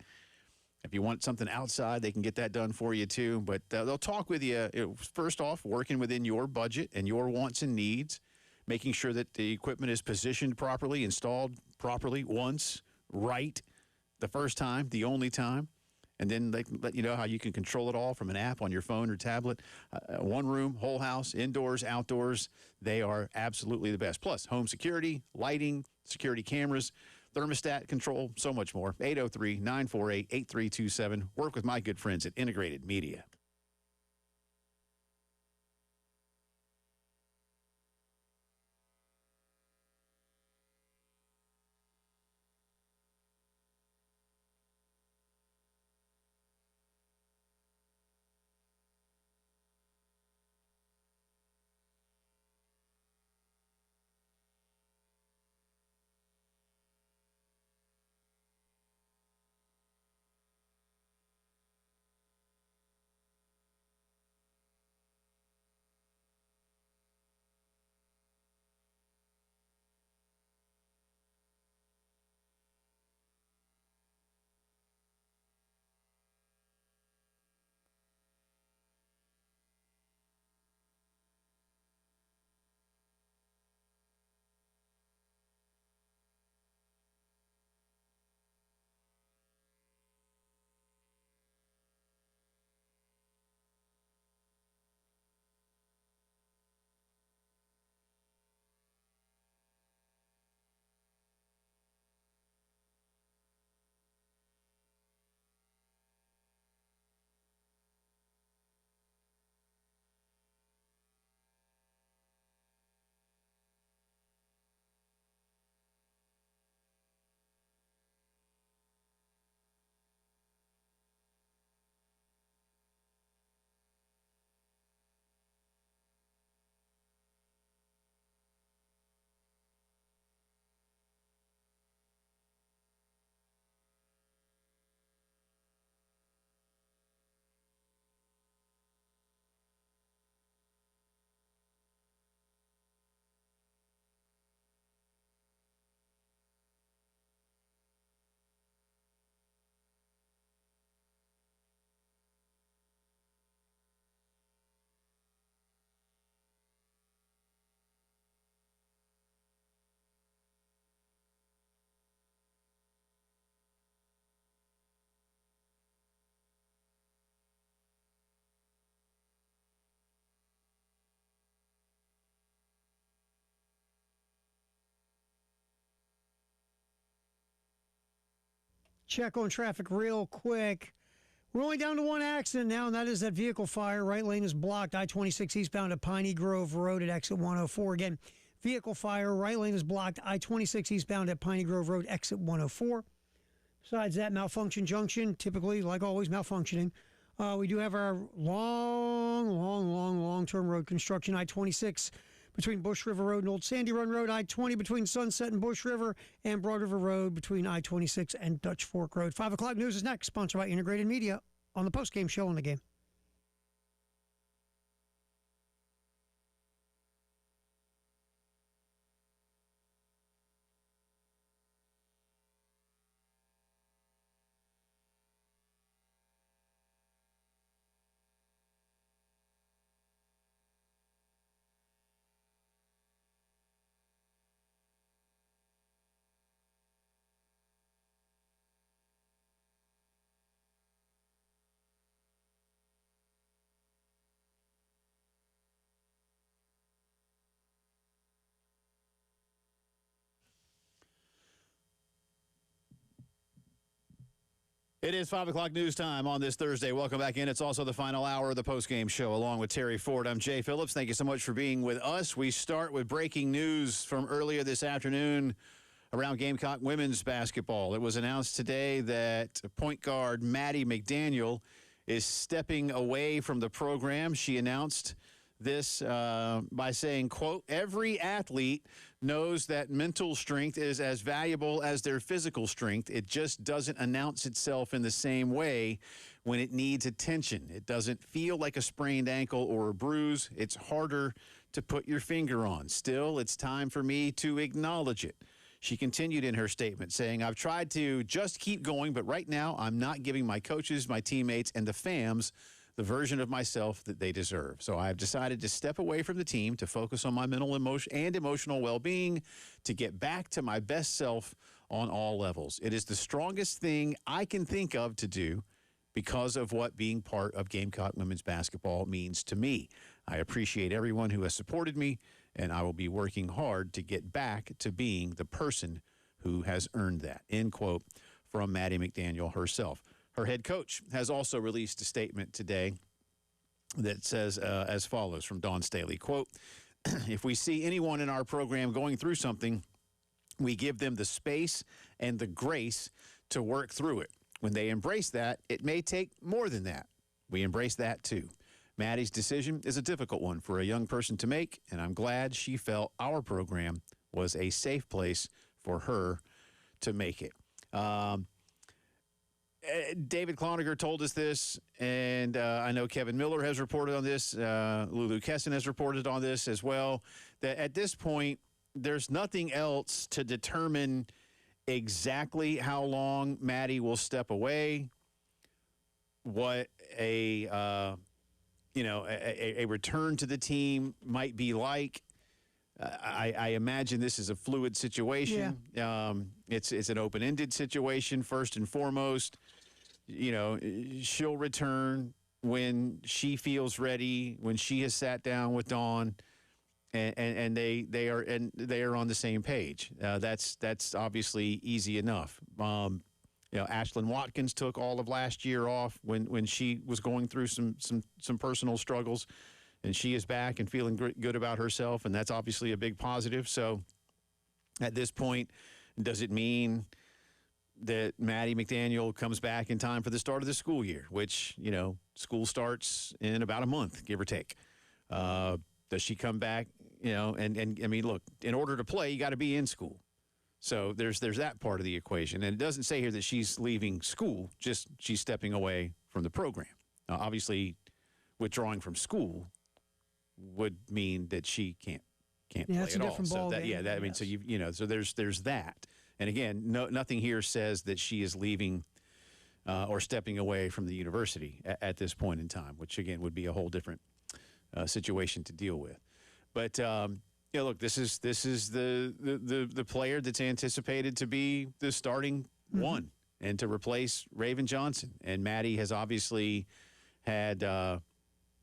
If you want something outside, they can get that done for you too. But they'll talk with you, first off, working within your budget and your wants and needs, making sure that the equipment is positioned properly, installed properly once, right, the first time, the only time. And then they can let you know how you can control it all from an app on your phone or tablet. One room, whole house, indoors, outdoors. They are absolutely the best. Plus, home security, lighting, security cameras, thermostat control, so much more. 803-948-8327. Work with my good friends at Integrated Media. check on traffic real quick. We're only down to one accident now, and that is that vehicle fire. Right lane is blocked. I-26 eastbound at Piney Grove Road at exit 104. Again, vehicle fire. Right lane is blocked. I-26 eastbound at Piney Grove Road, exit 104. Besides that, malfunction junction, typically, like always, malfunctioning. We do have our long-term road construction. I-26 between Bush River Road and Old Sandy Run Road. I-20 between Sunset and Bush River, and Broad River Road between I-26 and Dutch Fork Road. 5 o'clock news is next, sponsored by Integrated Media on the Postgame Show on the Game. It is 5 o'clock news time on this Thursday. Welcome back in. It's also the final hour of the postgame show along with Terry Ford. I'm Jay Phillips. Thank you so much for being with us. We start with breaking news from earlier this afternoon around Gamecock women's basketball. It was announced today that point guard Maddie McDaniel is stepping away from the program. She announced this by saying, quote, "Every athlete knows that mental strength is as valuable as their physical strength. It just doesn't announce itself in the same way when it needs attention. It doesn't feel like a sprained ankle or a bruise. It's harder to put your finger on. Still, it's time for me to acknowledge it." She continued in her statement saying, "I've tried to just keep going, but right now I'm not giving my coaches, my teammates, and the fams the version of myself that they deserve. So I've decided to step away from the team to focus on my mental and emotional well-being, to get back to my best self on all levels. It is the strongest thing I can think of to do because of what being part of Gamecock women's basketball means to me. I appreciate everyone who has supported me, and I will be working hard to get back to being the person who has earned that." End quote from Maddie McDaniel herself. Her head coach has also released a statement today that says as follows from Dawn Staley, quote, "If we see anyone in our program going through something, we give them the space and the grace to work through it. When they embrace that, it may take more than that. We embrace that too. Maddie's decision is a difficult one for a young person to make, and I'm glad she felt our program was a safe place for her to make it." David Cloninger told us this, and I know Kevin Miller has reported on this. Lulu Kesson has reported on this as well, that at this point, there's nothing else to determine exactly how long Maddie will step away, what a return to the team might be like. I imagine this is a fluid situation. Yeah. It's an open-ended situation, first and foremost. You know, she'll return when she feels ready, when she has sat down with Dawn, and they are on the same page. That's obviously easy enough. Ashlyn Watkins took all of last year off when she was going through some personal struggles, and she is back and feeling good about herself, and that's obviously a big positive. So at this point, does it mean that Maddie McDaniel comes back in time for the start of the school year, which, school starts in about a month, give or take? Does she come back, and I mean, look, in order to play, you got to be in school. So there's that part of the equation. And it doesn't say here that she's leaving school, just she's stepping away from the program. Obviously, withdrawing from school would mean that she can't play at all. So so there's that. And again, nothing here says that she is leaving or stepping away from the university at this point in time, which again would be a whole different situation to deal with. But look, this is the player that's anticipated to be the starting one and to replace Raven Johnson. And Maddie has obviously had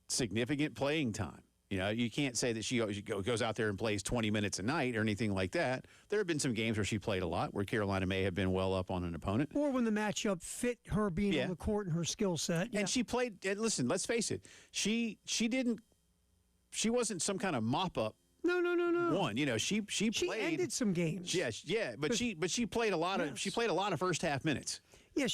significant playing time You know, you can't say that she goes out there and plays 20 minutes a night or anything like that. There have been some games where she played a lot, where Carolina may have been well up on an opponent. Or when the matchup fit her being on the court and her skill set. Yeah. And she played, and listen, let's face it, she wasn't some kind of mop-up. No. One, you know, she played. She ended some games. But she played a lot of first half minutes. Yeah,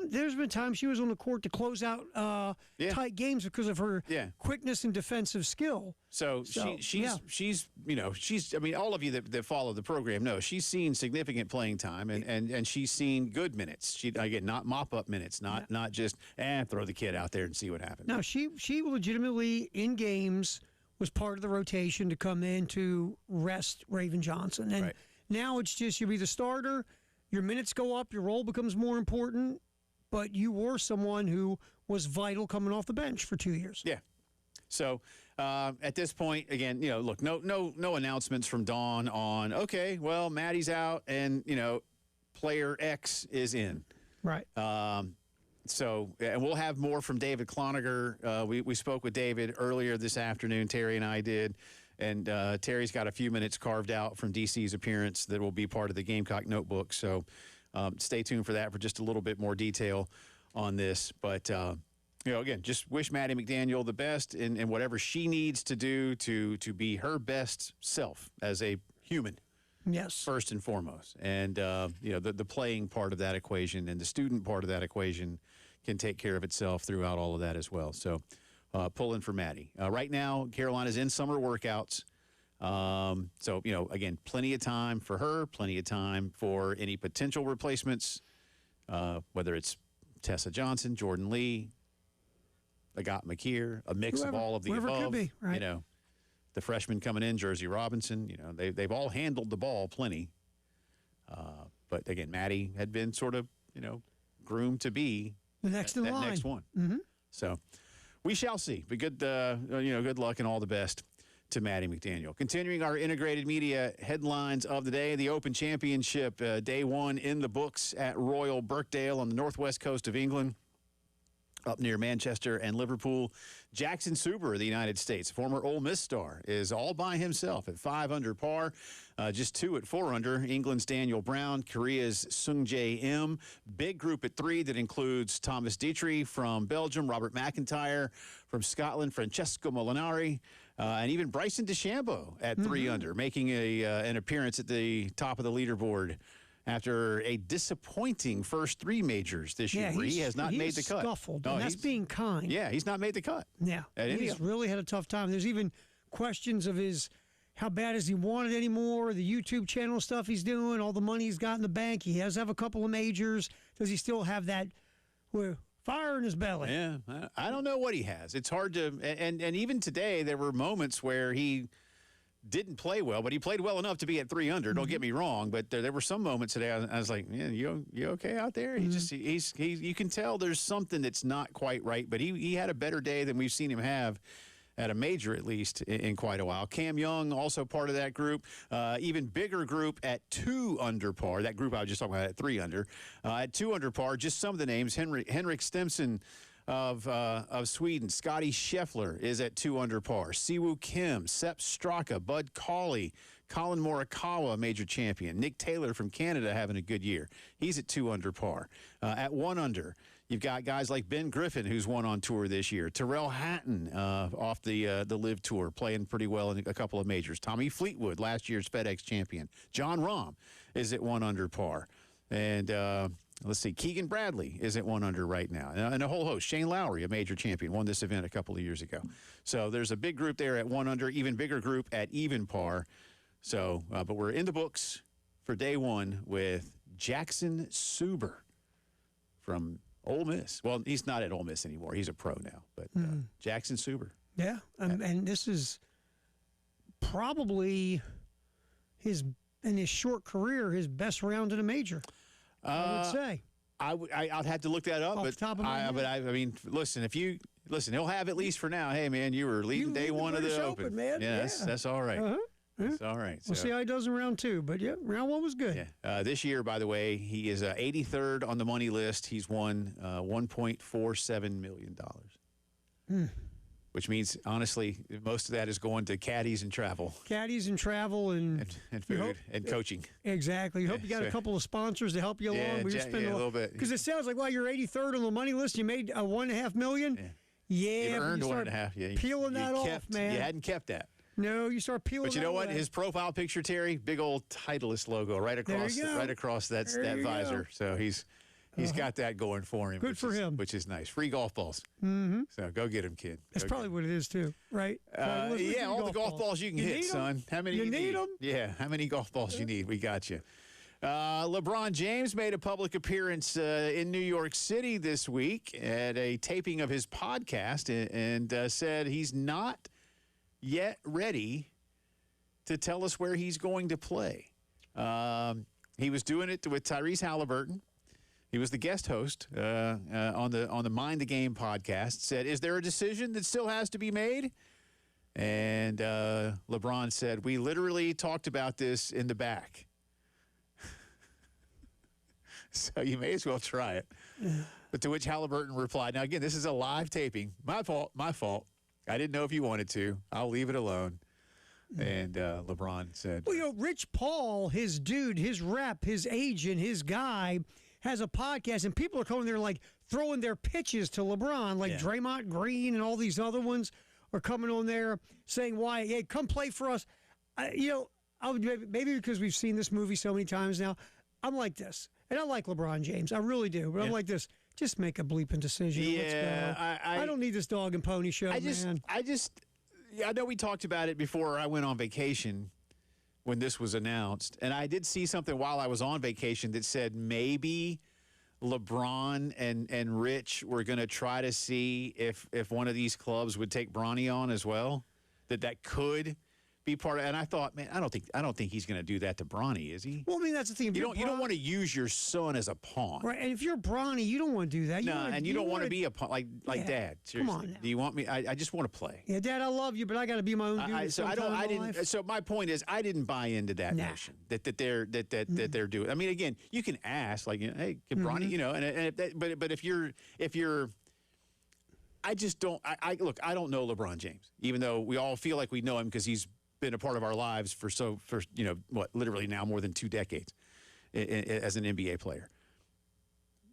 there's been times she was on the court to close out tight games because of her quickness and defensive skill. So she's I mean, all of you that follow the program know she's seen significant playing time and she's seen good minutes. She again, not mop up minutes, not just throw the kid out there and see what happens. No, she legitimately in games was part of the rotation to come in to rest Raven Johnson. And now it's just you'll be the starter. Your minutes go up, your role becomes more important, but you were someone who was vital coming off the bench for 2 years. Yeah. So at this point, again, you know, look, no announcements from Dawn on, okay, well, Maddie's out and, you know, player X is in. Right. So and we'll have more from David Cloninger. We spoke with David earlier this afternoon, Terry and I did. And Terry's got a few minutes carved out from DC's appearance that will be part of the Gamecock notebook. So stay tuned for that for just a little bit more detail on this. But, you know, again, just wish Maddie McDaniel the best in whatever she needs to do to be her best self as a human. Yes. First and foremost. And, you know, the playing part of that equation and the student part of that equation can take care of itself throughout all of that as well. So, pulling for Maddie. Right now, Carolina's in summer workouts. So, you know, again, plenty of time for her, plenty of time for any potential replacements, whether it's Tessa Johnson, Jordan Lee, Agat McKeer, a mix of all of the above. Could be, right. You know, the freshman coming in, Jersey Robinson, you know, they've all handled the ball plenty. But, again, Maddie had been sort of, you know, groomed to be the next in line. Next one. Mm-hmm. So we shall see. But good, good luck and all the best to Maddie McDaniel. Continuing our integrated media headlines of the day, the Open Championship, day one in the books at Royal Birkdale on the northwest coast of England, up near Manchester and Liverpool. Jackson Suber of the United States, former Ole Miss star, is all by himself at 5 under par, just 2 at 4 under. England's Daniel Brown, Korea's Sungjae Im. Big group at 3 that includes Thomas Dietrich from Belgium, Robert McIntyre from Scotland, Francesco Molinari, and even Bryson DeChambeau at 3 under, making an appearance at the top of the leaderboard after a disappointing first 3 majors this year. He has not made the cut. Scuffled, and that's being kind. Yeah, he's not made the cut. Yeah, he's really had a tough time. There's even questions of how bad does he want it anymore, the YouTube channel stuff he's doing, all the money he's got in the bank. He has to have a couple of majors. Does he still have that fire in his belly? Yeah, I don't know what he has. It's hard to, and even today there were moments where he didn't play well, but he played well enough to be at 3 under. Don't get me wrong, but there were some moments today I was like, "Yeah, you okay out there?" He you can tell there's something that's not quite right. But he had a better day than we've seen him have at a major, at least in quite a while. Cam Young also part of that group. Even bigger group at 2 under par. That group I was just talking about at 3 under. At 2 under par, just some of the names: Henrik Stenson of Sweden. Scotty Scheffler is at 2 under par. Siwoo Kim, Sepp Straka, Bud Cauley, Colin Morikawa, major champion. Nick Taylor from Canada having a good year. He's at 2 under par. At 1 under, you've got guys like Ben Griffin, who's won on tour this year. Terrell Hatton off the Live Tour, playing pretty well in a couple of majors. Tommy Fleetwood, last year's FedEx champion. John Rahm is at 1 under par. And let's see, Keegan Bradley is at 1 under right now. And a whole host. Shane Lowry, a major champion, won this event a couple of years ago. So there's a big group there at 1 under, even bigger group at even par. So, but we're in the books for day one with Jackson Suber from Ole Miss. Well, he's not at Ole Miss anymore. He's a pro now. But Jackson Suber. Yeah, and this is probably in his short career, his best round in a major. I would say. I'd have to look that up, I mean, listen, he'll have at least for now. Hey, man, you were leading day one of the Open, man. Yeah, that's all right. That's all right. We'll see how he does in round 2, but yeah, round 1 was good. Yeah. This year, by the way, he is 83rd on the money list. He's won $1.47 million, which means, honestly, most of that is going to caddies and travel. Caddies and travel and food and coaching. Exactly. You hope you got a couple of sponsors to help you along. Yeah, a little bit. Because it sounds like, well, you're 83rd on the money list. You made $1.5 million. Yeah, you've earned $1.5 million. Yeah, peeling that off, man. You hadn't kept that. No, you start peeling. But you know what? Away. His profile picture, Terry, big old Titleist logo right across that visor. Go. So he's got that going for him. Good for him. Which is nice. Free golf balls. Mm-hmm. So go get him, kid. That's probably what it is too, right? Yeah, all the golf balls you can hit, son. How many you need them? Yeah, how many golf balls you need? We got you. LeBron James made a public appearance in New York City this week at a taping of his podcast and said he's not yet ready to tell us where he's going to play. He was doing it with Tyrese Halliburton. He was the guest host on the Mind the Game podcast. Said, "Is there a decision that still has to be made?" And LeBron said, "We literally talked about this in the back." So you may as well try it. But to which Halliburton replied, now, again, this is a live taping. My fault. I didn't know if you wanted to. I'll leave it alone. And LeBron said. Well, Rich Paul, his dude, his rep, his agent, his guy, has a podcast, and people are coming there like throwing their pitches to LeBron, like Draymond Green and all these other ones are coming on there saying, why, hey, come play for us. I would maybe because we've seen this movie so many times now, I'm like this. And I like LeBron James. I really do. But I'm like this. Just make a bleeping decision. Yeah, let's go. I don't need this dog and pony show, man. I know we talked about it before I went on vacation when this was announced. And I did see something while I was on vacation that said maybe LeBron and Rich were going to try to see if one of these clubs would take Bronny on as well. That could be part of it. And I thought, man, I don't think he's going to do that to Bronny, is he? Well, I mean, that's the thing. You don't want to use your son as a pawn. Right, and if you're Bronny, you don't want to do that. You don't want to be a pawn like Dad. Seriously. Come on now. Do you want me? I just want to play. Yeah, Dad, I love you, but I got to be my own dude. So my point is, I didn't buy into that notion that they're doing. I mean, again, you can ask, like, hey, can Bronny, but if you're I just don't. Look, I don't know LeBron James, even though we all feel like we know him because he's been a part of our lives for literally now more than 2 decades as an NBA player.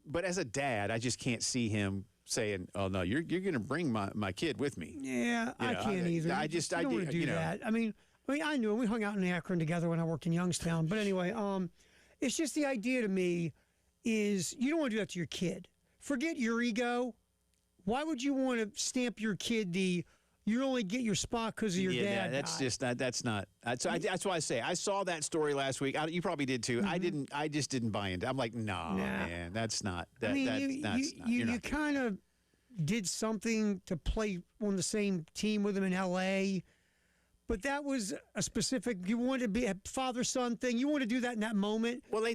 But as a dad, I just can't see him saying, "Oh no, you're going to bring my kid with me." Yeah, I can't either. I don't want to do that. I mean, I knew him. We hung out in Akron together when I worked in Youngstown. But anyway, it's just the idea to me is you don't want to do that to your kid. Forget your ego. Why would you want to stamp your kid you only get your spot because of your dad? That's just not. That's not. That's why I say I saw that story last week. You probably did too. Mm-hmm. I just didn't buy into. I'm like, nah, man, that's not. You kind of did something to play on the same team with him in L.A., but that was a specific. You wanted to be a father-son thing. You want to do that in that moment. Well, they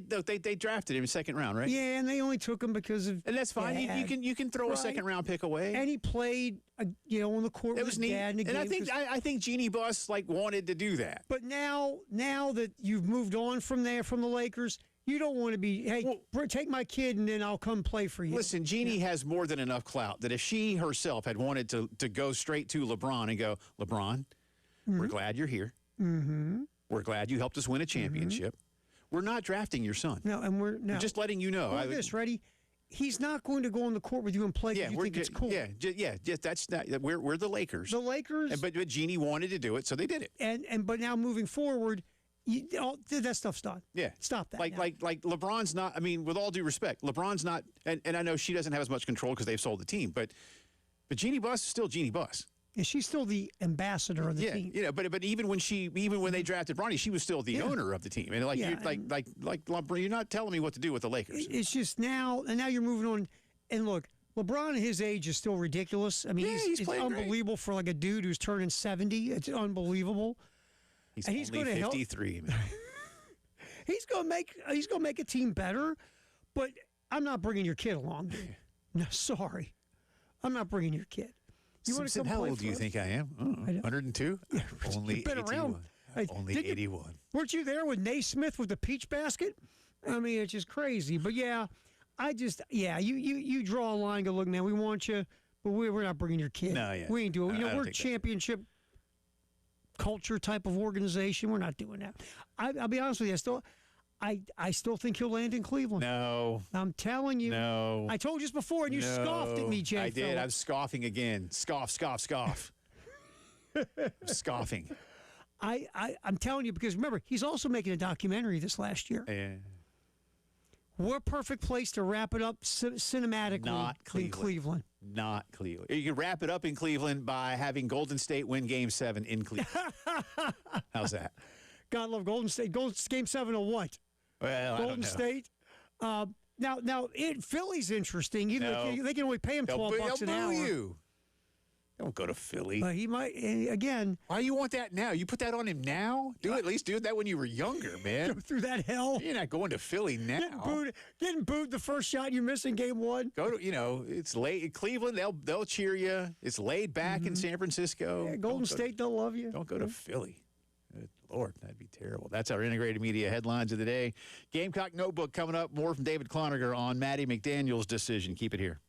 drafted him in second round, right? Yeah, and they only took him because of. And that's fine. You can throw a second round pick away. And he played, on the court with his dad. And I think Jeannie Buss wanted to do that. But now that you've moved on from the Lakers, you don't want to be. Hey, take my kid and then I'll come play for you. Listen, Jeannie has more than enough clout that if she herself had wanted to go straight to LeBron and go, LeBron. We're glad you're here. Mm-hmm. We're glad you helped us win a championship. Mm-hmm. We're not drafting your son. No, and we're just letting you know. Ready? He's not going to go on the court with you and play. Yeah, you think it's cool. Yeah. That's not. We're the Lakers. The Lakers. But Jeannie wanted to do it, so they did it. But now moving forward, that stuff's done. Yeah, stop that. Like LeBron's not. I mean, with all due respect, LeBron's not. And I know she doesn't have as much control because they've sold the team. But Jeannie Buss is still Jeannie Buss. And she's still the ambassador of the team. Yeah, but even when they drafted Bronny, she was still the owner of the team. And you're not telling me what to do with the Lakers. It's just now you're moving on. And look, LeBron at his age is still ridiculous. I mean, he's unbelievable for like a dude who's turning 70. It's unbelievable. He's only 53, man. He's gonna make a team better, but I'm not bringing your kid along, dude. No, sorry, I'm not bringing your kid. Simpson, how old do you think I am? 102? Only 81. Only 81. Weren't you there with Naismith with the peach basket? I mean, it's just crazy. But you draw a line and go, look, man, we want you, But we're not bringing your kid. No, yeah. We ain't doing. I don't We're a think that. championship culture type of organization. We're not doing that. I'll be honest with you. I still think he'll land in Cleveland. No. I'm telling you. No. I told you this before, and you scoffed at me, Jay. I did. Phillip. I'm scoffing again. Scoff. I'm scoffing. I'm telling you because remember he's also making a documentary this last year. Yeah. What a perfect place to wrap it up cinematically Not in Cleveland. Not Cleveland. You can wrap it up in Cleveland by having Golden State win Game 7 in Cleveland. How's that? God love Golden State. Game 7 of what? Well, Golden State. Now, Philly's interesting. They can only pay him $12 an hour. You. Don't go to Philly. But he might again. Why do you want that now? You put that on him now? At least do that when you were younger, man. Go through that hell. You're not going to Philly now. Getting booed the first shot you missed in Game 1. Go to it's late in Cleveland. They'll cheer you. It's laid back in San Francisco. Yeah, Golden State, they'll love you. Don't go to Philly. Good Lord, that'd be terrible. That's our integrated media headlines of the day. Gamecock Notebook coming up. More from David Cloninger on Matty McDaniel's decision. Keep it here.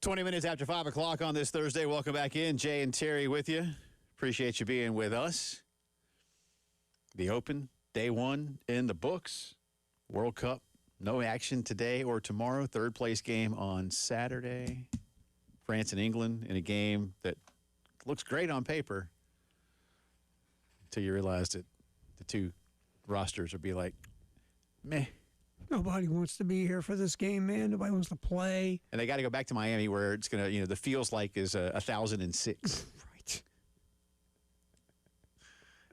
20 minutes after 5 o'clock on this Thursday. Welcome back in. Jay and Terry with you. Appreciate you being with us. The Open, day one in the books. World Cup, no action today or tomorrow. Third place game on Saturday. France and England in a game that looks great on paper until you realize that the two rosters would be like, meh. Nobody wants to be here for this game, man. Nobody wants to play. And they got to go back to Miami where it's going to, the feels like is 1,006. Right.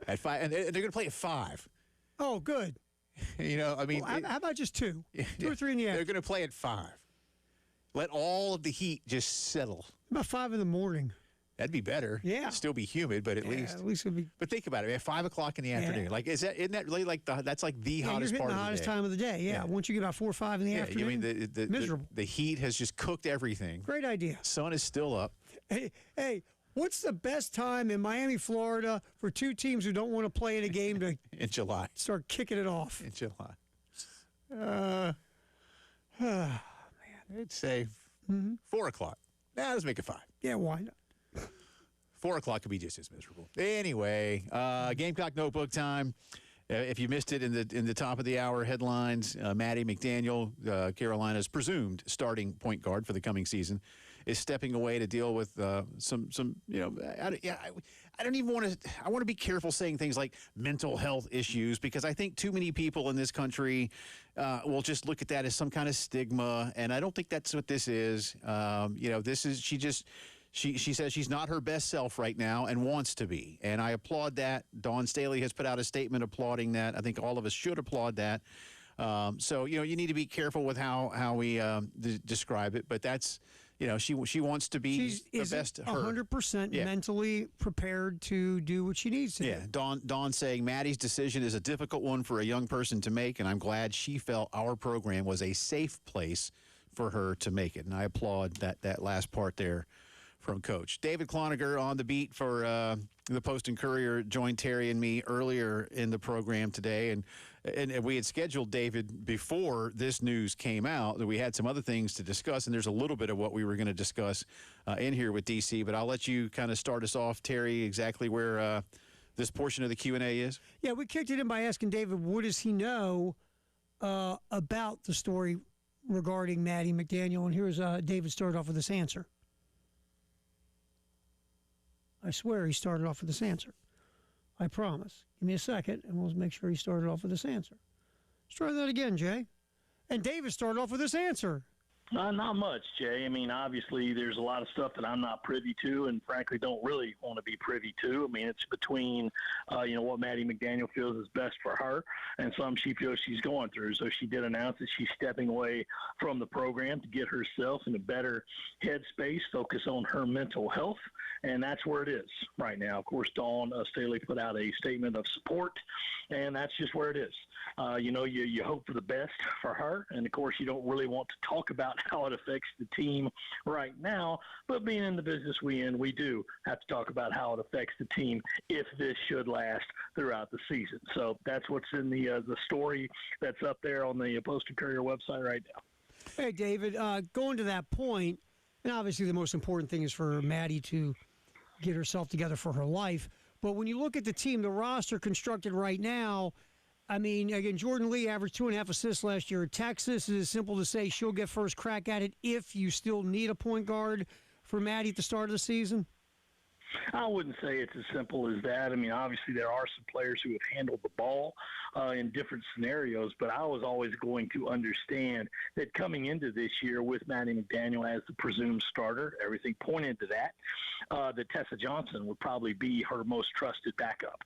At 5, and they're going to play at 5. Oh, good. I mean. Well, how about just 2? 2 or 3 in the They're afternoon. going to play at 5. Let all of the heat just settle. About 5 in the morning. That'd be better. Yeah. Still be humid, but at least. At least it'd be. But think about it, at 5 o'clock in the afternoon. Like, isn't that really like that's like the hottest you're part hitting of the hottest day? time of the day. Yeah. Once you get about 4 or 5 in the afternoon. I mean, miserable. The heat has just cooked everything. Great idea. Sun is still up. Hey, what's the best time in Miami, Florida for 2 teams who don't want to play in a game to in July. Start kicking it off? In July. Man, I'd say 4 o'clock. Nah, let's make it 5. Yeah, why not? 4 o'clock could be just as miserable. Anyway, Gamecock Notebook time. If you missed it in the top of the hour headlines, Maddie McDaniel, Carolina's presumed starting point guard for the coming season, is stepping away to deal with some I don't even want to. I want to be careful saying things like mental health issues because I think too many people in this country will just look at that as some kind of stigma, and I don't think that's what this is. This is She says she's not her best self right now and wants to be. And I applaud that. Dawn Staley has put out a statement applauding that. I think all of us should applaud that. So you need to be careful with how we describe it. But that's, she wants to be the best her. 100% mentally prepared to do what she needs to do. Yeah, Dawn saying Maddie's decision is a difficult one for a young person to make, and I'm glad she felt our program was a safe place for her to make it. And I applaud that last part there from Coach. David Cloninger on the beat for the Post and Courier joined Terry and me earlier in the program today, and we had scheduled David before this news came out that we had some other things to discuss, and there's a little bit of what we were going to discuss in here with DC, but I'll let you kind of start us off, Terry, exactly where this portion of the Q&A is. Yeah, we kicked it in by asking David, what does he know about the story regarding Maddie McDaniel, and here's David started off with this answer. I swear he started off with this answer. I promise. Give me a second, and we'll make sure he started off with this answer. Let's try that again, Jay. And David started off with this answer. Not much, Jay. I mean, obviously, there's a lot of stuff that I'm not privy to and, frankly, don't really want to be privy to. I mean, it's between, what Maddie McDaniel feels is best for her and some she feels she's going through. So she did announce that she's stepping away from the program to get herself in a better headspace, focus on her mental health, and that's where it is right now. Of course, Dawn Staley put out a statement of support, and that's just where it is. You hope for the best for her, and, of course, you don't really want to talk about how it affects the team right now, but being in the business we do have to talk about how it affects the team if this should last throughout the season. So that's what's in the story that's up there on the Post and Courier website right now. Hey, David, going to that point, and obviously the most important thing is for Maddie to get herself together for her life, but when you look at the team, the roster constructed right now, I mean, again, Jordan Lee averaged 2.5 assists last year at Texas. It is simple to say she'll get first crack at it if you still need a point guard for Maddie at the start of the season. I wouldn't say it's as simple as that. I mean, obviously there are some players who have handled the ball in different scenarios, but I was always going to understand that coming into this year with Maddie McDaniel as the presumed starter, everything pointed to that Tessa Johnson would probably be her most trusted backup.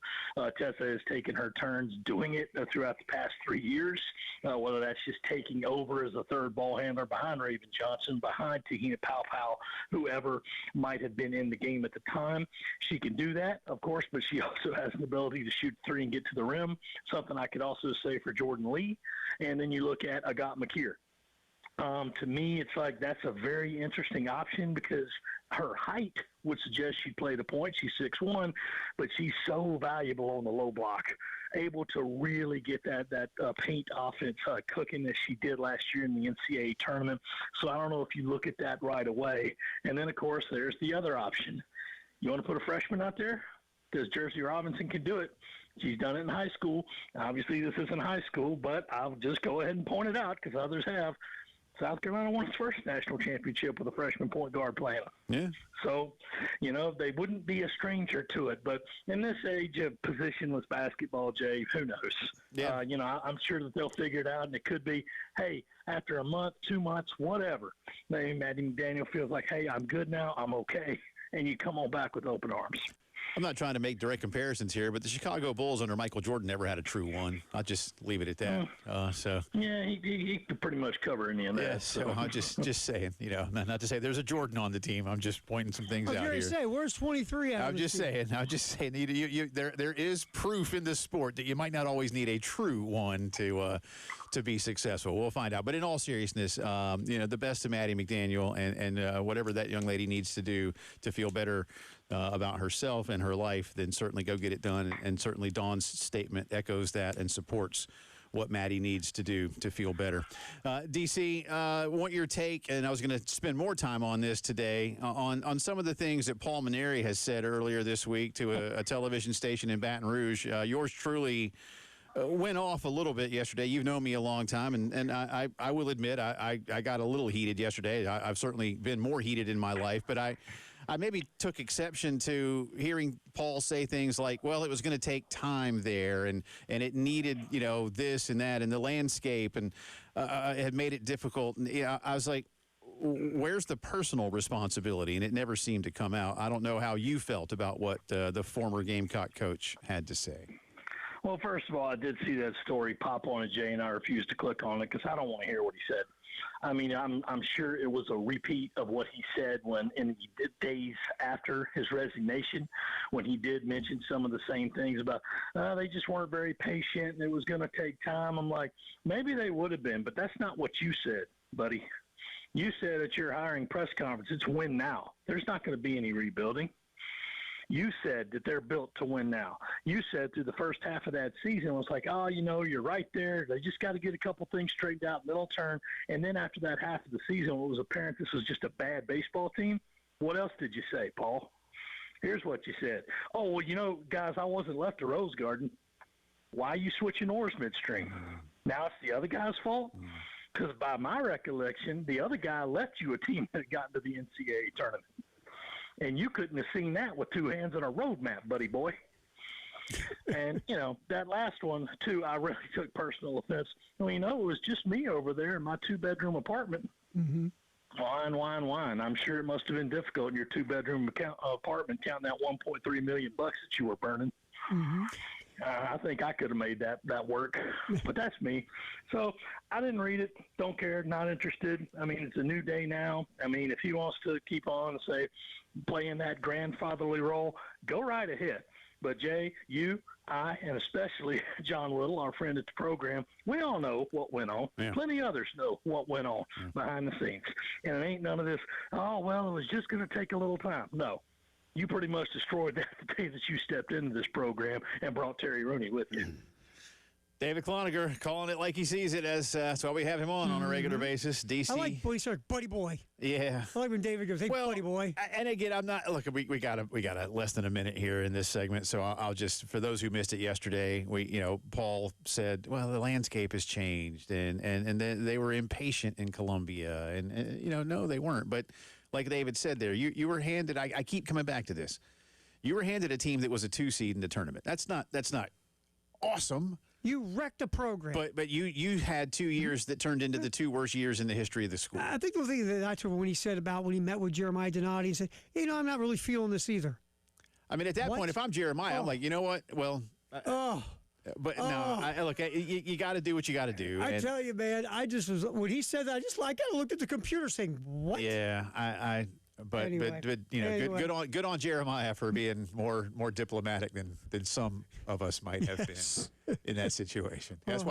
Tessa has taken her turns doing it throughout the past 3 years, whether that's just taking over as a third ball handler behind Raven Johnson, behind Tahina Paopao, whoever might have been in the game at the time. She can do that, of course, but she also has an ability to shoot three and get to the rim, something I could also say for Jordan Lee. And then you look at Agat Makir. To me, it's like that's a very interesting option because her height would suggest she'd play the point. She's 6'1", but she's so valuable on the low block, able to really get that paint offense cooking as she did last year in the NCAA tournament. So I don't know if you look at that right away. And then, of course, there's the other option. You want to put a freshman out there? Because Jersey Robinson can do it. She's done it in high school. Obviously, this isn't high school, but I'll just go ahead and point it out because others have. South Carolina won its first national championship with a freshman point guard playing. Yeah. So, they wouldn't be a stranger to it. But in this age of positionless basketball, Jay, who knows? Yeah. I'm sure that they'll figure it out, and it could be, hey, after a month, 2 months, whatever, maybe Maddie McDaniel feels like, hey, I'm good now, I'm okay, and you come on back with open arms. I'm not trying to make direct comparisons here, but the Chicago Bulls under Michael Jordan never had a true one. I'll just leave it at that. Yeah, he could pretty much cover any of that. Yeah, so I'm just saying, not to say there's a Jordan on the team. I'm just pointing some things out here. I was going to say, where's 23 out I'm just saying. There is proof in this sport that you might not always need a true one to be successful. We'll find out. But in all seriousness, the best of Maddie McDaniel and whatever that young lady needs to do to feel better about herself and her life, then certainly go get it done. And certainly Dawn's statement echoes that and supports what Maddie needs to do to feel better. DC, want your take, and I was going to spend more time on this today, on some of the things that Paul Maneri has said earlier this week to a television station in Baton Rouge. Yours truly went off a little bit yesterday. You've known me a long time, and I will admit I got a little heated yesterday. I've certainly been more heated in my life, but I maybe took exception to hearing Paul say things like, well, it was going to take time there, and it needed, this and that, and the landscape, and it had made it difficult. And I was like, where's the personal responsibility? And it never seemed to come out. I don't know how you felt about what the former Gamecock coach had to say. Well, first of all, I did see that story pop on at Jay, and I refused to click on it because I don't want to hear what he said. I mean, I'm sure it was a repeat of what he said in the days after his resignation, when he did mention some of the same things about they just weren't very patient and it was going to take time. I'm like, maybe they would have been, but that's not what you said, buddy. You said at your hiring press conference, it's win now. There's not going to be any rebuilding. You said that they're built to win now. You said through the first half of that season, it was like, you're right there. They just got to get a couple things straightened out, they'll turn. And then after that half of the season, it was apparent this was just a bad baseball team. What else did you say, Paul? Here's what you said. Oh, well, guys, I wasn't left to Rose Garden. Why are you switching oars midstream? Now it's the other guy's fault? Because by my recollection, the other guy left you a team that got into the NCAA tournament. And you couldn't have seen that with two hands on a roadmap, buddy boy. And, that last one, too, I really took personal offense. Well, it was just me over there in my two-bedroom apartment. Mm-hmm. Wine. I'm sure it must have been difficult in your two-bedroom apartment counting that $1.3 million that you were burning. Mm-hmm. I think I could have made that work, but that's me. So I didn't read it. Don't care. Not interested. I mean, it's a new day now. I mean, if he wants to keep on and say playing that grandfatherly role, go right ahead. But Jay, you, I, and especially John Little, our friend at the program, we all know what went on. Yeah. Plenty others know what went on behind the scenes. And it ain't none of this, it was just going to take a little time. No. You pretty much destroyed that the day that you stepped into this program and brought Terry Rooney with you. David Cloninger calling it like he sees it, as that's why we have him on a regular basis. DC. I like when he starts, buddy boy. Yeah. I like when David goes, hey, buddy boy. And again, I'm not, look, we got a less than a minute here in this segment, so I'll just, for those who missed it yesterday, Paul said, well, the landscape has changed, and then they were impatient in Columbia, and no, they weren't, but like David said there, you were handed, I keep coming back to this, you were handed a team that was a 2 seed in the tournament. That's not awesome. You wrecked a program. But you had 2 years that turned into the 2 worst years in the history of the school. I think the thing that I told when he said about when he met with Jeremiah Donati, he said, I'm not really feeling this either. I mean, at that point, if I'm Jeremiah, I'm like, you know what? Well, but no, look, you got to do what you got to do. I tell you, man, I just was, when he said that, I got to look at the computer saying, what? Yeah, But Anyway. but you know, Anyway. good on Jeremiah for being more diplomatic than some of us might have been in that situation. That's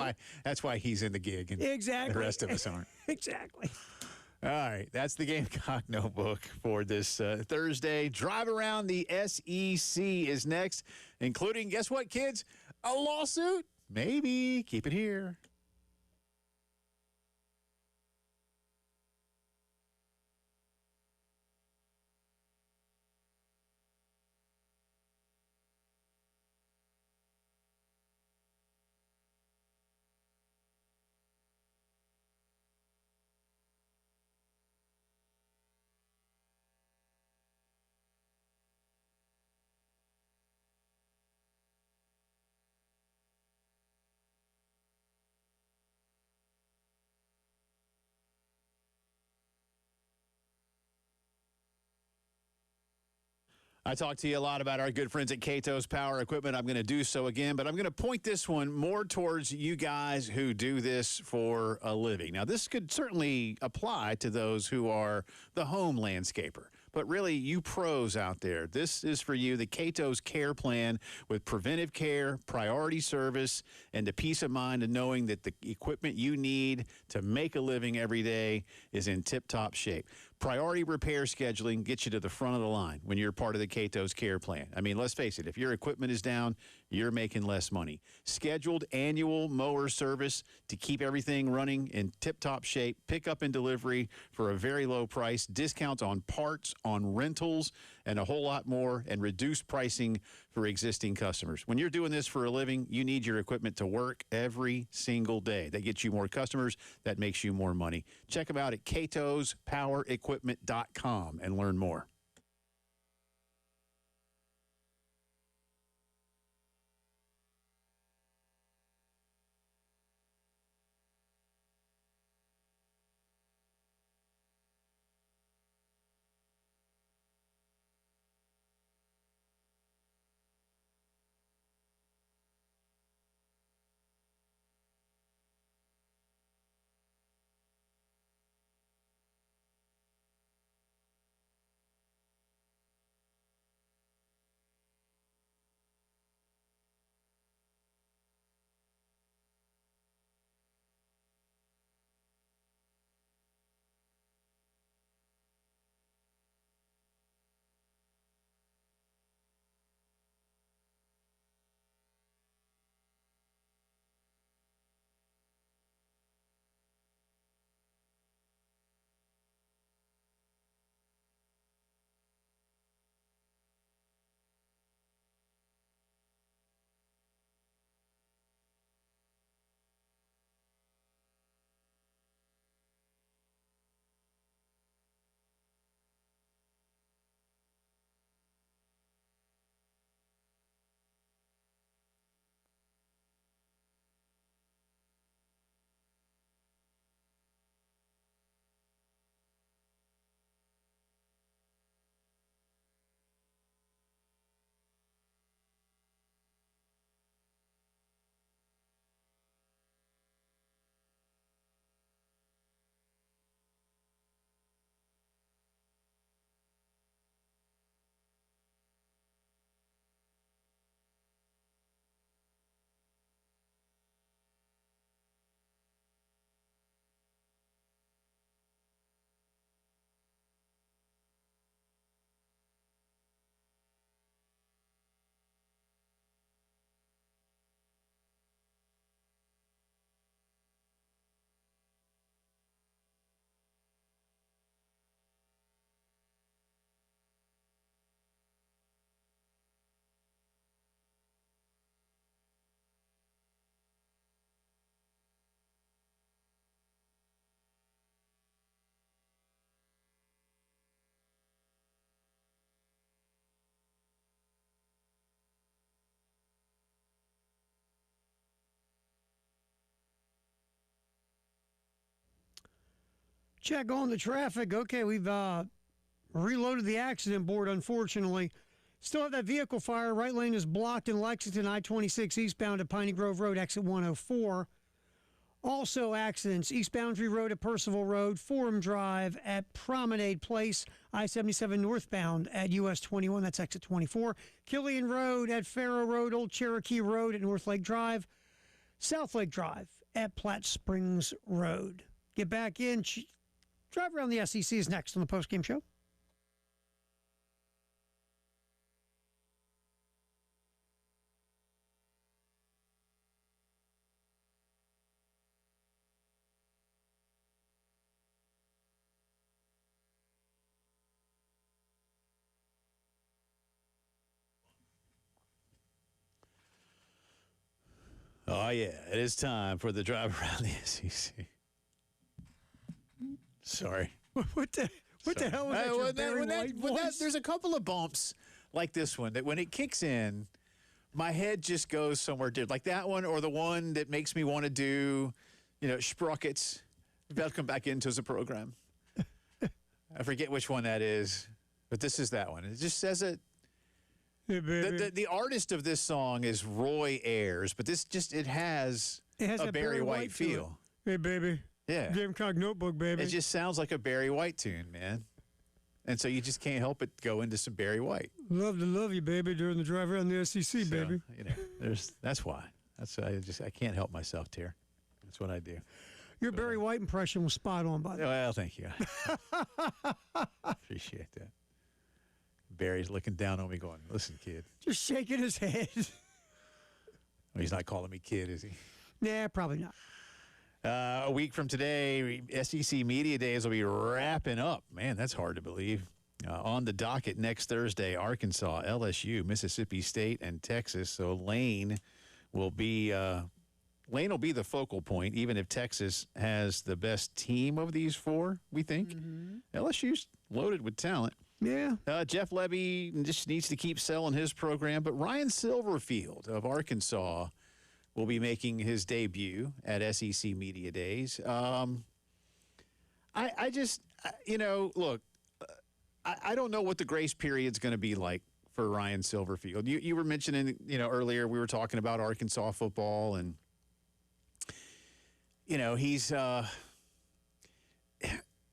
why he's in the gig and Exactly. the rest of us aren't. Exactly. All right, that's the Gamecock Notebook for this Thursday. Drive around the SEC is next, including, guess what, kids? A lawsuit? Maybe. Keep it here. I talked to you a lot about our good friends at Cato's Power Equipment. I'm going to do so again, but I'm going to point this one more towards you guys who do this for a living. Now, this could certainly apply to those who are the home landscaper. But really, you pros out there, this is for you, the Cato's Care Plan with preventive care, priority service, and the peace of mind of knowing that the equipment you need to make a living every day is in tip-top shape. Priority repair scheduling gets you to the front of the line when you're part of the Cato's Care Plan. I mean, let's face it, if your equipment is down, you're making less money. Scheduled annual mower service to keep everything running in tip-top shape, pickup and delivery for a very low price, discounts on parts, on rentals, and a whole lot more, and reduced pricing for existing customers. When you're doing this for a living, you need your equipment to work every single day. That gets you more customers. That makes you more money. Check them out at catospowerequipment.com and learn more. Check on the traffic. Okay, we've reloaded the accident board, unfortunately. Still have that vehicle fire. Right lane is blocked in Lexington, I-26 eastbound at Piney Grove Road, exit 104. Also, accidents, East Boundary Road at Percival Road, Forum Drive at Promenade Place, I-77 northbound at US 21, that's exit 24, Killian Road at Farrow Road, Old Cherokee Road at North Lake Drive, South Lake Drive at Platte Springs Road. Get back in, drive around the SEC is next on the postgame show. Oh, yeah. It is time for the drive around the SEC. Sorry. What the hell was that? Your Barry White voice? There's a couple of bumps like this one that when it kicks in, my head just goes somewhere different. Like that one or the one that makes me want to do, Sprockets. Welcome back into the program. I forget which one that is, but this is that one. It just says it. Hey, baby. The artist of this song is Roy Ayers, but it has a Barry White feel. Hey, baby. Yeah. Gamecock notebook, baby. It just sounds like a Barry White tune, man. And so you just can't help but go into some Barry White. Love to love you, baby, during the drive around the SEC, baby. That's why. I can't help myself, Ter. That's what I do. Your Barry White impression was spot on, by the way. Well, thank you. Appreciate that. Barry's looking down on me going, listen, kid. Just shaking his head. Well, he's not calling me kid, is he? Nah, probably not. A week from today, SEC Media Days will be wrapping up. Man, that's hard to believe. On the docket next Thursday, Arkansas, LSU, Mississippi State, and Texas. So Lane will be the focal point, even if Texas has the best team of these four, we think. Mm-hmm. LSU's loaded with talent. Yeah. Jeff Levy just needs to keep selling his program. But Ryan Silverfield of Arkansas will be making his debut at SEC Media Days. Look, I don't know what the grace period's going to be like for Ryan Silverfield. You were mentioning, earlier we were talking about Arkansas football, and, he's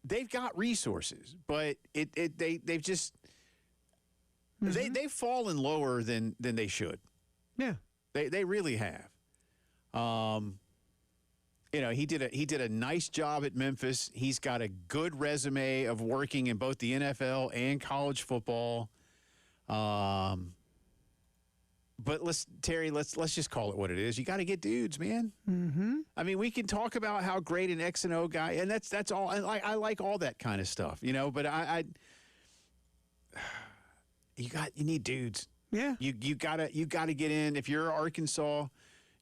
they've got resources, but they've just they've fallen lower than they should. Yeah, they really have. He did a nice job at Memphis. He's got a good resume of working in both the NFL and college football. But let's just call it what it is. You got to get dudes, man. Mm-hmm. I mean, we can talk about how great an X and O guy, and that's all. I like all that kind of stuff, But you need dudes. Yeah. You gotta get in. If you're Arkansas,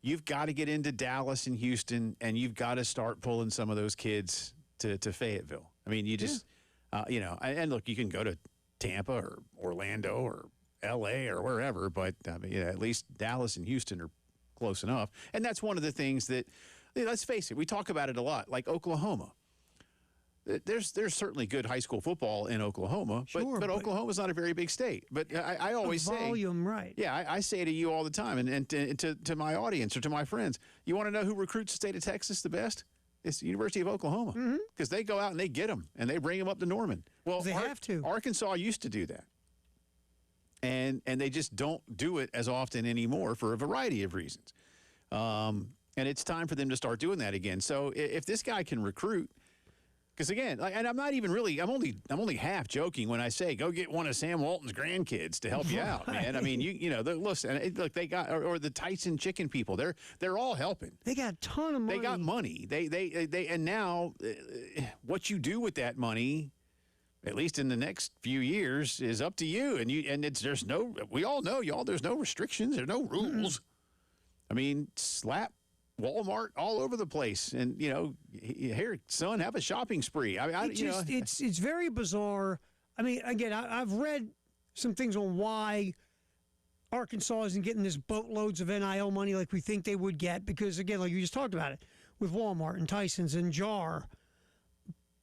you've got to get into Dallas and Houston, and you've got to start pulling some of those kids to Fayetteville. I mean, you just and look, you can go to Tampa or Orlando or L.A. or wherever, but at least Dallas and Houston are close enough. And that's one of the things that, let's face it, we talk about it a lot, like Oklahoma. There's certainly good high school football in Oklahoma, but Oklahoma's not a very big state. But I always say volume, right? Yeah, I say to you all the time, and to my audience or to my friends, you want to know who recruits the state of Texas the best? It's the University of Oklahoma, because they go out and they get them and they bring them up to Norman. Well, they have to. Arkansas used to do that, and they just don't do it as often anymore for a variety of reasons. And it's time for them to start doing that again. So if this guy can recruit. Because again, and I'm not even really, I'm only half joking when I say go get one of Sam Walton's grandkids to help you out, man. I mean, listen, look, they got or the Tyson Chicken people, they're all helping. They got a ton of money. They got money. They and now what you do with that money, at least in the next few years, is up to you. We all know, y'all. There's no restrictions. There's no rules. I mean, slap Walmart all over the place, and here, son, have a shopping spree. It's very bizarre. I mean, again, I've read some things on why Arkansas isn't getting this boatloads of NIL money like we think they would get, because again, like you just talked about it with Walmart and Tyson's and Jar,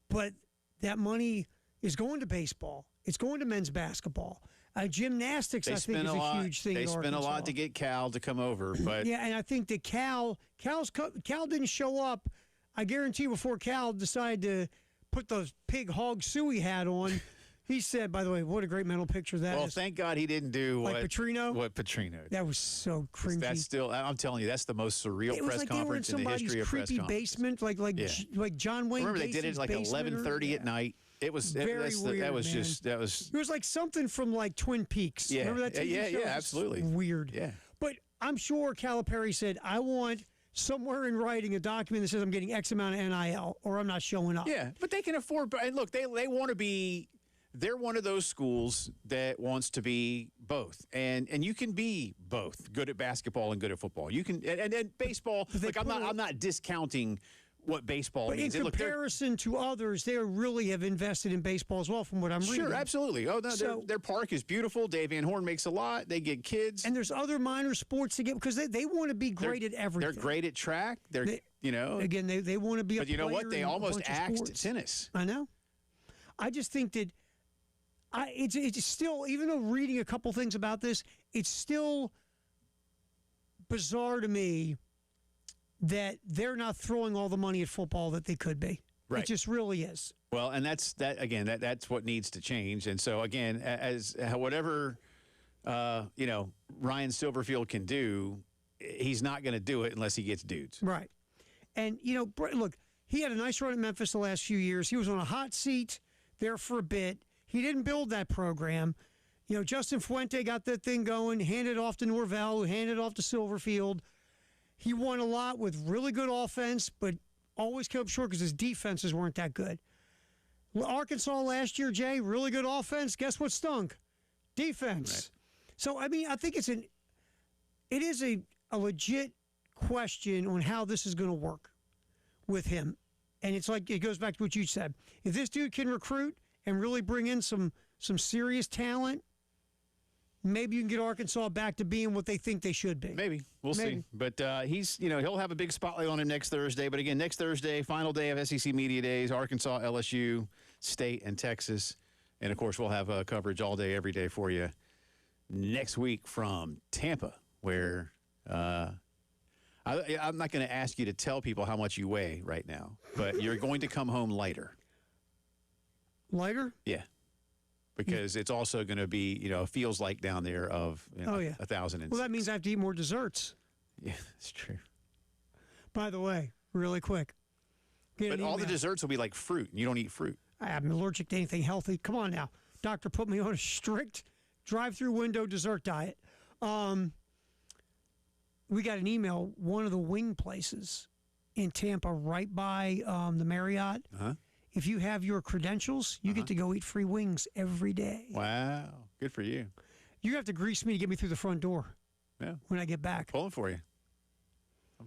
but that money is going to baseball. It's going to men's basketball. Gymnastics, I think, is a huge thing. They at spent a lot Arkansas. to get Cal to come over, but Yeah, and I think that Cal didn't show up. I guarantee before Cal decided to put the pig hog suey hat on, he said, by the way, what a great mental picture that well, is. thank God he didn't do Like what Petrino? What Petrino did. That was so cringy. That's still, I'm telling you, that's the most surreal it was press like they were in conference in the history somebody's of press creepy conferences. basement, like John Wayne. Remember, they did it Gacy's like basement 11:30 at night. It was Very weird, that was man. just that was It was like something from like Twin Peaks. Yeah. Remember that TV Yeah, show? yeah, It was absolutely. Weird. Yeah. But I'm sure Calipari said, I want somewhere in writing a document that says I'm getting X amount of NIL or I'm not showing up. Yeah, but they can afford. But and look, they want to be. They're one of those schools that wants to be both, and you can be both, good at basketball and good at football. You can, and baseball. Like I'm not discounting what baseball But means. in And look, comparison to others, they really have invested in baseball as well, from what I'm reading. sure, absolutely. Oh, no, So- their park is beautiful. Dave Van Horn makes a lot. They get kids. And there's other minor sports to get because they want to be great at everything. They're great at track. Again, they want to be. But you know what? They almost axed sports. tennis. I know. I just think that it's still, even though reading a couple things about this, it's still bizarre to me that they're not throwing all the money at football that they could be. Right. It just really is. Well, and that's what needs to change. And so again, as whatever Ryan Silverfield can do, he's not going to do it unless he gets dudes. Right. And, look, he had a nice run at Memphis the last few years. He was on a hot seat there for a bit. He didn't build that program. Justin Fuente got that thing going, handed it off to Norvell, who handed it off to Silverfield. He won a lot with really good offense, but always came up short because his defenses weren't that good. Well, Arkansas last year, Jay, really good offense. Guess what stunk? Defense. Right. So, I think it is a legit question on how this is going to work with him. And it's like, it goes back to what you said. If this dude can recruit and really bring in some serious talent, maybe you can get Arkansas back to being what they think they should be. Maybe. We'll see. But he'll have a big spotlight on him next Thursday. But again, next Thursday, final day of SEC Media Days, Arkansas, LSU, State, and Texas. And, of course, we'll have coverage all day, every day for you next week from Tampa, where I'm not going to ask you to tell people how much you weigh right now, but you're going to come home lighter. Lighter? Yeah. Because it's also going to be, feels like down there of 1,000. Well, that means I have to eat more desserts. Yeah, that's true. By the way, really quick. But all the desserts will be like fruit, and you don't eat fruit. I'm allergic to anything healthy. Come on now. Doctor put me on a strict drive-through window dessert diet. We got an email, one of the wing places in Tampa right by the Marriott. Uh-huh. If you have your credentials, you get to go eat free wings every day. Wow. Good for you. You have to grease me to get me through the front door when I get back. Pulling for you.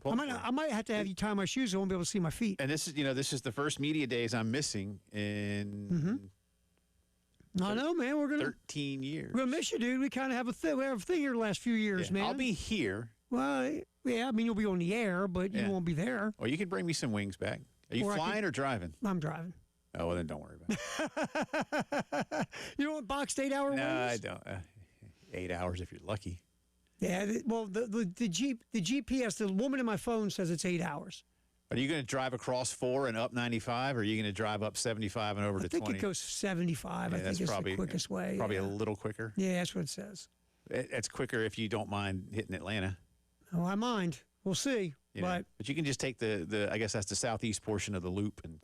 I might have to have you tie my shoes. I won't be able to see my feet. And this is the first media days I'm missing in I know, man. We're 13 years. We're gonna miss you, dude. We kind of have a thing. We have a thing here the last few years, man. I'll be here. Well, yeah. You'll be on the air, but you won't be there. Well, you can bring me some wings back. Are you flying or driving? I'm driving. Oh, well, then don't worry about it. You don't want boxed 8-hour wings? No, I don't. 8 hours if you're lucky. Yeah, well, the GPS, the woman in my phone says it's 8 hours. Are you going to drive across 4 and up 95, or are you going to drive up 75 and over to 20? I think it goes 75. Yeah, I think it's the quickest way. Probably a little quicker. Yeah, that's what it says. It's quicker if you don't mind hitting Atlanta. Oh, I mind. We'll see. But you can just take the I guess that's the southeast portion of the loop and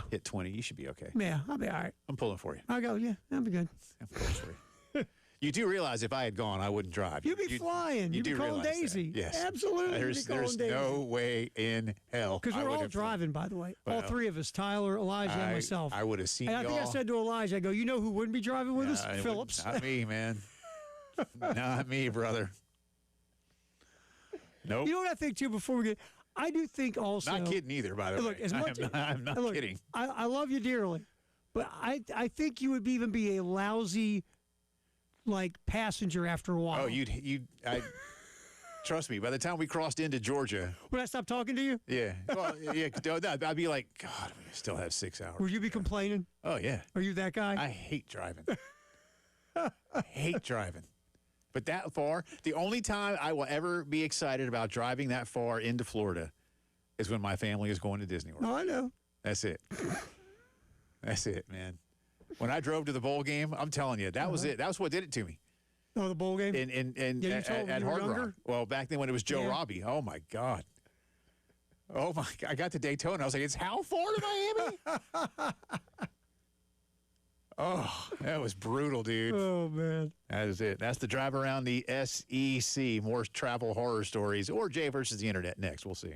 hit 20. You should be okay. Yeah, I'll be all right. I'm pulling for you. I'll go, I'll be good. I'm pulling for you. You do realize if I had gone, I wouldn't drive. You'd be flying. You'd be calling Daisy. That. Yes. Absolutely. There's no way in hell. Because we're all driving, by the way. All three of us, Tyler, Elijah, and myself. I would have seen and I think I said to Elijah, I go, you know who wouldn't be driving with us? Phillips. Not me, man. Not me, brother. Nope. You know what I think, too, before we get... I do think also... Not kidding either, by the way. I'm not kidding. I love you dearly, but I think you would even be a lousy, passenger after a while. Oh, trust me, by the time we crossed into Georgia... Would I stop talking to you? Yeah. Well, yeah, I'd be like, God, we still have 6 hours. Would you be complaining? Oh, yeah. Are you that guy? I hate driving. Hate driving. But that far, the only time I will ever be excited about driving that far into Florida is when my family is going to Disney World. Oh, I know. That's it. That's it, man. When I drove to the bowl game, I'm telling you, that was it. That was what did it to me. Oh, the bowl game? Yeah, you told me at you were Hard Rock. younger? Well, back then when it was Joe Robbie. Oh, my God. Oh, my God. I got to Daytona. I was like, it's how far to Miami? Oh, that was brutal, dude. Oh, man. That is it. That's the drive around the SEC. More travel horror stories or Jay versus the internet next. We'll see.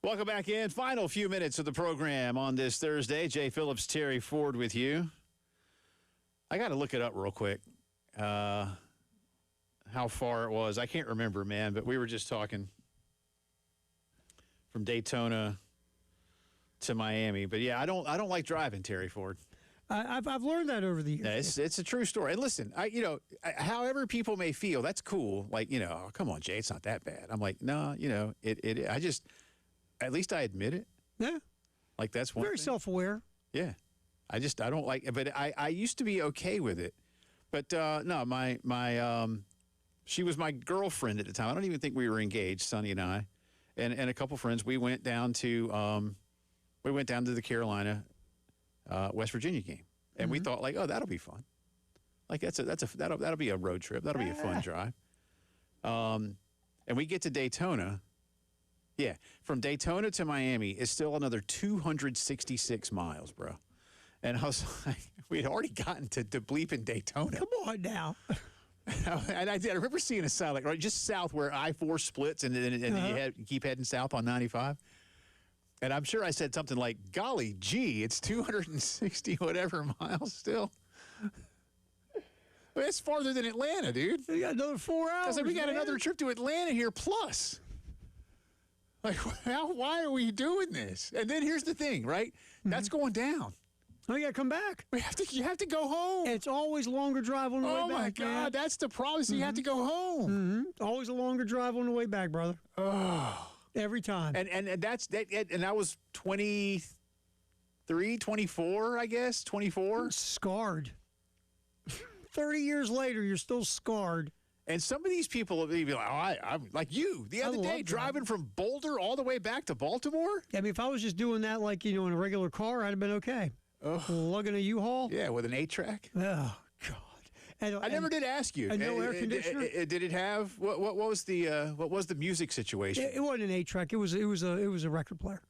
Welcome back in. Final few minutes of the program on this Thursday. Jay Phillips, Terry Ford with you. I got to look it up real quick. How far it was. I can't remember, man, but we were just talking from Daytona to Miami. But yeah, I don't like driving, Terry Ford. I've learned that over the years. Yeah, it's a true story. And listen, however people may feel, that's cool. Like, oh, come on, Jay, it's not that bad. I'm like, no, I just, at least I admit it. Yeah. Like that's one Very thing. self-aware. Yeah. I don't like it, but I used to be okay with it. But no, my she was my girlfriend at the time. I don't even think we were engaged, Sonny and I, and a couple friends. We went down to the Carolina, West Virginia game, and we thought like, oh, that'll be fun. Like that'll be a road trip. That'll be a fun drive. And we get to Daytona. Yeah, from Daytona to Miami is still another 266 miles, bro. And I was like, we had already gotten to bleeping Daytona. Come on now. And I remember seeing a sign, like right just south where I-4 splits, and then you keep heading south on 95. And I'm sure I said something like, golly gee, it's 260 whatever miles still. I mean, it's farther than Atlanta, dude. You got another 4 hours. I was like, we got man. another trip to Atlanta here plus. Like, why are we doing this? And then here's the thing, right? That's going down. Oh, you got to come back. You have to go home. And it's always a longer drive on the way back. Oh, my God. Man. That's the problem. So you have to go home. Always a longer drive on the way back, brother. Oh. Every time. And that's that. And I was 23, 24, I guess, 24. Scarred. 30 years later, you're still scarred. And some of these people will be like, I'm like you the other day driving from Boulder all the way back to Baltimore. I mean, if I was just doing that like, in a regular car, I'd have been okay. Lugging a U-Haul. Yeah, with an 8-track. Oh, God. I never did ask you. And no air conditioner. Did it have what was the music situation? It wasn't an 8-track. It was a record player.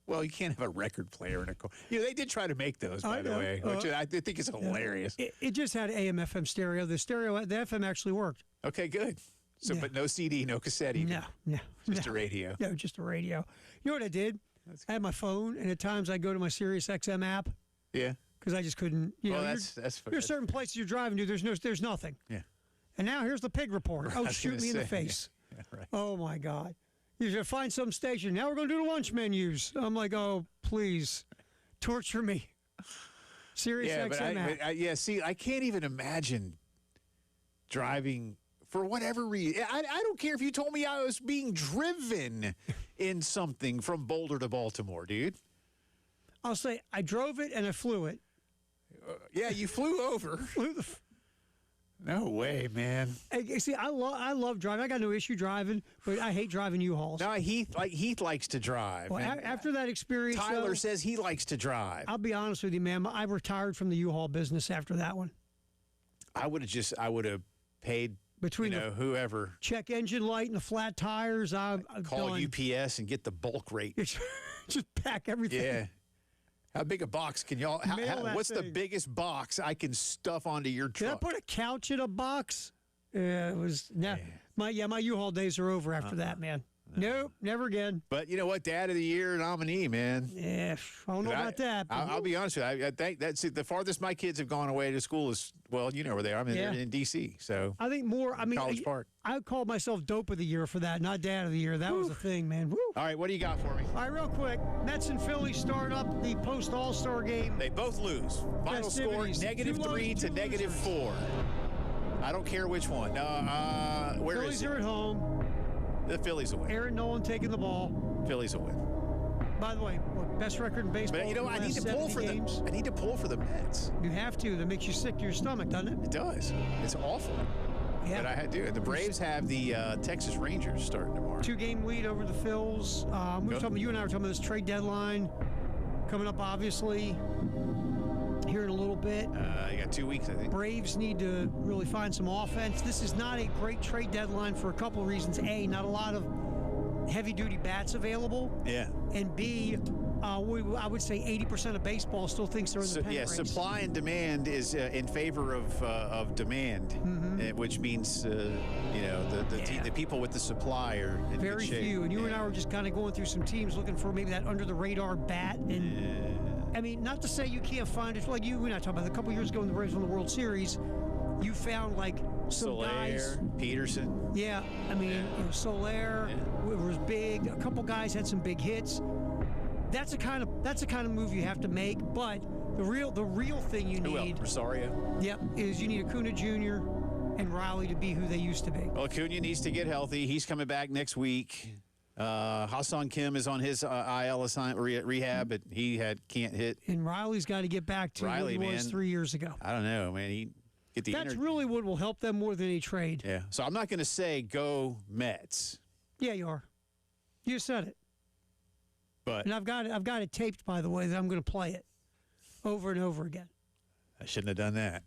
Well, you can't have a record player in a car. They did try to make those, by the way, which I think is hilarious. It just had AM/FM stereo. The FM actually worked. Okay, good. So, but no CD, no cassette even. No. Just a radio. No, just a radio. You know what I did? I had my phone, and at times I go to my Sirius XM app. Yeah. Because I just couldn't. That's there's certain places you're driving to. There's nothing. Yeah. And now here's the pig report. Oh, shoot me in the face. Yeah, right. Oh my God. You should find some station. Now we're going to do the lunch menus. I'm like, oh, please, torture me. Sirius XM app. See, I can't even imagine driving for whatever reason. I don't care if you told me I was being driven in something from Boulder to Baltimore, dude. I'll say I drove it and I flew it. Yeah, you flew over. No way, man. Hey, see, I love driving. I got no issue driving, but I hate driving U-Hauls. No, Heath likes to drive. Well, after that experience, Tyler says he likes to drive. I'll be honest with you, man. I retired from the U-Haul business after that one. I would have paid between whoever. Check engine light and the flat tires. I'll call UPS and get the bulk rate. Just pack everything. Yeah. How big a box can y'all? What's the biggest box I can stuff onto your truck? Did I put a couch in a box? It was my U-Haul days are over after that, man. Nope, never again. But you know what? Dad of the Year nominee, man. Yeah, I don't know about that. I'll be honest with you. I think that's the farthest my kids have gone away to school is, well, you know where they are. I mean, they're in D.C., so. I think more, College Park. I called myself Dope of the Year for that, not Dad of the Year. That was the thing, man. Woo. All right, what do you got for me? All right, real quick. Mets and Phillies start up the post-All-Star game. They both lose. Final score, -3 to -4. I don't care which one. Where Phillies is it? are at home. The Phillies will win. Aaron Nolan taking the ball. Phillies will win. By the way, best record in baseball. But I need to pull for games. I need to pull for the Mets. You have to. That makes you sick to your stomach, doesn't it? It does. It's awful. Yeah. But I had to. The Braves have the Texas Rangers starting tomorrow. 2-game lead over the Phils. You and I were talking about this trade deadline coming up, obviously, here in a little bit. You got 2 weeks, I think. Braves need to really find some offense. This is not a great trade deadline for a couple of reasons. A, not a lot of heavy-duty bats available. Yeah. And B, I would say 80% of baseball still thinks they're in the pennant race. Supply and demand is in favor of demand, which means the people with the supply are in very good shape. few. And you and I were just kind of going through some teams looking for maybe that under the radar bat. And I mean, not to say you can't find it. Like you and I talked about a couple years ago when the Braves won the World Series, you found like some Soler, guys. Peterson. Yeah, I mean, Soler was big. A couple guys had some big hits. That's the kind of move you have to make. But the real thing you need, Rosario. Yep, is you need Acuna Jr. and Riley to be who they used to be. Well, Acuna needs to get healthy. He's coming back next week. Ha-Seong Kim is on his IL rehab, but he can't hit. And Riley's got to get back to Riley, what he was 3 years ago. I don't know, man. That's really what will help them more than any trade. Yeah. So I'm not going to say go Mets. Yeah, you are. You said it. But and I've got it taped, by the way, that I'm going to play it over and over again. I shouldn't have done that.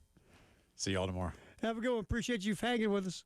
See y'all tomorrow. Have a good one. Appreciate you hanging with us.